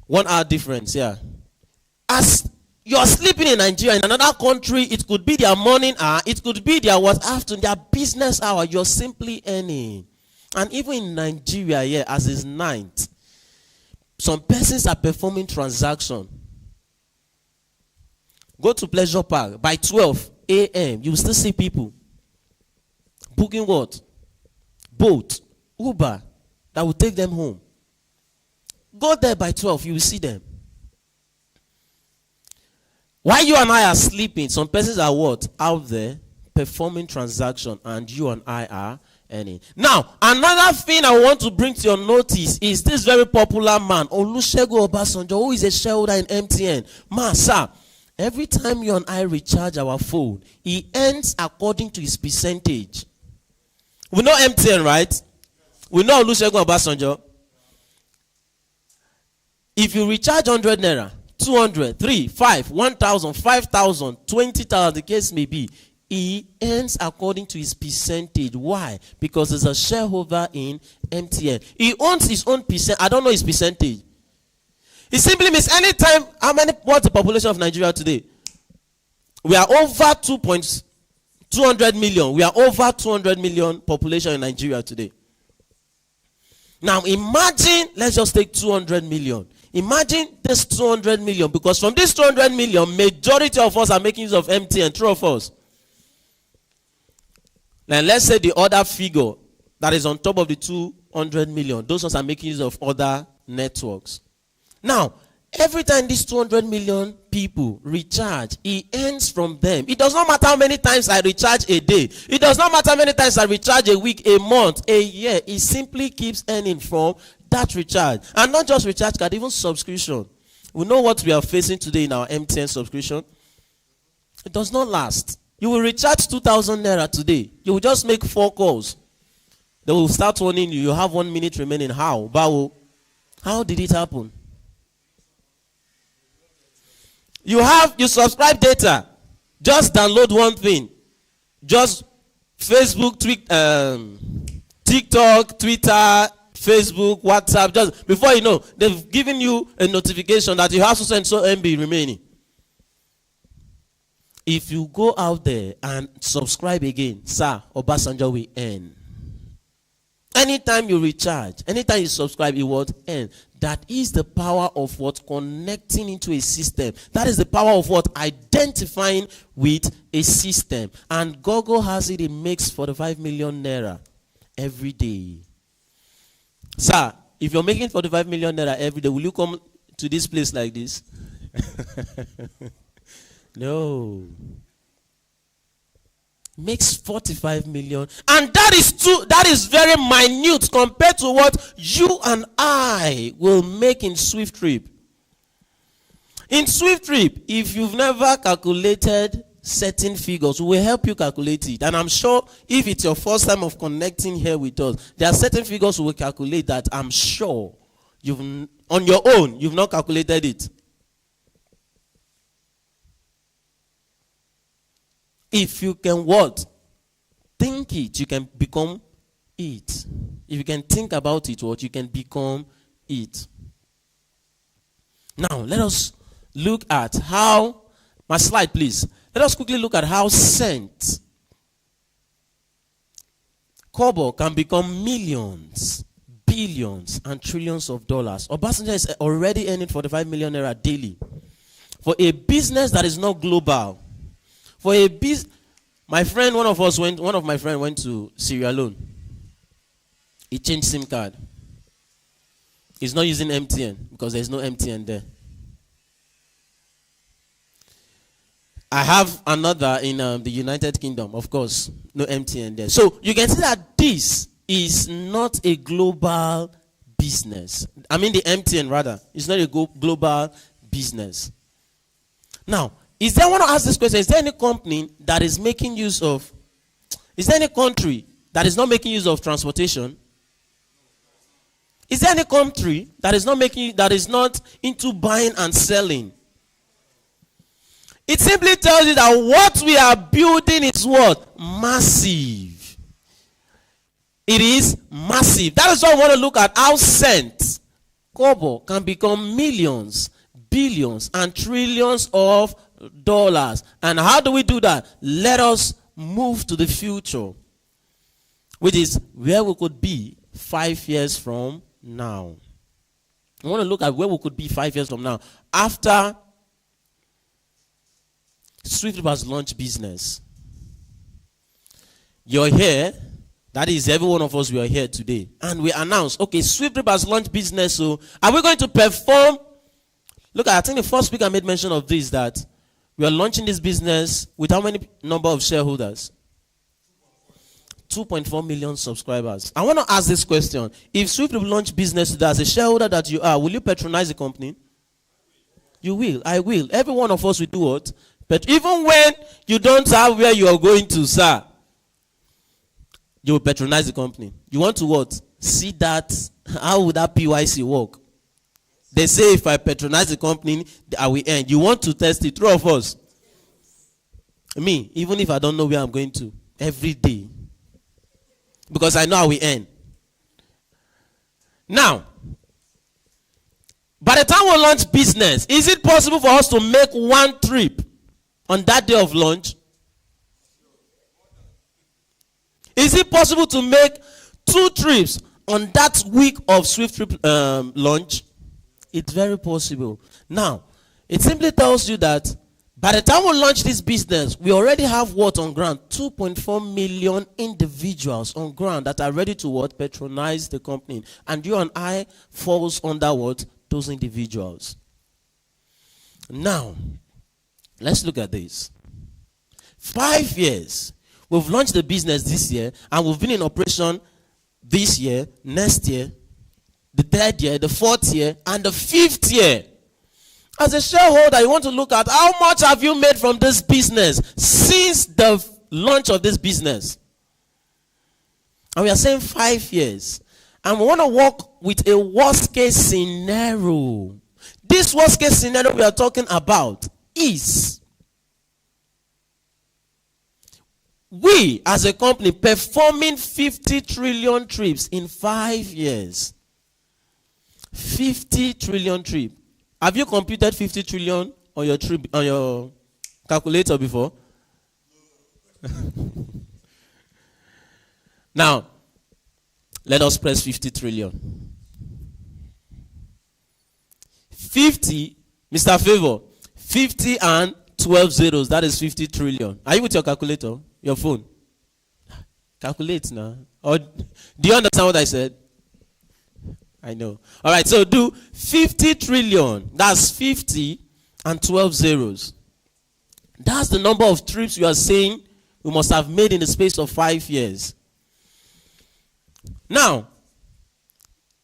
B: 1 hour difference, yeah. As you're sleeping in Nigeria, in another country, it could be their morning hour, it could be their what afternoon, their business hour. You're simply earning. And even in Nigeria, yeah, as it's night, some persons are performing transaction. Go to Pleasure Park by 12 a.m. You will still see people booking what? Boat, Uber, that will take them home. Go there by 12, you will see them. While you and I are sleeping, some persons are what? Out there performing transaction, and you and I are earning. Now, another thing I want to bring to your notice is this very popular man, Olusegun Obasanjo, who is a shareholder in MTN. Man, sir, every time you and I recharge our phone, he earns according to his percentage. We know MTN, right? We know Olusegun Obasanjo. If you recharge 100 naira, 200, 3, 5, 1,000, 5,000, 20,000, the case may be, he earns according to his percentage. Why? Because he's a shareholder in MTN. He owns his own percent. I don't know his percentage. It simply means anytime, what's the population of Nigeria today? We are over 200 million. We are over 200 million population in Nigeria today. Now imagine, let's just take 200 million. Imagine this 200 million, because from this 200 million, majority of us are making use of MTN, true of us. Now let's say the other figure that is on top of the 200 million, those ones are making use of other networks. Now, every time these 200 million people recharge, he earns from them. It does not matter how many times I recharge a day. It does not matter how many times I recharge a week, a month, a year. He simply keeps earning from that recharge. And not just recharge card, even subscription. We know what we are facing today in our MTN subscription. It does not last. You will recharge 2,000 naira today. You will just make 4 calls. They will start warning you. You have 1 minute remaining. How? Bao. How did it happen? You subscribe data. Just download one thing. Just Facebook, TikTok, Twitter, Facebook, WhatsApp. Just before you know, they've given you a notification that you have to send so MB remaining. if you go out there and subscribe again, sir, Obasanjo will earn. Anytime you recharge, anytime you subscribe, it will earn. That is the power of what? Connecting into a system. That is the power of what? Identifying with a system. And Google has it, it makes 45 million naira every day. Sir, if you're making 45 million naira every day, will you come to this place like this? No. Makes 45 million, and that is very minute compared to what you and I will make in SWIFTtrip. In SWIFTtrip, if you've never calculated certain figures, we will help you calculate it. And I'm sure if it's your first time of connecting here with us, there are certain figures we will calculate that I'm sure on your own you've not calculated it. If you can what? Think it, you can become it. If you can think about it, what? You can become it. Now, let us look at how, my slide please. Let us quickly look at how cent, kobo can become millions, billions, and trillions of dollars. Obasanjo is already earning 45 million naira daily. For a business that is not global, for a my friend, one of my friends went to Sierra Leone. He changed SIM card. He's not using MTN because there's no MTN there. I have another in the United Kingdom, of course, no MTN there. So you can see that this is not a global business. I mean the MTN rather. It's not a global business. Now, I want to ask this question. Is there any company that is making use of, is there any country that is not making use of transportation? Is there any country that is not into buying and selling? It simply tells you that what we are building is what? Massive. It is massive. That is why I want to look at how cents, kobo, can become millions, billions, and trillions of dollars. And how do we do that? Let us move to the future, which is where we could be 5 years from now. I want to look at where we could be 5 years from now after SWIFTtrip has launched business. You're here. That is, every one of us, we are here today. And we announce, okay, SWIFTtrip has launched business. So are we going to perform? Look, I think the first speaker made mention of this, that we are launching this business with how many number of shareholders? 2.4 million subscribers. I want to ask this question. If SWIFTtrip launch business today, as a shareholder that you are, will you patronize the company? You will. I will. Every one of us will do what? But even when you don't have where you are going to, sir, you will patronize the company. You want to what? See that, how would that PYC work? They say if I patronize the company, I will earn. You want to test it, true of us? Me, even if I don't know where I'm going to, every day. Because I know I will earn. Now, by the time we launch business, is it possible for us to make one trip on that day of launch? Is it possible to make 2 trips on that week of SWIFTtrip launch? It's very possible. Now, it simply tells you that by the time we launch this business, we already have what on ground? 2.4 million individuals on ground that are ready to what? Patronize the company. And you and I falls under what? Those individuals. Now, let's look at this. 5 years. We've launched the business this year, and we've been in operation this year, next year, the 3rd year, the 4th year, and the 5th year. As a shareholder, you want to look at how much have you made from this business since the launch of this business. And we are saying 5 years. And we want to work with a worst case scenario. This worst case scenario we are talking about is we as a company performing 50 trillion trips in 5 years. 50 trillion trip. Have you computed 50 trillion on your trip, on your calculator before? Now, let us press 50 trillion. 50, Mr. Favor, 50 and 12 zeros, that is 50 trillion. Are you with your calculator? Your phone? Calculate now. Or do you understand what I said? I know. All right, so do 50 trillion. That's 50 and 12 zeros. That's the number of trips you are saying we must have made in the space of 5 years. Now,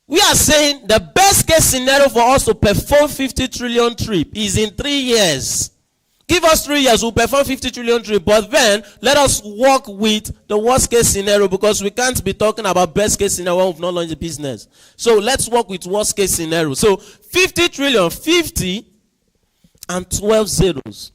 B: we are saying the best case scenario for us to perform 50 trillion trip is in 3 years. Give us 3 years, we'll perform 50 trillion trip. But then, let us work with the worst case scenario, because we can't be talking about best case scenario when we've not launched the business. So let's work with worst case scenario. So 50 trillion, 50 and 12 zeros.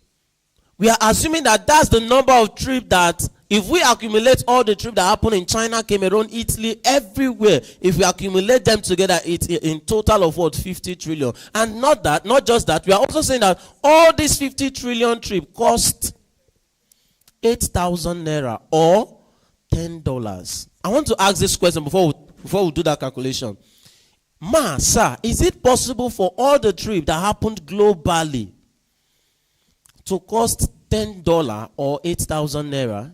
B: We are assuming that that's the number of trips that, if we accumulate all the trips that happen in China, Cameroon, Italy, everywhere, if we accumulate them together, it's in total of what? 50 trillion. And not just that, we are also saying that all these 50 trillion trips cost 8,000 naira or $10. I want to ask this question before we do that calculation. Sir, is it possible for all the trips that happened globally to cost $10 or 8,000 naira?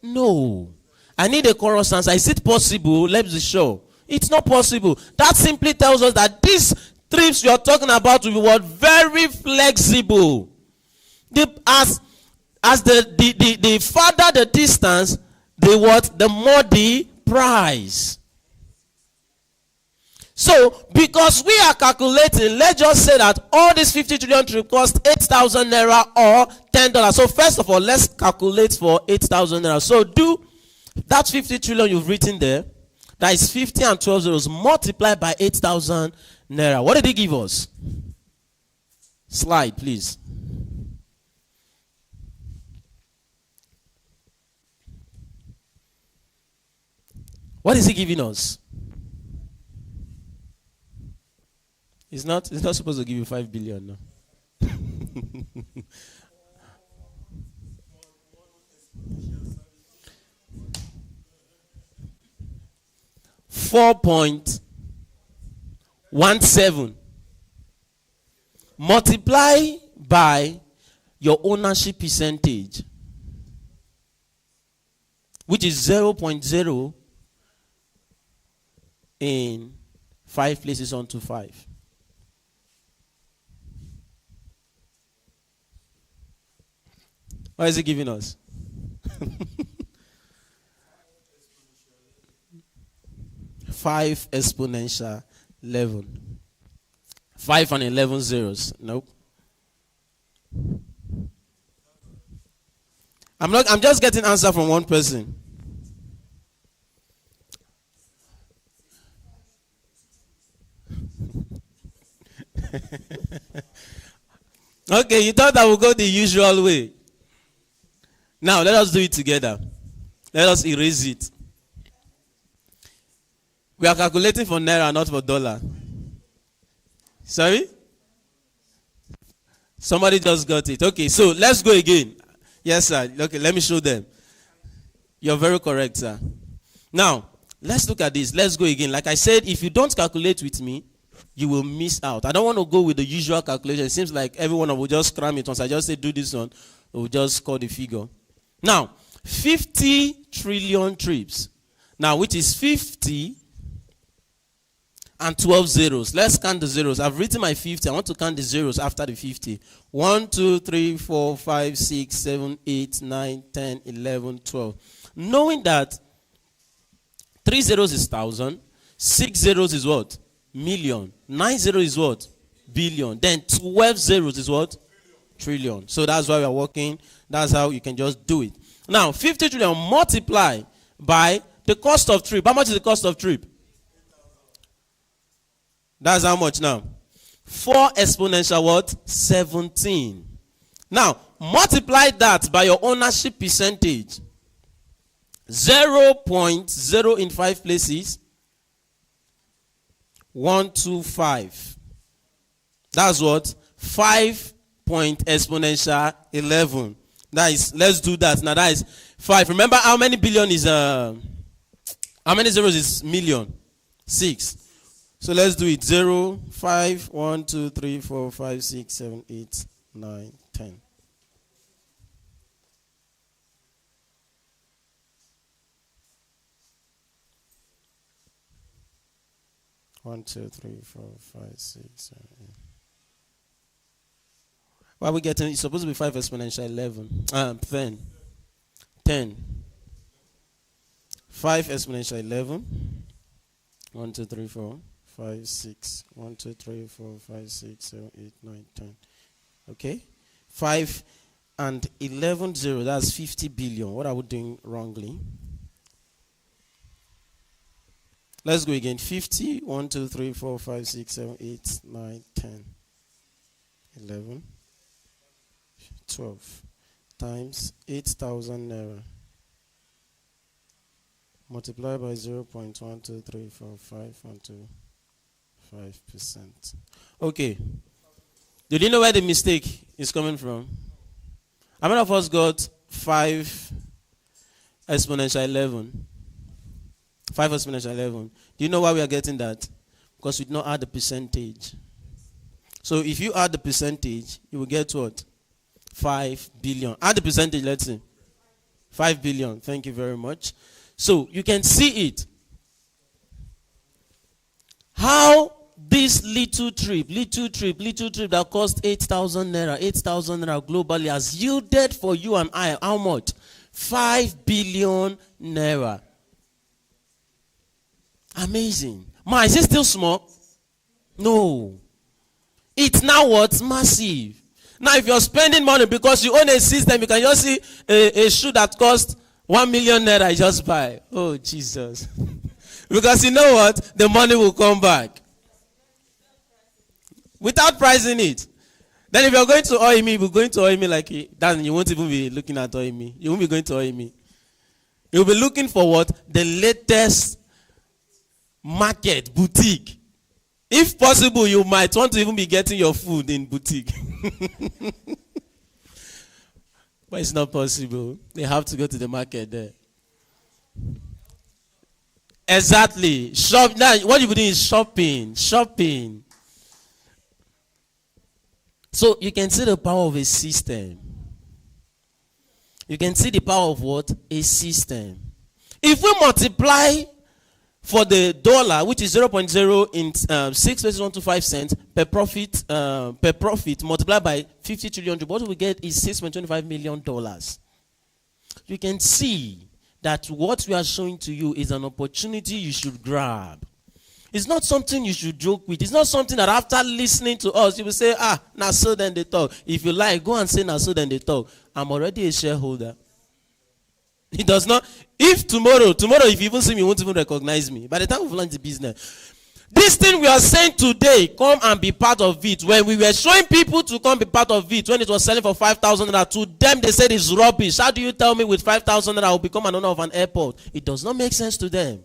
B: No. I need a chorus answer. Is it possible? Let's be sure. It's not possible. That simply tells us that these trips you're talking about will be what? Very flexible. As the farther the distance, the more the price. So, because we are calculating, let's just say that all these 50 trillion trips cost 8,000 naira or $10. So, first of all, let's calculate for 8,000 naira. So, do that 50 trillion you've written there, that is 50 and 12 zeros, multiplied by 8,000 naira. What did he give us? Slide, please. What is he giving us? It's not supposed to give you 5 billion, no. 4.17 multiply by your ownership percentage, which is 0.0 in 5 places onto 5. What is it giving us? 5 exponential 11. 5 and 11 zeros. Nope. I'm just getting answer from one person. Okay, you thought I would go the usual way. Now, let us do it together. Let us erase it. We are calculating for naira, not for dollar. Sorry? Somebody just got it. Okay, so let's go again. Yes, sir. Okay, let me show them. You're very correct, sir. Now, let's look at this. Let's go again. Like I said, if you don't calculate with me, you will miss out. I don't want to go with the usual calculation. It seems like everyone will just cram it once. I just say do this one. We'll just call the figure. Now, 50 trillion trips. Now, which is 50 and 12 zeros. Let's count the zeros. I've written my 50. I want to count the zeros after the 50. 1, 2, 3, 4, 5, 6, 7, 8, 9, 10, 11, 12. Knowing that 3 zeros is 1,000. 6 zeros is what? Million. 9 zeros is what? Billion. Then 12 zeros is what? Trillion. So that's why we are working. That's how you can just do it. Now, 50 trillion multiply by the cost of trip. How much is the cost of trip? That's how much now? 4 exponential what? 17. Now, multiply that by your ownership percentage. 0.0 in 5 places. 125. That's what? 5 point exponential 11. That is, let's do that. Now that is 5. Remember how many billion is, how many zeros is million? 6. So let's do it. 0, 5, 1, 2, 3, 4, 5, 6, 7, 8, 9, 10. One, 2, 3, 4, 5, 6, 7, 8. Why are we getting? It's supposed to be 5 exponential 11. 10. 10. 5 exponential 11. 1, 2, 3, 4, 5, 6. 1, 2, 3, 4, 5, 6, 7, 8, 9, 10. Okay? 5 and 11 0. That's 50 billion. What are we doing wrongly? Let's go again. 50. 1, 2, 3, 4, 5, 6, 7, 8, 9, 10. 11. 12 times 8,000 naira multiplied by 0.12345.25%. Okay. Did you know where the mistake is coming from? How many of us got 5 exponential 11? 5 exponential 11. Do you know why we are getting that? Because we did not add the percentage. So if you add the percentage, you will get what? 5 billion. Add the percentage, let's see. 5 billion. Thank you very much. So you can see it. How this little trip that cost 8,000 naira globally has yielded for you and I how much? 5 billion naira. Amazing. Ma, is it still small? No. It's now what? Massive. Now, if you're spending money because you own a system, you can just see a shoe that costs 1 million naira, you just buy. Oh, Jesus. Because you know what? The money will come back. Without pricing it. Then if you're going to oil me, you're going to oil me like then you won't even be looking at oil me. You won't be going to oil me. You'll be looking for what? The latest market, boutique. If possible, you might want to even be getting your food in boutique. But it's not possible. They have to go to the market there. Exactly. Shop. Now, what you be doing is shopping. Shopping. So you can see the power of a system. You can see the power of what? A system. If we multiply for the dollar, which is 0.0 in 6.125 cents per profit multiplied by 50 trillion, what we get is $6.25 million. You can see that what we are showing to you is an opportunity you should grab. It's not something you should joke with. It's not something that after listening to us, you will say, now so then they talk. If you like, go and say now so then they talk. I'm already a shareholder. It does not. If tomorrow, if you even see me, you won't even recognize me. By the time we've launched the business. This thing we are saying today, come and be part of it. When we were showing people to come be part of it, when it was selling for 5,000 naira, to them they said it's rubbish. How do you tell me with 5,000 naira I will become an owner of an airport? It does not make sense to them.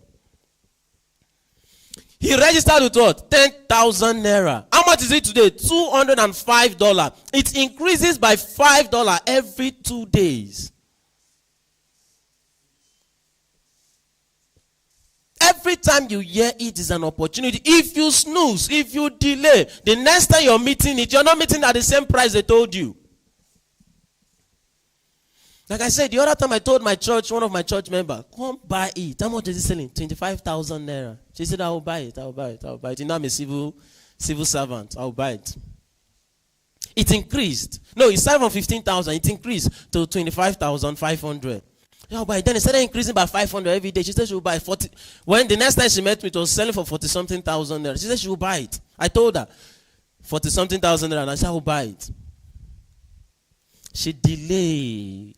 B: He registered with what? 10,000 naira. How much is it today? $205. It increases by $5 every 2 days. Every time you hear it is an opportunity. If you snooze, if you delay, the next time you're meeting it, you're not meeting at the same price they told you. Like I said, the other time I told my church, one of my church members, come buy it. How much is it selling? 25,000 naira. She said, I will buy it. You know, I'm a civil servant. I will buy it. It increased. No, it started from 15,000. It increased to 25,500. Yeah, but then it started increasing by 500 every day. She said she will buy 40. When the next time she met me, it was selling for 40-something thousand naira. She said she will buy it. I told her 40-something thousand naira, and I said I will buy it. She delayed.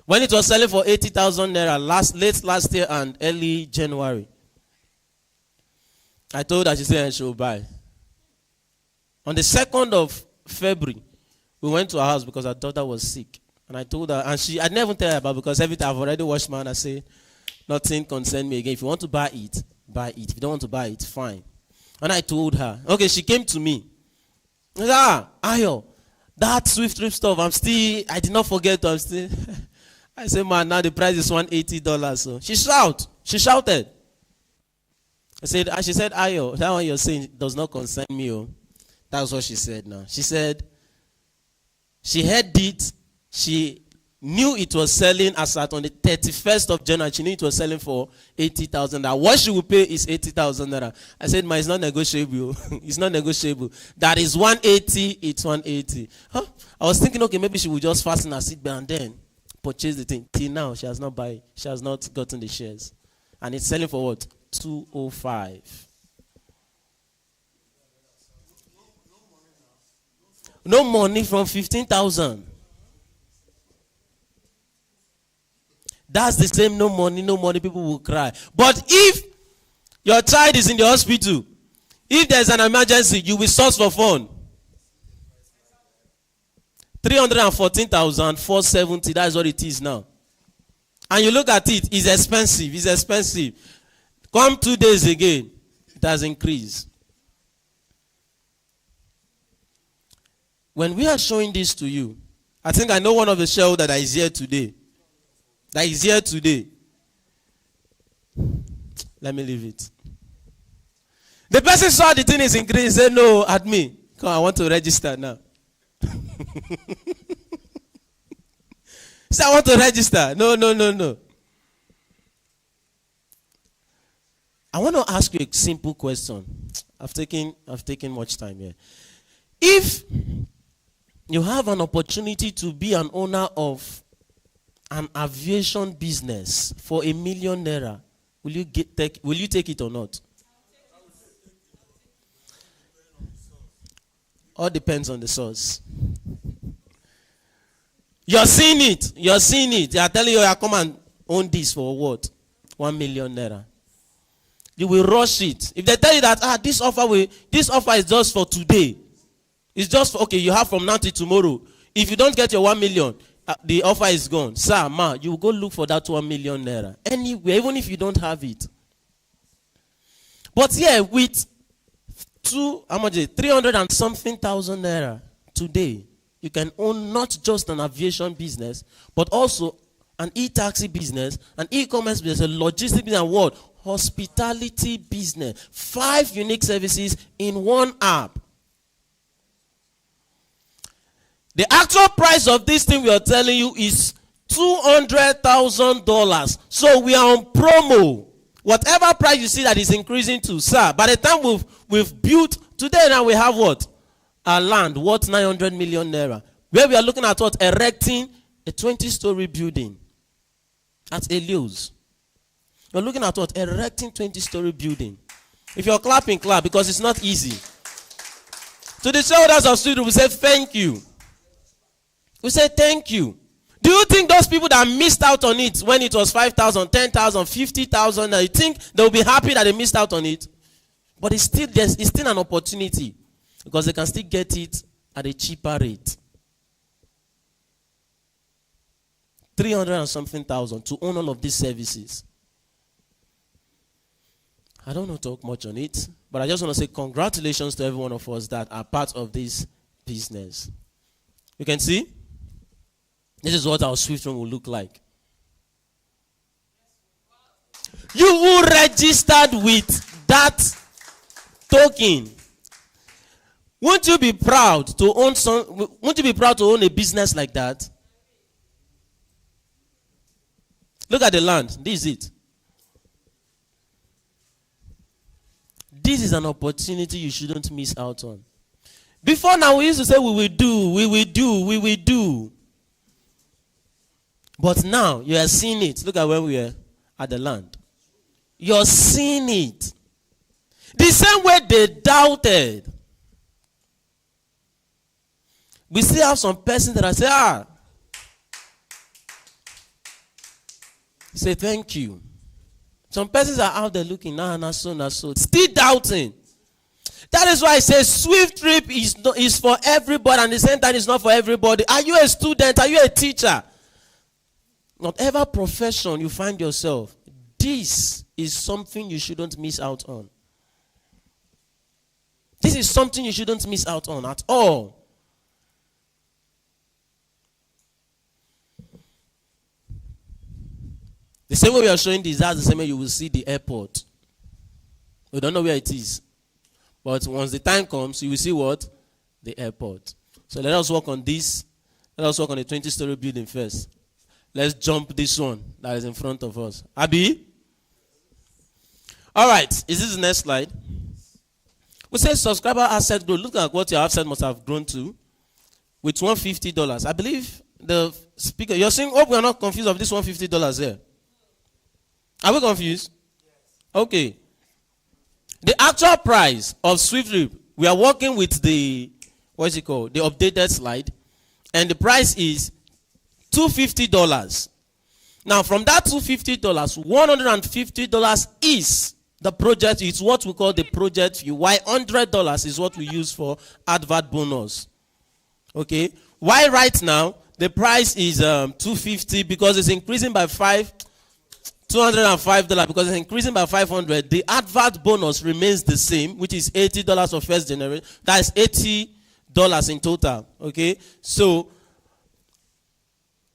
B: When it was selling for 80,000 naira late last year and early January, I told her, she said she will buy. On the 2nd of February, we went to her house because her daughter was sick. And I told her, and I never tell her about, because every time I've already washed my hand, I say, nothing concern me again. If you want to buy it, buy it. If you don't want to buy it, fine. And I told her, okay, she came to me. I said, Ayo, That SWIFTtrip stuff, I did not forget. I said, man, now the price is $180. So she shouted. She said, Ayo, that one you're saying does not concern me. Oh. That's what she said now. She said, she heard it. She knew it was selling as at on the 31st of January. She knew it was selling for 80,000. What she will pay is 80,000. I said, ma, it's not negotiable. It's not negotiable. That is 180, it's 180. Huh? I was thinking, okay, maybe she will just fasten her seatbelt and then purchase the thing. Till now, she has not gotten the shares. And it's selling for what? 205. No money from 15,000. That's the same no money, people will cry. But if your child is in the hospital, if there's an emergency, you will source for fund. 314,470, that's what it is now. And you look at it, it's expensive. Come 2 days again, it has increased. When we are showing this to you, I think I know one of the shareholders that is here today. Let me leave it. The person saw the thing is increasing, said, no, at me. Come, I want to register now. Say, I want to register. No. I want to ask you a simple question. I've taken much time here. If you have an opportunity to be an owner of an aviation business for ₦1 million, will you take it or not? All depends on the source. You're seeing it. They are telling you, come and own this for what? ₦1 million. You will rush it. If they tell you that this offer is just for today. It's just for, okay, you have from now till tomorrow. If you don't get your 1 million, the offer is gone. Sir, ma, you will go look for that ₦1 million. Anywhere, even if you don't have it. But yeah, with 300 and something thousand naira today, you can own not just an aviation business, but also an e-taxi business, an e-commerce business, a logistics business, and what? Hospitality business. 5 unique services in one app. The actual price of this thing we are telling you is $200,000. So we are on promo. Whatever price you see that is increasing to, sir, by the time we've built, today now we have what? Our land worth 900 million naira. Where we are looking at what? Erecting a 20-story building. At Elios. You're looking at what? Erecting 20-story building. If you're clapping, clap, because it's not easy. To the shareholders of SWIFTtrip, we say thank you. We say thank you. Do you think those people that missed out on it when it was 5,000, 10,000, 50,000, you think they'll be happy that they missed out on it? But it's still an opportunity because they can still get it at a cheaper rate. 300 and something thousand to own all of these services. I don't want to talk much on it, but I just want to say congratulations to every one of us that are part of this business. You can see? This is what our SWIFTtrip will look like. You who registered with that token, won't you be proud to own a business like that? Look at the land. This is it. This is an opportunity you shouldn't miss out on. Before now, we used to say we will do. But now, you are seeing it. Look at where we are at the land. You're seeing it. The same way they doubted. We still have some persons that are saying, say thank you. Some persons are out there looking, not so. Still doubting. That is why I say SWIFTtrip is for everybody, and at the same time it's not for everybody. Are you a student? Are you a teacher? Whatever profession you find yourself, this is something you shouldn't miss out on. This is something you shouldn't miss out on at all. The same way we are showing this, that's the same way you will see the airport. We don't know where it is. But once the time comes, you will see what? The airport. So let us work on this. Let us work on the 20-story building first. Let's jump this one that is in front of us. Abi? All right. Is this the next slide? We say subscriber asset growth. Look at what your asset must have grown to with $150. I believe the speaker, you're saying, hope we are not confused of this $150 here. Are we confused? Okay. The actual price of SWIFTtrip, we are working with the, what is it called? The updated slide. And the price is $250. Now, from that $250, $150 is the project. It's what we call the project fee. Why $100 is what we use for advert bonus. Okay. Why right now the price is $250 because it's increasing by $205 because it's increasing by $500. The advert bonus remains the same, which is $80 for first generation. That is $80 in total. Okay. So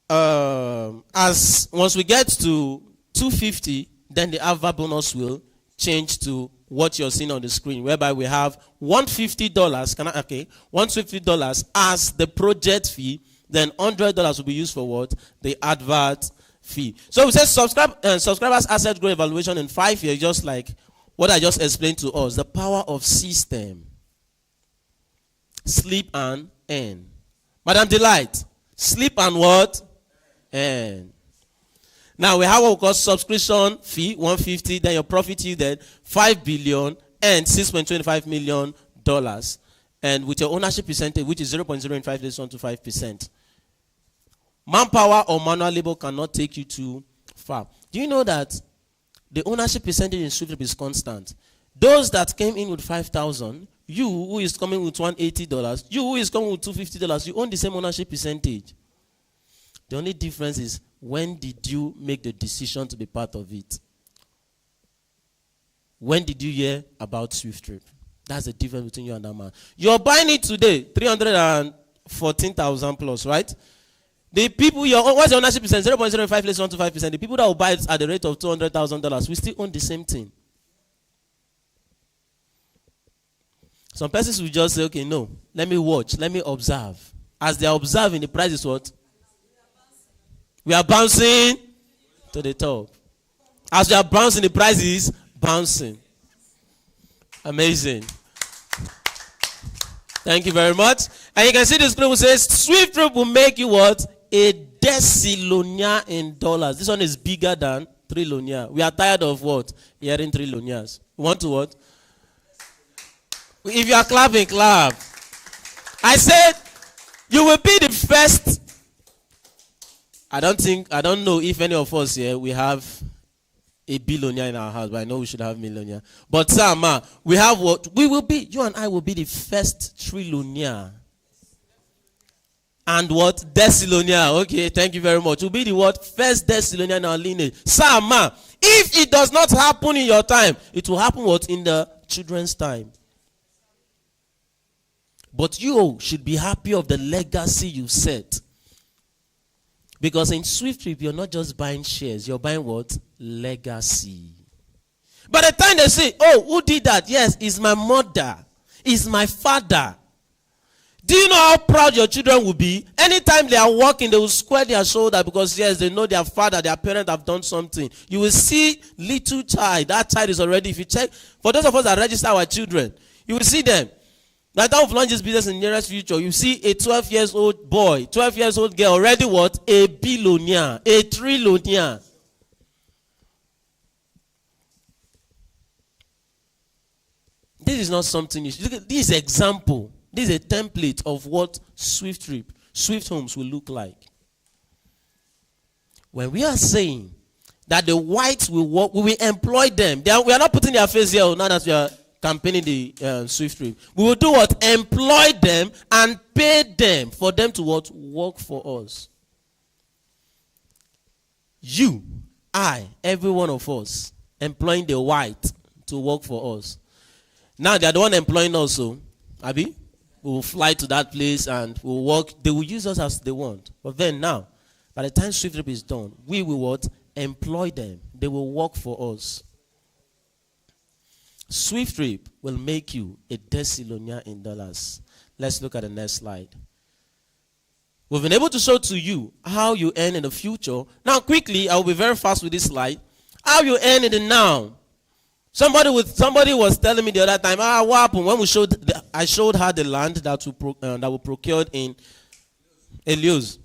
B: as once we get to $250, then the advert bonus will change to what you're seeing on the screen, whereby we have $150. $150 as the project fee. Then $100 will be used for what? The advert fee. So we said subscribers asset growth evaluation in 5 years, just like what I just explained to us. The power of system. Sleep and earn. Madam Delight, sleep and what? Earn. Now we have what we call subscription fee, $150. Then your profit yielded $5 billion and $6.25 million. And with your ownership percentage, which is 0.085 less 125%. Manpower or manual labor cannot take you too far. Do you know that the ownership percentage in SWIFTtrip is constant? Those that came in with $5,000, you who is coming with $180, you who is coming with $250, you own the same ownership percentage. The only difference is, when did you make the decision to be part of it? When did you hear about SWIFTtrip? That's the difference between you and that man. You're buying it today, 314,000 plus, right? The people, what's your ownership percent? 0.05 less 125%. The people that will buy it at the rate of $200,000, we still own the same thing. Some persons will just say, okay, no, let me watch, let me observe. As they are observing, the price is what? We are bouncing to the top. As we are bouncing, the price is bouncing. Amazing. Thank you very much. And you can see the screen which says, SWIFTtrip will make you what? A decilonia in dollars. This one is bigger than trilonia. We are tired of what? Hearing trilonias. We want to what? If you are clapping, clap. I said, you will be the first. I don't know if any of us here, we have a billionaire in our house, but I know we should have millionaire. But Sama, we have what? We will be, you and I will be the first trillionaire. And what? Decilonia. Okay, thank you very much. We'll be the what? First decilonia in our lineage. Sama, if it does not happen in your time, it will happen what? In the children's time. But you should be happy of the legacy you set. Because in SWIFTtrip, you're not just buying shares, you're buying what? Legacy. By the time they say, oh, who did that? Yes, it's my mother. It's my father. Do you know how proud your children will be? Anytime they are walking, they will square their shoulder because, yes, they know their father, their parent have done something. You will see little child. That child is already, if you check, for those of us that register our children, you will see them. By the time of launch this business in the nearest future, you see a 12-year-old boy, 12-year-old girl, already what? A billionaire, a trillionaire. This is not something you should look at. This example, this is a template of what SWIFTtrip, Swift Homes will look like. When we are saying that the whites will work, we will employ them. We are not putting their face here now that we are campaigning the SWIFTtrip. We will do what? Employ them and pay them for them to what? Work for us. You, I, every one of us, employing the white to work for us. Now they are the one employing us, so, Abi, we will fly to that place and we will work. They will use us as they want. But then now, by the time SWIFTtrip is done, we will what? employ them. They will work for us. SWIFTtrip will make you a decillionaire in dollars. Let's look at the next slide. We've been able to show to you how you earn in the future. Now, quickly, I'll be very fast with this slide. How you earn in the now. Somebody was telling me the other time, what happened when I showed her the land that we procured in Elios.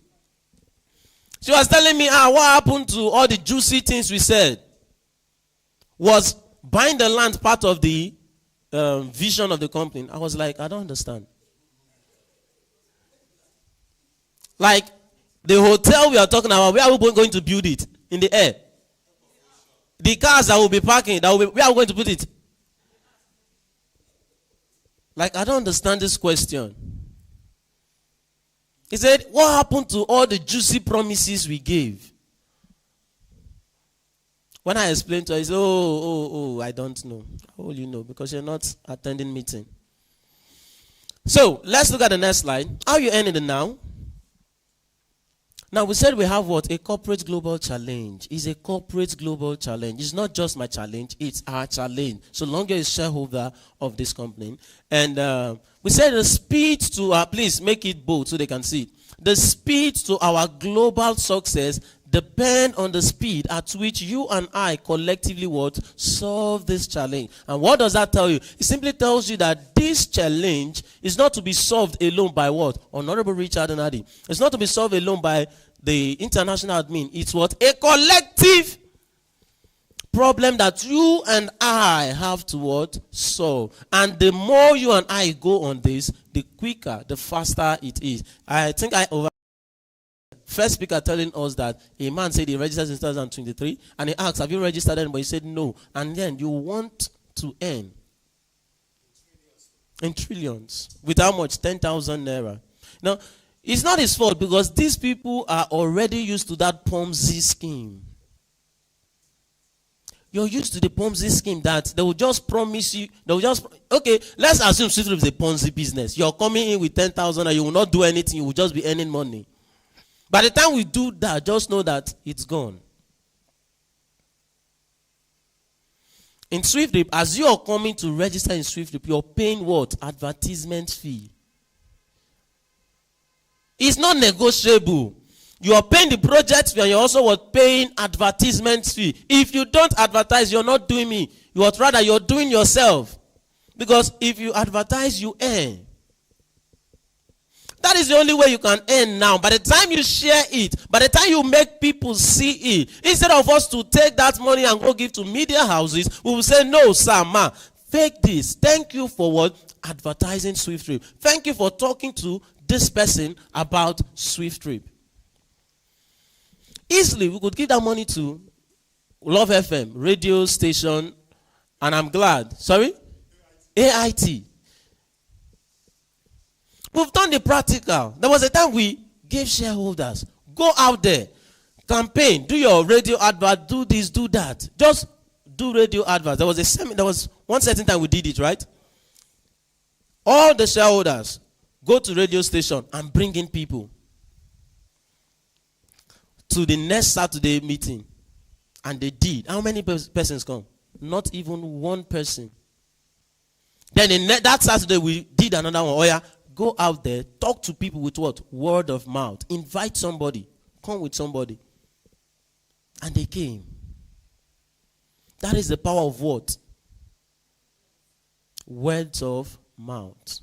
B: She was telling me, what happened to all the juicy things we said? Was buying the land part of the vision of the company? I was like, I don't understand. Like, the hotel we are talking about, where are we going to build it? In the air. The cars that will be parking, where are we going to put it? Like, I don't understand this question. He said, what happened to all the juicy promises we gave? When I explained to her, he said, I don't know. How will you know? Because you're not attending meeting. So, let's look at the next slide. How you earn it now? Now, we said we have what? A corporate global challenge. It's a corporate global challenge. It's not just my challenge. It's our challenge. So long as you're a shareholder of this company. And we said the speed to please make it bold so they can see it. The speed to our global success depend on the speed at which you and I collectively solve this challenge. And what does that tell you? It simply tells you that this challenge is not to be solved alone by what? Honorable Richard and Adi. It's not to be solved alone by the international admin. It's what? A collective problem that you and I have to solve. And the more you and I go on this, the quicker, the faster it is. I think first speaker telling us that a man said he registered in 2023, and he asked, have you registered anybody? He said no. And then you want to earn in trillions. With how much? 10,000 naira. Now, it's not his fault because these people are already used to that Ponzi scheme. You're used to the Ponzi scheme that they will just promise you, okay, let's assume SWIFTtrip is a Ponzi business. You're coming in with 10,000 and you will not do anything, you will just be earning money. By the time we do that, just know that it's gone. In SWIFTtrip, as you are coming to register in SWIFTtrip, you're paying what? Advertisement fee. It's not negotiable. You are paying the project fee and you're also paying advertisement fee. If you don't advertise, you're not doing me. You're doing yourself. Because if you advertise, you earn. That is the only way you can earn now. By the time you share it, by the time you make people see it, instead of us to take that money and go give to media houses, we will say, no, sir, ma, fake this. Thank you for advertising SWIFTtrip. Thank you for talking to this person about SWIFTtrip. Easily, we could give that money to Love FM, radio station, and I'm glad. Sorry? AIT. We've done the practical. There was a time we gave shareholders, go out there, campaign, do your radio advert, do this, do that. Just do radio adverts. There was one certain time we did it, right? All the shareholders go to radio station and bring in people to the next Saturday meeting. And they did. How many persons come? Not even one person. Then that Saturday we did another one. Oh yeah, go out there, talk to people with what? Word of mouth. Invite somebody. Come with somebody. And they came. That is the power of what? Words of mouth.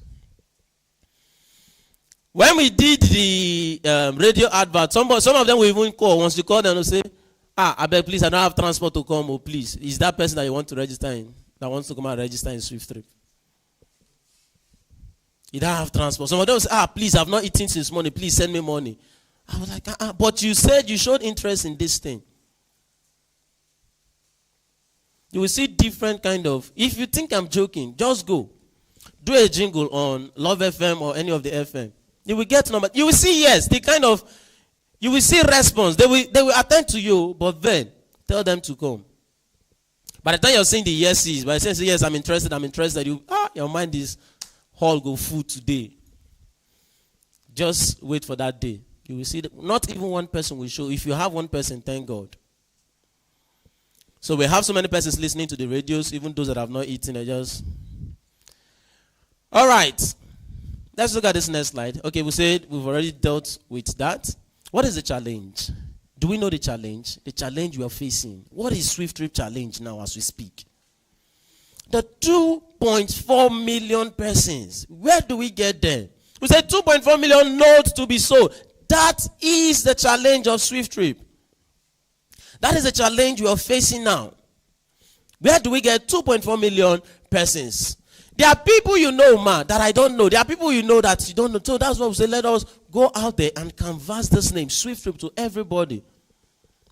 B: When we did the radio advert, some of them will even call. Once you call them, they'll say, I beg, please, I don't have transport to come. Oh, please. Is that person that you want to register in, that wants to come and register in SWIFTtrip? You don't have transport. Some of them will say, please, I've not eaten since morning. Please send me money. I was like, but you said you showed interest in this thing. You will see different kind of, if you think I'm joking, just go. Do a jingle on Love FM or any of the FM. You will get number. You will see yes, you will see response. They will attend to you, but then tell them to come. By the time you're saying the yeses, by saying yes, I'm interested, your mind is all go full today. Just wait for that day. You will see that not even one person will show. If you have one person, thank God. So we have so many persons listening to the radios, even those that have not eaten. All right. Let's look at this next slide. Okay, we said we've already dealt with that. What is the challenge? Do we know the challenge? The challenge we are facing. What is SWIFTtrip challenge now as we speak? The 2.4 million persons. Where do we get there? We said 2.4 million notes to be sold. That is the challenge of SWIFTtrip. That is the challenge we are facing now. Where do we get 2.4 million persons? There are people you know, man, that I don't know. There are people you know that you don't know. So that's why we say let us go out there and canvas this name, SWIFTtrip, to everybody.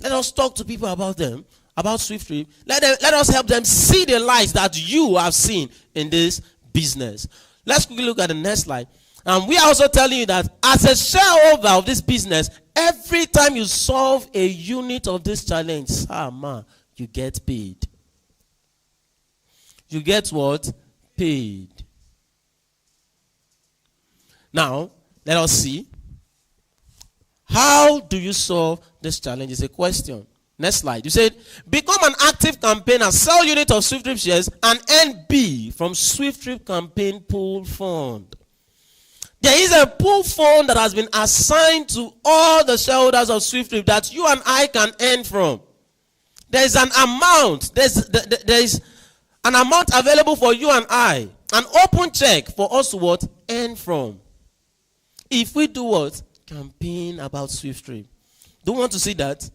B: Let us talk to people about them, about SWIFTtrip. Let us help them see the lights that you have seen in this business. Let's quickly look at the next slide. And we are also telling you that as a shareholder of this business, every time you solve a unit of this challenge, you get paid. You get what? Paid. Now, let us see. How do you solve this challenge? Is a question. Next slide. You said, become an active campaigner, sell unit of SWIFTtrip shares, and earn B from SWIFTtrip campaign pool fund. There is a pool fund that has been assigned to all the shareholders of SWIFTtrip that you and I can earn from. There is an amount. There is an amount available for you and I. An open check for us to what? Earn from. If we do what? Campaign about SWIFTtrip. Do you want to see that?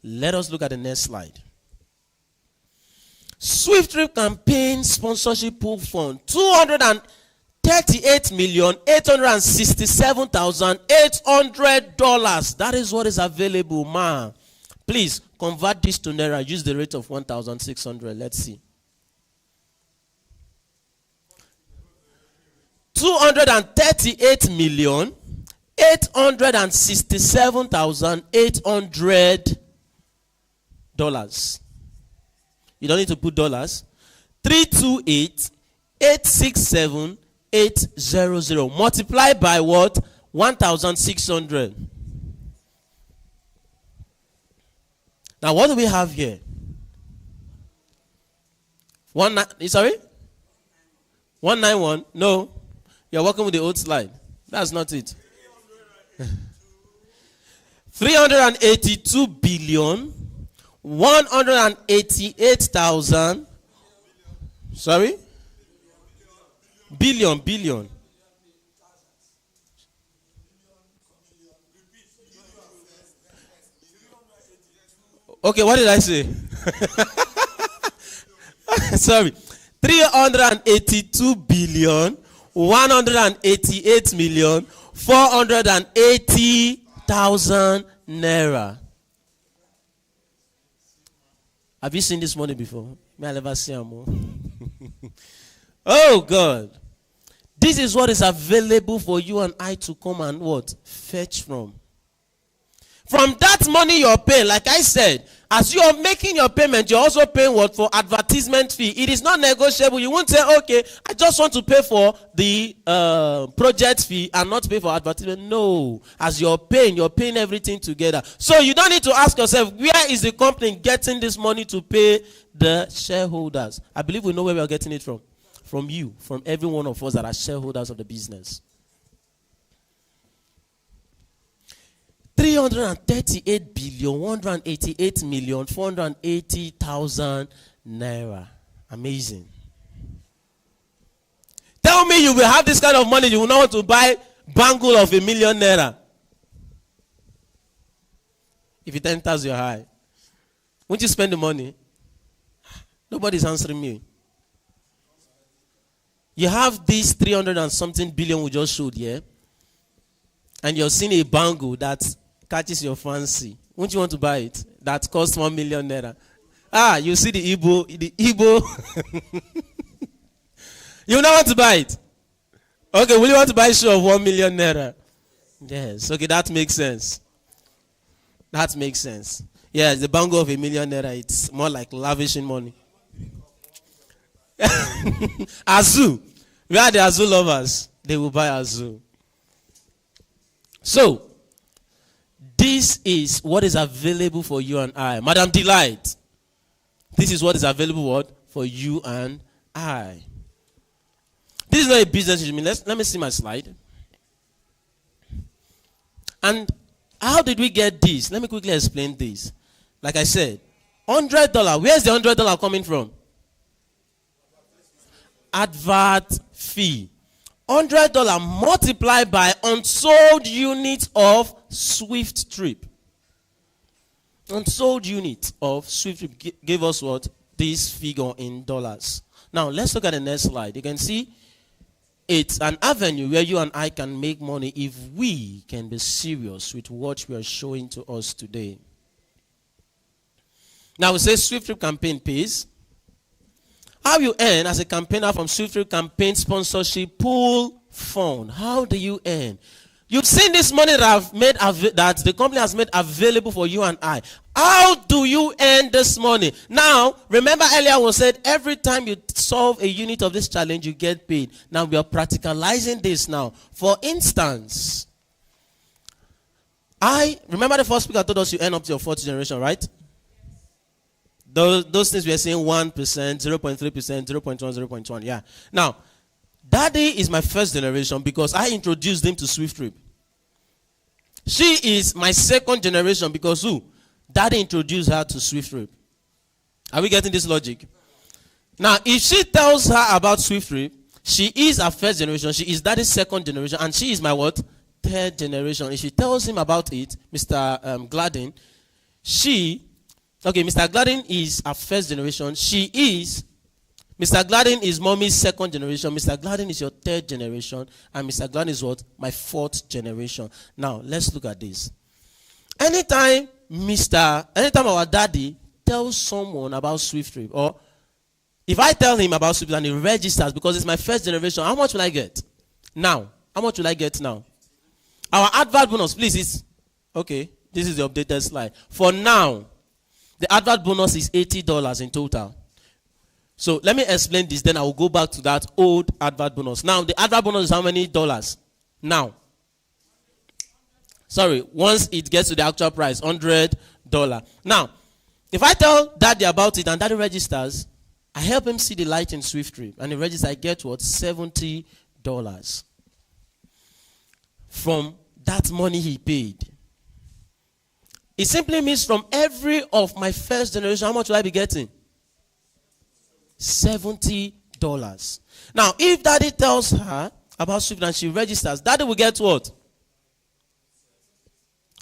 B: Let us look at the next slide. SWIFTtrip campaign sponsorship pool fund. $238,867,800. That is what is available, man. Please convert this to Naira. Use the rate of 1,600. Let's see. 238,867,800. You don't need to put dollars. 328,867,800. Multiply by what? 1,600. Now what do we have here? Sorry? 191? No. You're working with the old slide. That's not it. 382 billion 188,000. Sorry? Billion. Okay, what did I say? Sorry. 382 billion 188,480,000 naira. Have you seen this money before? May I never see more? Oh God. This is what is available for you and I to come and what? Fetch from. From that money you're paying, like I said, as you are making your payment, you're also paying what? For advertisement fee. It is not negotiable. You won't say, okay, I just want to pay for the project fee and not pay for advertisement. No. As you're paying everything together. So you don't need to ask yourself, where is the company getting this money to pay the shareholders? I believe we know where we are getting it from. From you, from every one of us that are shareholders of the business. 338,188,480,000 naira. Amazing. Tell me you will have this kind of money, you will not want to buy bangle of 1 million naira. If it enters your eye, won't you spend the money? Nobody's answering me. You have this 300 and something billion we just showed here, and you're seeing a bangle that catches your fancy. Won't you want to buy it? That costs 1 million naira. You see the Igbo. You will not want to buy it. Okay, will you want to buy a shoe of 1 million naira? Yes. Okay, that makes sense. That makes sense. Yes, the bangle of 1 million naira, it's more like lavishing money. Azu. Where are the Azu lovers? They will buy Azu. So, this is what is available for you and I. Madam Delight, This is what is available what? For you and I. This is not a business issue. Let me see my slide. And how did we get this? Let me quickly explain this. Like I said, $100. Where's the $100 coming from? Advert fee. $100 multiplied by unsold units of SWIFTtrip. Unsold unit of SWIFTtrip gave us what? This figure in dollars. Now, let's look at the next slide. You can see it's an avenue where you and I can make money if we can be serious with what we are showing to us today. Now, we say SWIFTtrip campaign pays. How you earn as a campaigner from SWIFTtrip campaign sponsorship pool fund? How do you earn? You've seen this money that I've made that the company has made available for you and I. How do you earn this money? Now, remember earlier we said every time you solve a unit of this challenge, you get paid. Now we are practicalizing this now. For instance, remember the first speaker told us you earn up to your fourth generation, right? Those things we are saying 1%, 0.3%, 0.1, 0.1. Yeah. Now, Daddy is my first generation because I introduced him to SWIFTtrip. She is my second generation because who? Daddy introduced her to SWIFTtrip. Are we getting this logic? Now, if she tells her about SWIFTtrip, she is her first generation, she is Daddy's second generation, and she is my what? Third generation. If she tells him about it, Mr. Gladden, Mr. Gladden is her first generation. Mr. Gladden is mommy's second generation. Mr. Gladden is your third generation. And Mr. Gladden is what? My fourth generation. Now, let's look at this. Anytime our daddy tells someone about SWIFTtrip, or if I tell him about SWIFTtrip and he registers because it's my first generation, how much will I get? Now. How much will I get now? Our advert bonus, please, is, okay, this is the updated slide. For now, the advert bonus is $80 in total. So let me explain this, then I will go back to that old advert bonus. Now, the advert bonus is how many dollars? Now. Sorry, once it gets to the actual price, $100. Now, if I tell Daddy about it and Daddy registers, I help him see the light in SWIFTtrip. And he registers, I get what? $70 from that money he paid. It simply means from every of my first generation, how much will I be getting? $70. Now, if Daddy tells her about SWIFT and she registers, Daddy will get what?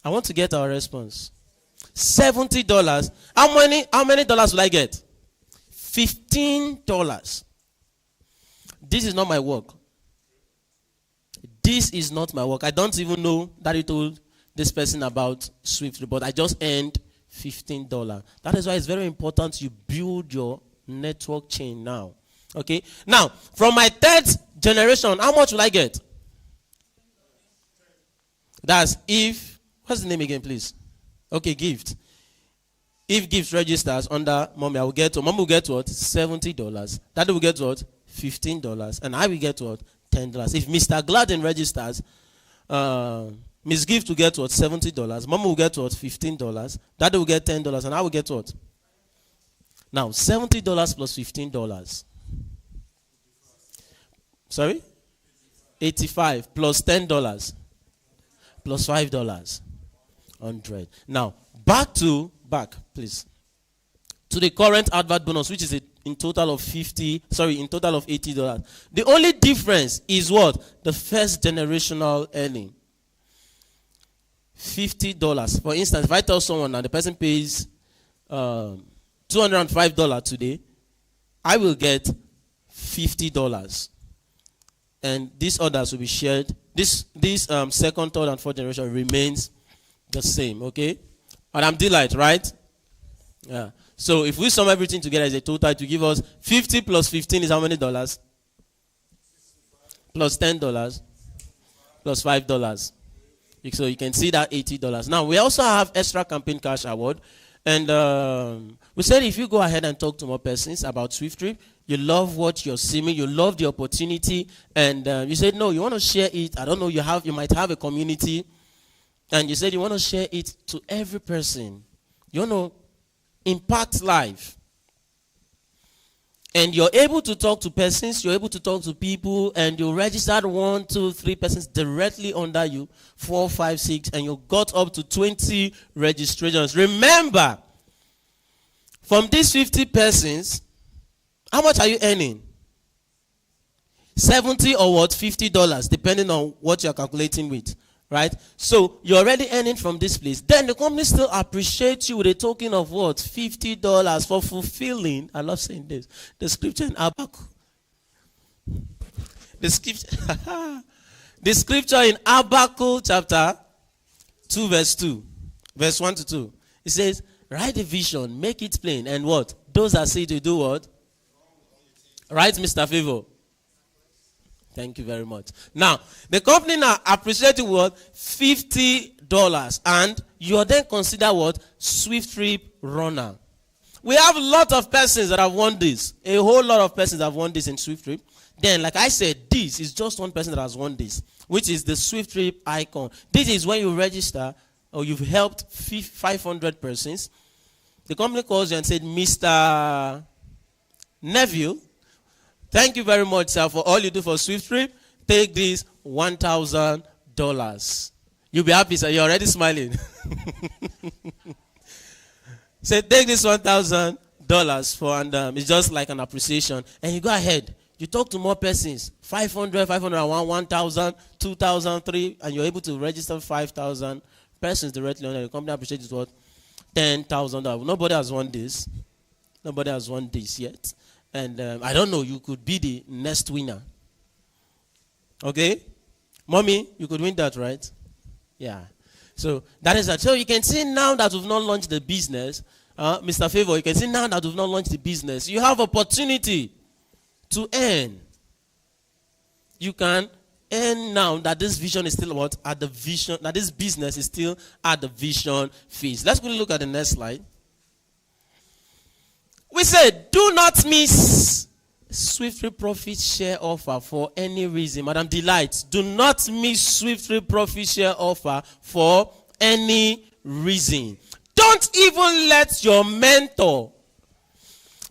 B: I want to get our response. $70. How many dollars will I get? $15. This is not my work. This is not my work. I don't even know that he told this person about SWIFTtrip, but I just earned $15. That is why it's very important you build your network chain now. Okay? Now, from my third generation, how much will I get? That's if, what's the name again, please? Okay, Gift. If Gift registers under Mommy, Mommy will get what? $70. Daddy will get what? $15. And I will get what? $10. If Mr. Gladden registers, Miss Gift will get what? $70. Mom will get what? $15. Daddy will get $10. And I will get what? Now, $70 plus $15. Sorry? $85 plus $10 plus $5. $100. Now, back, please. To the current advert bonus, which is in total of $80. The only difference is what? The first generational earning. $50. For instance, if I tell someone and the person pays $205 today, I will get $50. And these others will be shared. This second, third, and fourth generation remains the same, okay? And I'm delighted, right? Yeah. So if we sum everything together as a total, to give us 50 plus 15 is how many dollars? Plus $10 plus $5. So you can see that $80. Now, we also have extra campaign cash award. And we said if you go ahead and talk to more persons about SWIFTtrip, you love what you're seeing, you love the opportunity, and you said, no, you want to share it. I don't know, you might have a community, and you said you want to share it to every person. You want to impact life. and you're able to talk to persons, you're able to talk to people, and you registered 1, 2, 3 persons directly under you, 4, 5, 6, and you got up to 20 registrations. Remember, from these 50 persons, how much are you earning? 70 or what? $50, depending on what you're calculating with. Right? So you're already earning from this place. Then the company still appreciates you with a token of what? $50 for fulfilling. I love saying this. The scripture in Habakkuk. The scripture in Habakkuk chapter 2 verse 2. Verse 1 to 2. It says, write a vision, make it plain. And what? Those that say to do what? Right, Mr. Favor? Thank you very much. Now, the company now appreciating what? $50. And you are then consider what? SWIFTtrip runner. We have a lot of persons that have won this. A whole lot of persons have won this in SWIFTtrip. Then, like I said, this is just one person that has won this, which is the SWIFTtrip icon. This is when you register or you've helped 500 persons. The company calls you and said, Mr. Neville, thank you very much, sir, for all you do for SWIFTtrip. Take this $1,000. You'll be happy, sir. You're already smiling. Say, take this $1,000 for, and it's just like an appreciation. And you go ahead. You talk to more persons. 500, 501, 1,000, 2,000, 3, and you're able to register 5,000 persons directly on the company appreciates what? $10,000. Nobody has won this. Nobody has won this yet. And I don't know, you could be the next winner. Okay? Mommy, you could win that, right? Yeah. So that is that. So you can see now that we've not launched the business, Mr. Favor, you can see now that we've not launched the business, you have opportunity to earn. You can earn now that this vision is still what? At the vision, that this business is still at the vision phase. Let's go look at the next slide. We said, do not miss SWIFTtrip profit share offer for any reason. Madam Delight, do not miss SWIFTtrip profit share offer for any reason. Don't even let your mentor,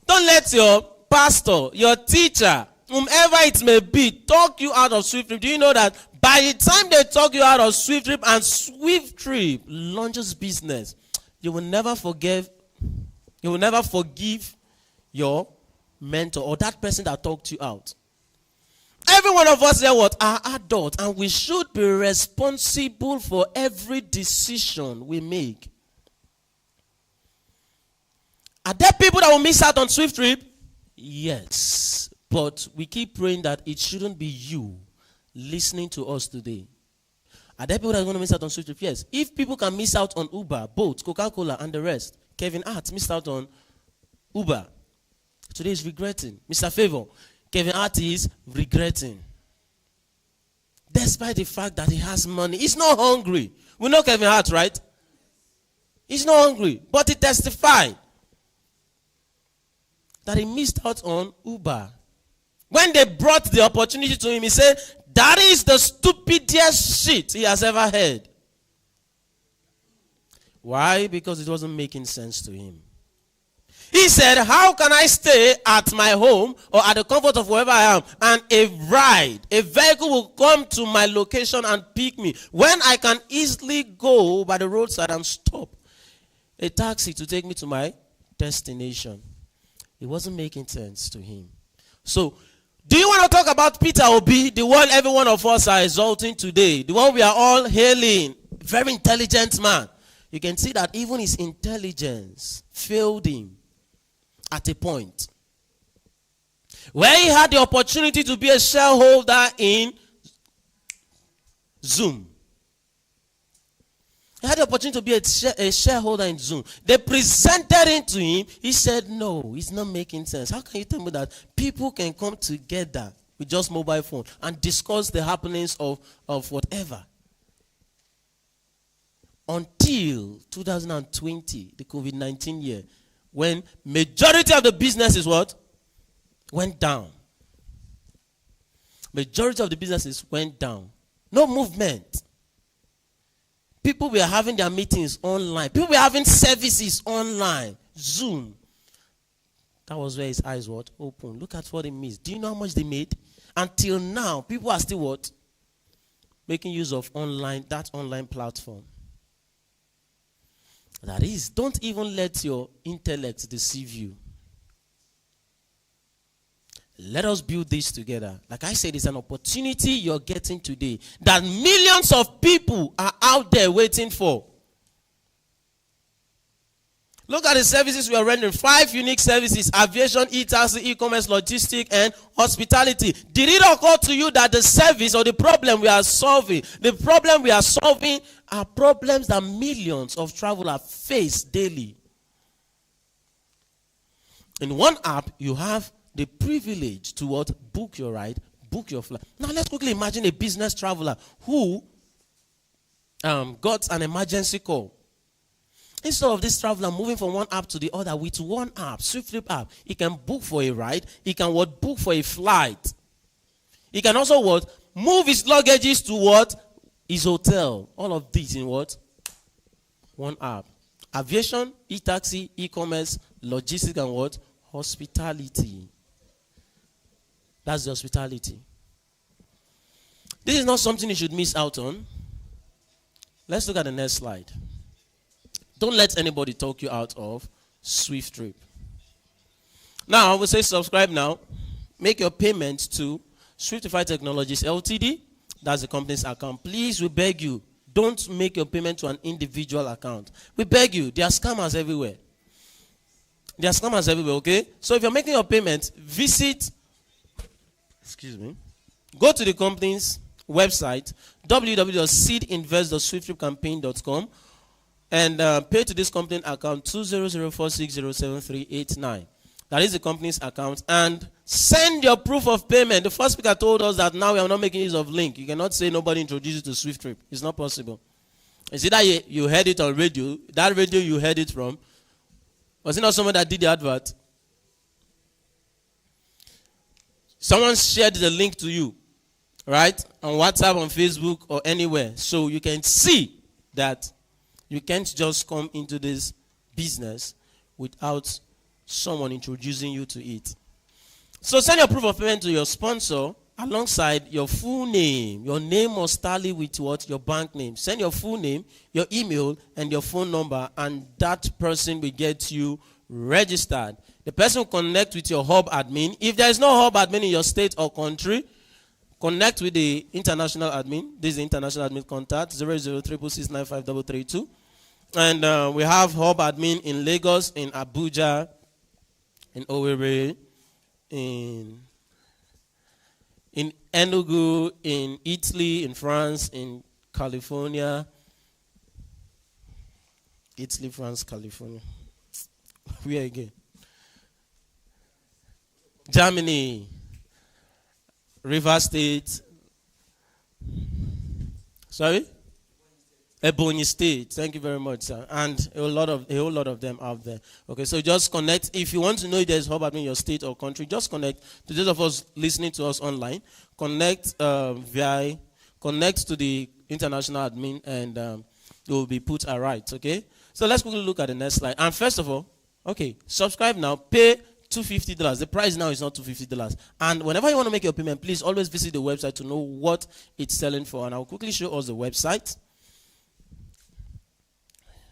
B: don't let your pastor, your teacher, whomever it may be, talk you out of SWIFTtrip. Do you know that by the time they talk you out of SWIFTtrip and SWIFTtrip launches business, you will never forgive your mentor or that person that talked you out. Every one of us there are adults, and we should be responsible for every decision we make. Are there people that will miss out on SWIFTtrip? Yes. But we keep praying that it shouldn't be you listening to us today. Are there people that are going to miss out on SWIFTtrip? Yes. If people can miss out on Uber, Bolt, Coca-Cola, and the rest, Kevin Hart missed out on Uber. Today is regretting. Mr. Favor, Kevin Hart is regretting. Despite the fact that he has money. He's not hungry. We know Kevin Hart, right? He's not hungry. But he testified that he missed out on Uber. When they brought the opportunity to him, he said, that is the stupidest shit he has ever heard. Why? Because it wasn't making sense to him. He said, how can I stay at my home or at the comfort of wherever I am, and a vehicle will come to my location and pick me when I can easily go by the roadside and stop a taxi to take me to my destination? It wasn't making sense to him. So, do you want to talk about Peter Obi, the one every one of us are exalting today, the one we are all hailing, very intelligent man? You can see that even his intelligence failed him at a point where he had the opportunity to be a shareholder in Zoom. He had the opportunity to be a shareholder in Zoom. They presented it to him. He said, no, it's not making sense. How can you tell me that people can come together with just mobile phone and discuss the happenings of whatever? Until 2020, the COVID-19 year, when majority of the businesses went down. Majority of the businesses went down. No movement. People were having their meetings online. People were having services online. Zoom. That was where his eyes what? Open. Look at what he missed. Do you know how much they made? Until now, people are still what? Making use of that online platform. That is, don't even let your intellect deceive you. Let us build this together. Like I said, it's an opportunity you're getting today that millions of people are out there waiting for. Look at the services we are rendering. 5 unique services: aviation, e-taxi, e-commerce, logistics, and hospitality. Did it occur to you that the service or the problem we are solving are problems that millions of travelers face daily? In one app, you have the privilege to what? Book your ride, book your flight. Now let's quickly imagine a business traveler who got an emergency call. Instead of this traveler moving from one app to the other, with one app, SWIFTtrip app, he can book for a ride, he can what? Book for a flight. He can also what? Move his luggages to what? His hotel. All of these in what? One app. Aviation, e-taxi, e-commerce, logistics, and what? Hospitality. That's the hospitality. This is not something you should miss out on. Let's look at the next slide. Don't let anybody talk you out of SWIFTtrip. Now, I will say subscribe now. Make your payment to SWIFTIFY Technologies LTD. That's the company's account. Please, we beg you, don't make your payment to an individual account. We beg you. There are scammers everywhere. There are scammers everywhere, okay? So if you're making your payment, go to the company's website, www.seedinvest.swifttripcampaign.com, and pay to this company account 20046073889. That is the company's account. And send your proof of payment. The first speaker told us that now we are not making use of link. You cannot say nobody introduced you to SWIFTtrip. It's not possible. It's either you heard it on radio. That radio you heard it from. Was it not someone that did the advert? Someone shared the link to you, right? On WhatsApp, on Facebook, or anywhere. So you can see that you can't just come into this business without someone introducing you to it. So send your proof of payment to your sponsor alongside your full name. Your name must tally with what? Your bank name. Send your full name, your email, and your phone number, and that person will get you registered. The person will connect with your hub admin. If there is no hub admin in your state or country, connect with the international admin. This is the international admin contact, 00366953332. And we have hub admin in Lagos, in Abuja, in Owerri, in Enugu, in Italy, in France, in California. Italy, France, California. Where again? Germany, River State. Sorry? Ebonyi State. Thank you very much, sir. And a whole lot of them out there. Okay, so just connect. If you want to know if there's hub admin in your state or country, just connect. To those of us listening to us online, connect to the international admin, and it will be put aright. Okay. So let's quickly look at the next slide. And first of all, okay, subscribe now. Pay $250. The price now is not $250. And whenever you want to make your payment, please always visit the website to know what it's selling for. And I'll quickly show us the website.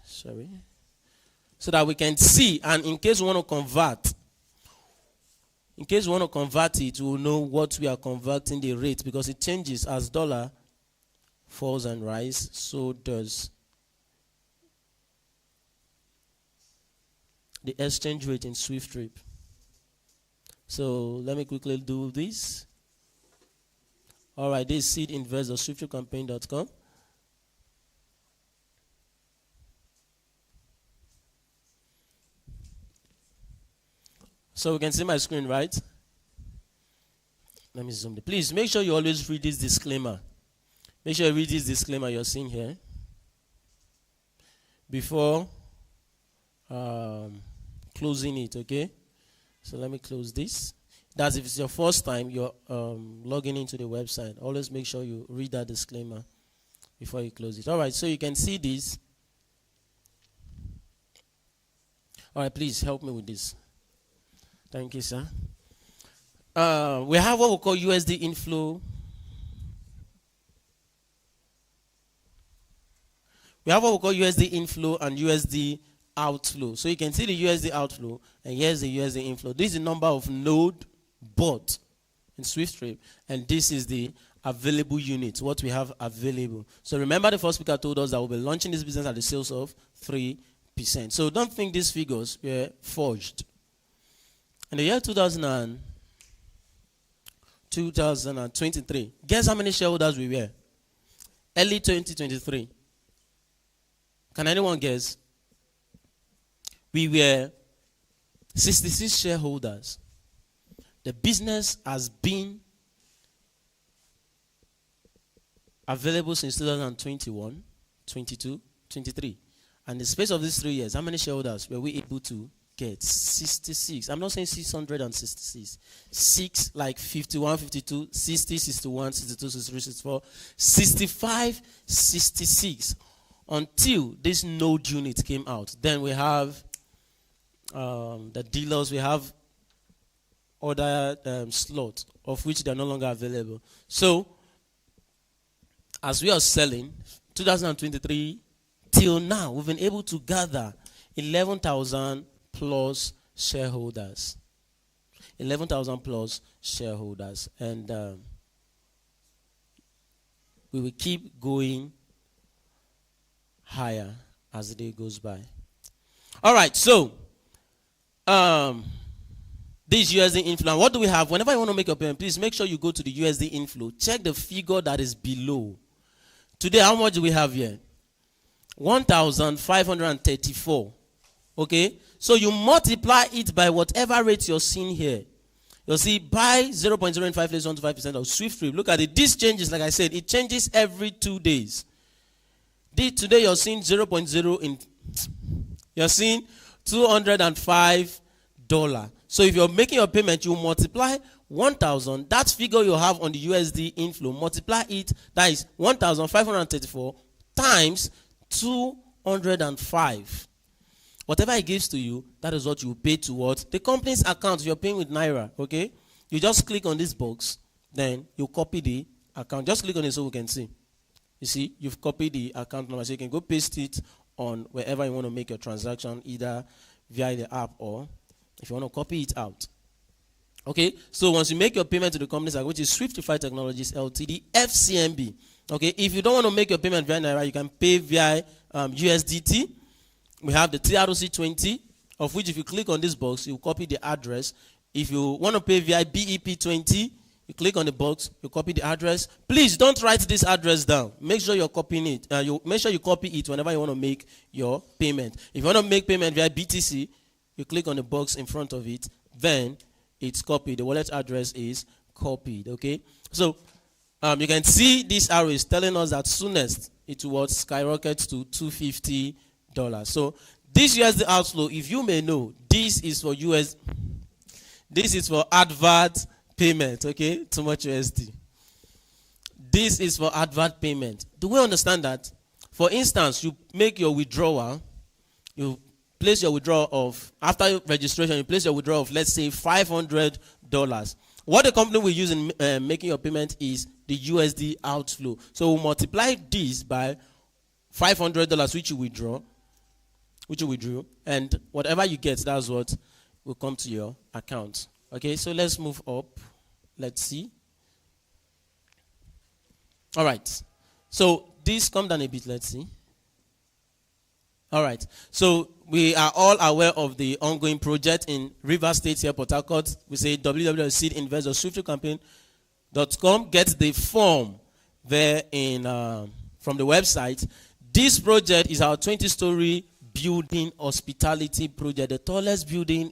B: Sorry. So that we can see, and in case we want to convert, it, we'll know what we are converting the rate, because it changes as dollar falls and rise, so does the exchange rate in SWIFTtrip. So let me quickly do this. All right, this is seedinvest.swifttripcampaign.com. So we can see my screen, right? Let me zoom in. Please make sure you always read this disclaimer. Make sure you read this disclaimer you're seeing here before closing it, okay? So let me close this. That's if it's your first time you're logging into the website. Always make sure you read that disclaimer before you close it. All right, so you can see this. All right, please help me with this. Thank you, sir. We have what we call USD inflow. We have what we call USD inflow and USD outflow. So you can see the USD outflow, and here's the USD inflow. This is the number of node bought in SWIFTtrip, and this is the available units, what we have available. So remember, the first speaker told us that we'll be launching this business at the sales of 3%. So don't think these figures were forged. In the year 2023, guess how many shareholders we were? Early 2023. Can anyone guess? We were 66 shareholders. The business has been available since 2021, 22, 23. And in the space of these 3 years, how many shareholders were we able to get? 66. I'm not saying 666. 6 like 51, 52, 60, 61, 62, 63, 64, 65, 66. Until this node unit came out. Then we have the dealers, we have other slots, of which they are no longer available. So, as we are selling, 2023 till now, we've been able to gather 11,000 plus shareholders. 11,000 plus shareholders. And we will keep going higher as the day goes by. All right, so this USD inflow. What do we have? Whenever you want to make your payment, please make sure you go to the USD inflow. Check the figure that is below. Today, how much do we have here? 1,534. Okay? So you multiply it by whatever rate you're seeing here. You'll see buy 0.085 less 1 to 5% of SWIFTtrip. Look at it. This changes, like I said, it changes every 2 days. Today you're seeing 0.0 in, you're seeing $205. So if you're making your payment, you multiply 1,000. That figure you have on the USD inflow, multiply it. That is 1,534 times 205. Whatever it gives to you, that is what you pay towards the company's account. You're paying with Naira, okay? You just click on this box, then you copy the account. Just click on it so we can see. You see, you've copied the account number, so you can go paste it on wherever you want to make your transaction, either via the app or if you want to copy it out. Okay, so once you make your payment to the company's account, which is SWIFTIFY Technologies LTD, FCMB. Okay, if you don't want to make your payment via Naira, you can pay via USDT. We have the TROC20, of which if you click on this box, you copy the address. If you want to pay via BEP20, you click on the box, you copy the address. Please don't write this address down. Make sure you're copying it. Make sure you copy it whenever you want to make your payment. If you want to make payment via BTC, you click on the box in front of it, then it's copied. The wallet address is copied, okay? So you can see this arrow is telling us that soonest it will skyrocket to $250. So this USD outflow, if you may know, this is for advert payment, okay? Too much USD. This is for advert payment. Do we understand that? For instance, you make your withdrawal, you place your withdrawal of, after registration, you place your withdrawal of, let's say, $500. What the company will use in making your payment is the USD outflow. So we'll multiply this by $500, which you withdrew, and whatever you get, that's what will come to your account. Okay, so let's move up. Let's see. All right. So this, come down a bit, let's see. All right. So we are all aware of the ongoing project in River State here, Port Harcourt. We say www.seedinvestor.swifttripcampaign.com. Get the form there from the website. This project is our 20-story building hospitality project, the tallest building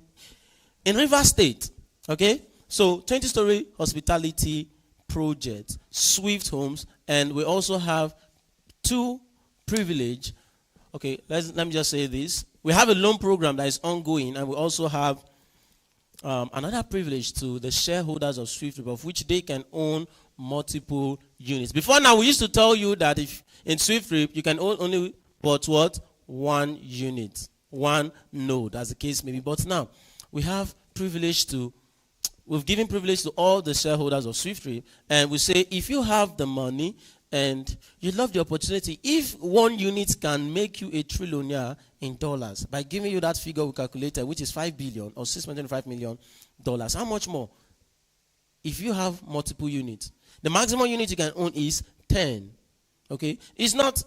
B: in River State. Okay? So 20-story hospitality project, Swift Homes, and we also have two privilege. Okay, let me just say this. We have a loan program that is ongoing, and we also have another privilege to the shareholders of SWIFTtrip, of which they can own multiple units. Before now, we used to tell you that if in SWIFTtrip, you can own only but what? One unit, one node, as the case may be. But now, we have given privilege to all the shareholders of SWIFTtrip, and we say if you have the money and you love the opportunity, if one unit can make you a trillionaire in dollars by giving you that figure we calculated, which is $5 billion or $625 million, how much more? If you have multiple units, the maximum unit you can own is 10. Okay,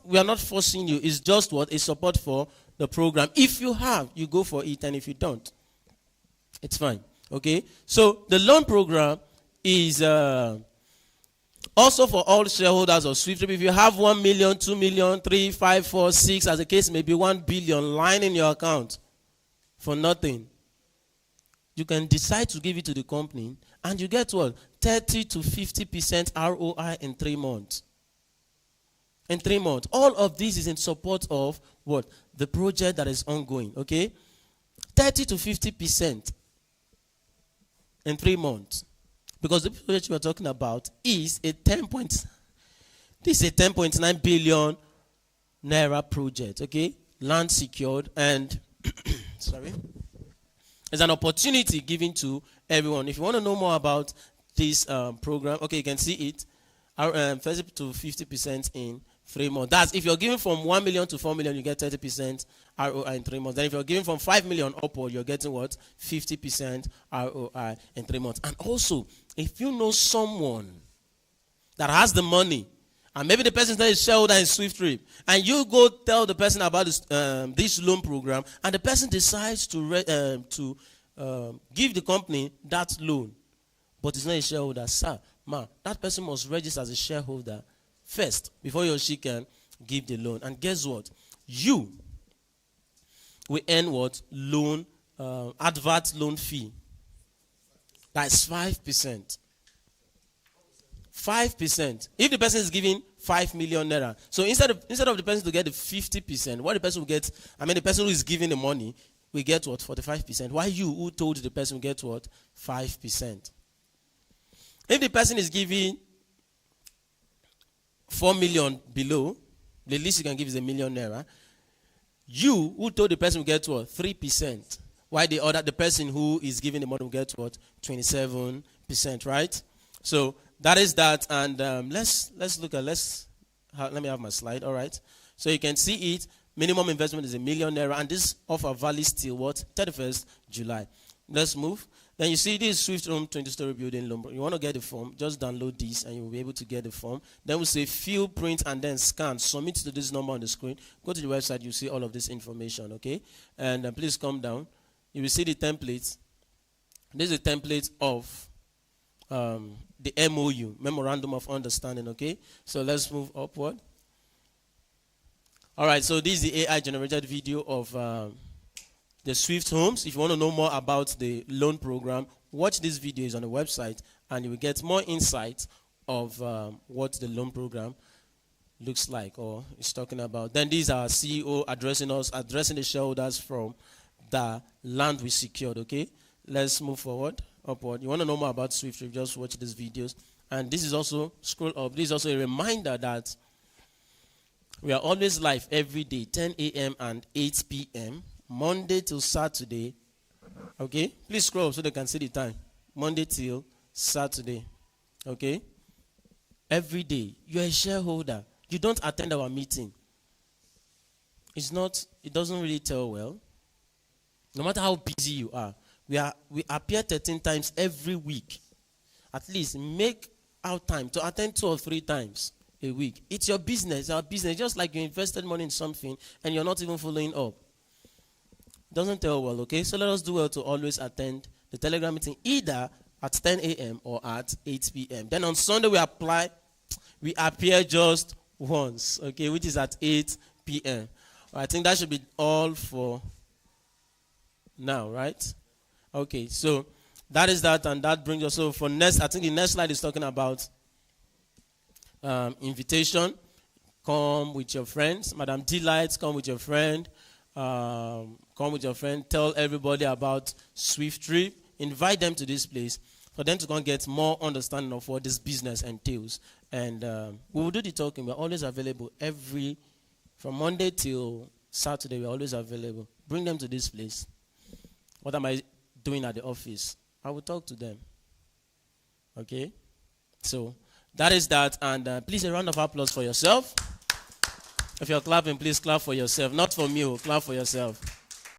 B: we are not forcing you. It's just what a support for the program. If you have, you go for it, and if you don't, it's fine. Okay, so the loan program is also for all shareholders of SWIFTtrip. If you have 1 million, 2 million, 3, 5, 4, 6, as the case may be, 1 billion lying in your account for nothing, you can decide to give it to the company, and you get what? 30 to 50% ROI in 3 months. In 3 months. All of this is in support of what? The project that is ongoing. Okay? 30 to 50% in 3 months. Because the project we are talking about is a 10.9 billion naira project. Okay? Land secured, and sorry. It's an opportunity given to everyone. If you want to know more about this program, okay, you can see it. 30 to 50% in 3 months. That's if you're giving from 1 million to 4 million, you get 30% ROI in 3 months. Then if you're giving from 5 million upward, you're getting what? 50% ROI in 3 months. And also, if you know someone that has the money, and maybe the person is not a shareholder in SWIFTtrip, and you go tell the person about this loan program, and the person decides to give the company that loan, but it's not a shareholder, sir, ma, that person must register as a shareholder first before he or she can give the loan. And guess what? You will earn what? Loan, advert loan fee. That's 5%. 5%. If the person is giving 5 million naira, so instead of the person to get the 50%, what the person will get, the person who is giving the money will get what? 45%. Why you who told the person will get what? 5%. If the person is giving 4 million below, the least you can give is 1 million naira. You who told the person will get what? 3%. Why the person who is giving the money will get what? 27%, right? So that is that, and let's look at, let me have my slide, all right? So you can see it, minimum investment is 1 million naira, and this offer values till what? 31st July. Let's move. Then you see this Swift Home 20-story building loan. You want to get the form, just download this, and you'll be able to get the form. Then we'll say fill, print, and then scan. Submit to this number on the screen. Go to the website, you see all of this information, okay? And please come down. You will see the templates. This is a template of the MOU, Memorandum of Understanding, okay? So let's move upward. All right, so this is the AI-generated video of the Swift Homes. If you want to know more about the loan program, watch this video. It's on the website, and you will get more insight of what the loan program looks like or is talking about. Then these are CEO addressing us, addressing the shareholders from the land we secured, okay? Let's move forward, upward. You want to know more about SWIFTtrip, just watch these videos. And this is also, scroll up, this is also a reminder that we are always live every day, 10 a.m. and 8 p.m., Monday till Saturday, okay? Please scroll up so they can see the time. Monday till Saturday, okay? Every day. You're a shareholder. You don't attend our meeting. It doesn't really tell well. No matter how busy you are, we appear 13 times every week. At least make out time to attend 2 or 3 times a week. It's your business, our business. Just like you invested money in something and you're not even following up. Doesn't tell well, okay? So let us do well to always attend the Telegram meeting either at 10 a.m. or at 8 p.m. Then on Sunday we appear just once, okay, which is at 8 p.m. I think that should be all for now, right? Okay, so that is that, and that brings us, so for next, I think the next slide is talking about invitation. Come with your friends. Madam Delight, come with your friend. Come with your friend. Tell everybody about SWIFTtrip. Invite them to this place for them to go and get more understanding of what this business entails. And we will do the talking. We're always available from Monday till Saturday. We're always available. Bring them to this place. What am I doing at the office, I will talk to them. Okay? So, that is that. And please, a round of applause for yourself. If you're clapping, please clap for yourself. Not for me, clap for yourself.